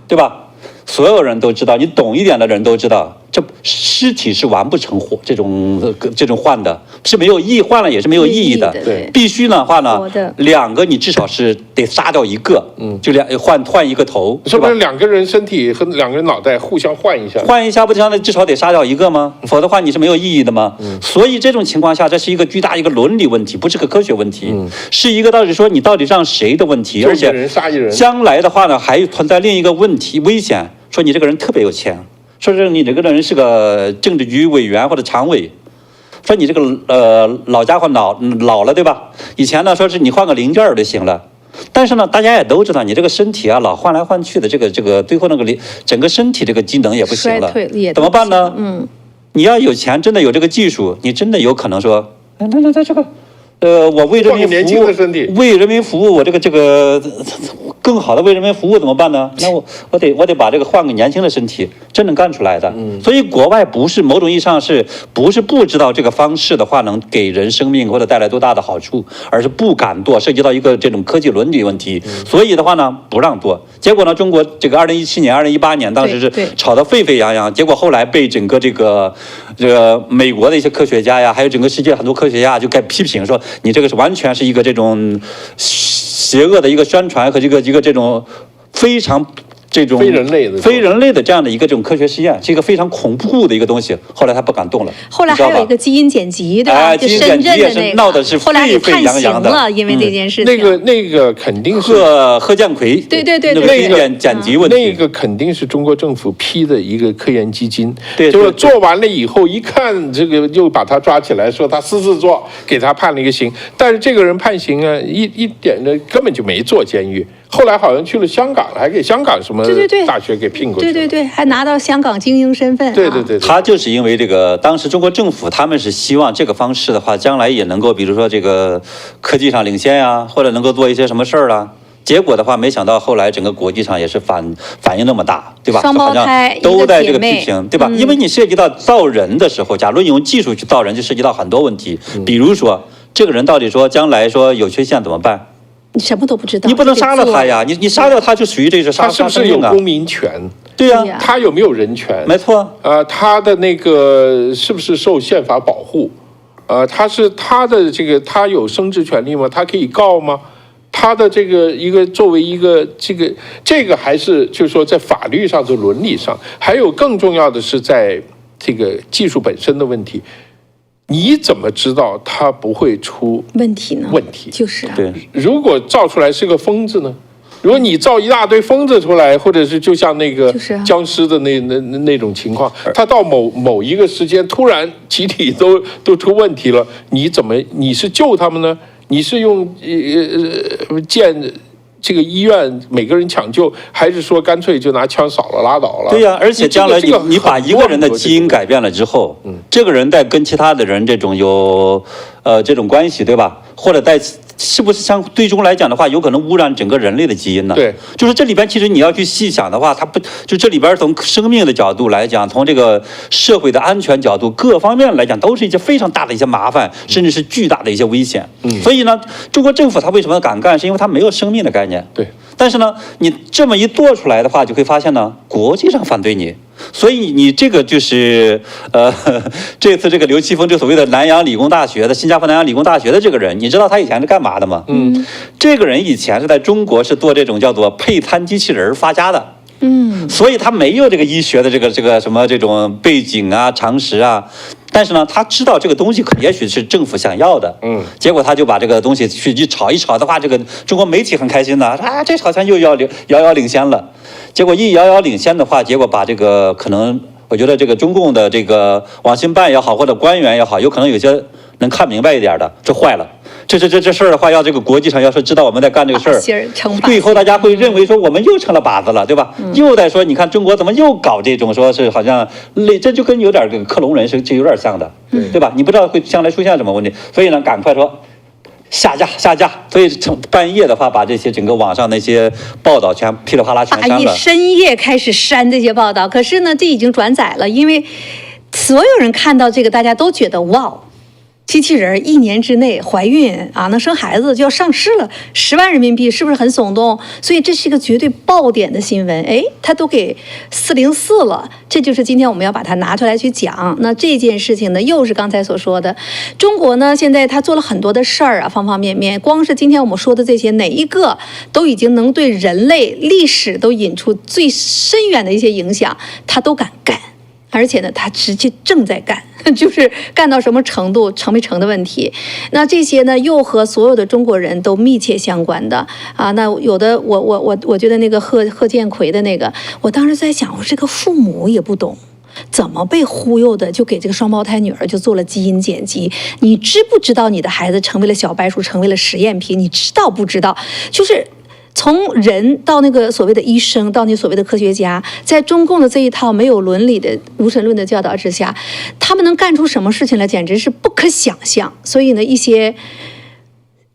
对吧？所有人都知道，你懂一点的人都知道，这尸体是完不成活，这种换的是没有意义，换了也是没有意义的。对，必须的话呢，2个你至少是得杀掉1个，就换一个头，是不是2个人身体和2个人脑袋互相换一下？换一下不相当于至少得杀掉1个吗？否则的话你是没有意义的吗？所以这种情况下，这是一个巨大一个伦理问题，不是个科学问题，是一个到底说你到底让谁的问题，而且将来的话呢，还存在另一个问题危险。说你这个人特别有钱，说是你这个人是个政治局委员或者常委，说你这个老家伙老了对吧？以前呢说是你换个零件就行了，但是呢大家也都知道你这个身体啊老换来换去的，这个最后那个整个身体这个机能也不行了，怎么办呢？你要有钱，真的有这个技术，你真的有可能说，那这个。我为人民服务，为人民服务，我这个更好的为人民服务怎么办呢？那我得把这个换个年轻的身体，真能干出来的。所以国外不是某种意义上不是不知道这个方式的话能给人生命或者带来多大的好处，而是不敢做，涉及到一个这种科技伦理问题。所以的话呢，不让做。结果呢，中国这个2017年、2018年当时是吵得沸沸扬扬，结果后来被整个这个美国的一些科学家呀，还有整个世界很多科学家就该批评说。你这个是完全是一个这种邪恶的一个宣传和一个这种非常这种非人类的这样的一个这种科学实验，是一个非常恐怖的一个东西。后来他不敢动了。后来还有一个基因剪辑，对吧？基因剪辑也是闹的是沸沸扬扬的。了，因为这件事情。那个肯定是贺建奎。对，那个基因剪辑问题，那个肯定是中国政府批的一个科研基金。对，就是做完了以后，一看这个又把他抓起来，说他私自做，给他判了一个刑。但是这个人判刑啊，一点的根本就没坐监狱。后来好像去了香港，还给香港什么大学给聘过去。对，还拿到香港精英身份。对。他就是因为这个，当时中国政府他们是希望这个方式的话，将来也能够，比如说这个科技上领先呀，或者能够做一些什么事儿啦。结果的话，没想到后来整个国际上也是反应那么大，对吧？双胞胎都在这个批评，对吧？因为你涉及到造人的时候，假如你用技术去造人，就涉及到很多问题，比如说这个人到底说将来说有缺陷怎么办？你什么都不知道，你不能杀了他呀！你杀掉他就属于这个杀。他是不是有公民权？对呀，他有没有人权？没错。他的那个是不是受宪法保护？他的这个他有生殖权利吗？他可以告吗？他的这个作为一个这个还是就是说在法律上在伦理上，还有更重要的是在这个技术本身的问题。你怎么知道他不会出问题呢？问题就是啊。对，如果造出来是个疯子呢？如果你造一大堆疯子出来，或者是就像那个僵尸的那种情况，他到某一个时间突然集体都出问题了，你是救他们呢？你是用建这个医院每个人抢救，还是说干脆就拿枪扫了拉倒了？对呀，而且将来你把一个人的基因改变了之后，这个人在跟其他的人这种有这种关系，对吧？或者在是不是像最终来讲的话，有可能污染整个人类的基因呢？对，就是这里边其实你要去细想的话，它不就这里边从生命的角度来讲，从这个社会的安全角度各方面来讲，都是一些非常大的一些麻烦，甚至是巨大的一些危险。所以呢，中国政府它为什么敢干，是因为它没有生命的概念。对。但是呢，你这么一做出来的话，就会发现呢，国际上反对你。所以你这个就是这次这个刘奇峰，这所谓的南洋理工大学的新加坡南洋理工大学的这个人，你知道他以前是干嘛的吗？这个人以前是在中国是做这种叫做配餐机器人发家的。所以他没有这个医学的这个什么这种背景啊、常识啊，但是呢，他知道这个东西也许是政府想要的。结果他就把这个东西去一炒一炒的话，这个中国媒体很开心的啊，这好像又遥遥领先了。结果一遥遥领先的话，结果把这个可能，我觉得这个中共的这个网信办也好，或者官员也好，有可能有些能看明白一点的，这坏了。这事儿的话，要这个国际上要是知道我们在干这个事儿，最后大家会认为说我们又成了靶子了，对吧？又在说你看中国怎么又搞这种说是好像这就跟有点这个克隆人是有点像的，对吧？你不知道会将来出现什么问题，所以呢，赶快说下架。所以半夜的话，把这些整个网上那些报道全噼里啪啦全删了。深夜开始删这些报道，可是呢，这已经转载了，因为所有人看到这个，大家都觉得哇。机器人1年之内怀孕啊，能生孩子就要上市了，10万人民币，是不是很耸动？所以这是一个绝对爆点的新闻，哎，它都给404了，这就是今天我们要把它拿出来去讲。那这件事情呢，又是刚才所说的，中国呢现在它做了很多的事儿啊，方方面面，光是今天我们说的这些，哪一个都已经能对人类历史都引出最深远的一些影响，它都敢干。而且呢，他直接正在干，就是干到什么程度，成没成的问题。那这些呢，又和所有的中国人都密切相关的啊。那有的，我觉得那个贺建奎的那个，我当时在想，我这个父母也不懂。怎么被忽悠的，就给这个双胞胎女儿就做了基因剪辑？你知不知道你的孩子成为了小白鼠，成为了实验品？你知道不知道？就是从人到那个所谓的医生，到那所谓的科学家，在中共的这一套没有伦理的无神论的教导之下，他们能干出什么事情来，简直是不可想象。所以呢，一些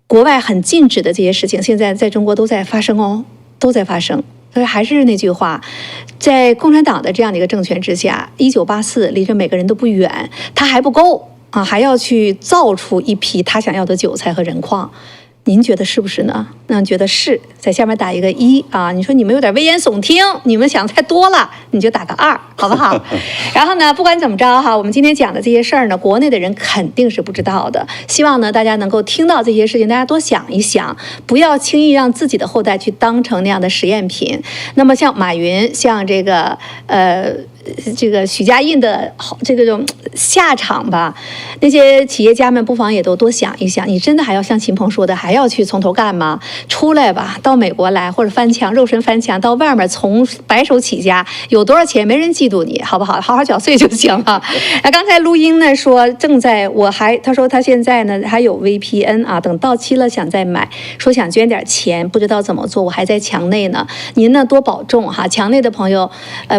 国外很禁止的这些事情，现在在中国都在发生哦，都在发生。所以还是那句话，在共产党的这样的一个政权之下，1984离着每个人都不远，他还不够啊，还要去造出一批他想要的韭菜和人矿。您觉得是不是呢？那觉得是，在下面打一个1啊。你说你们有点危言耸听，你们想太多了，你就打个2，好不好？然后呢，不管怎么着哈，我们今天讲的这些事儿呢，国内的人肯定是不知道的。希望呢，大家能够听到这些事情，大家多想一想，不要轻易让自己的后代去当成那样的实验品。那么像马云，像这个许家印的这种下场吧，那些企业家们不妨也都多想一想，你真的还要像秦鹏说的，还要去从头干吗？出来吧，到美国来，或者翻墙，肉身翻墙，到外面从白手起家，有多少钱没人嫉妒你，好不好？好好缴税就行了。那刚才录音呢说他说他现在呢还有 VPN 啊，等到期了想再买，说想捐点钱，不知道怎么做，我还在墙内呢。您呢多保重哈，墙内的朋友，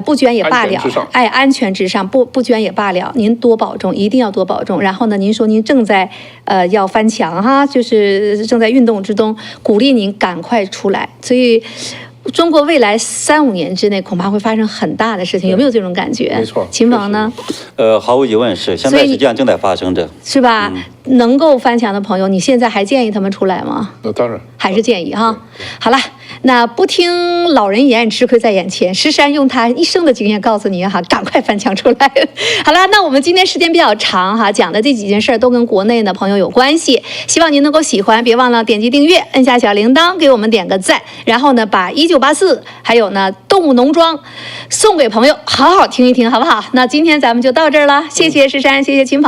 不捐也罢了，安全至上，不捐也罢了，您多保重，一定要多保重。然后呢，您说您正在要翻墙哈，就是正在运动之中，鼓励您赶快出来。所以中国未来3-5年之内恐怕会发生很大的事情，有没有这种感觉？没错。秦鹏呢？毫无疑问是，现在实际上正在发生着，是吧？能够翻墙的朋友，你现在还建议他们出来吗？那当然，还是建议哈。好了，那不听老人言，吃亏在眼前。石山用他一生的经验告诉你哈，赶快翻墙出来。好了，那我们今天时间比较长哈，讲的这几件事都跟国内的朋友有关系，希望您能够喜欢，别忘了点击订阅，摁下小铃铛，给我们点个赞，然后呢，把1984还有呢动物农庄送给朋友，好好听一听，好不好？那今天咱们就到这儿了，谢谢石山，谢谢秦鹏。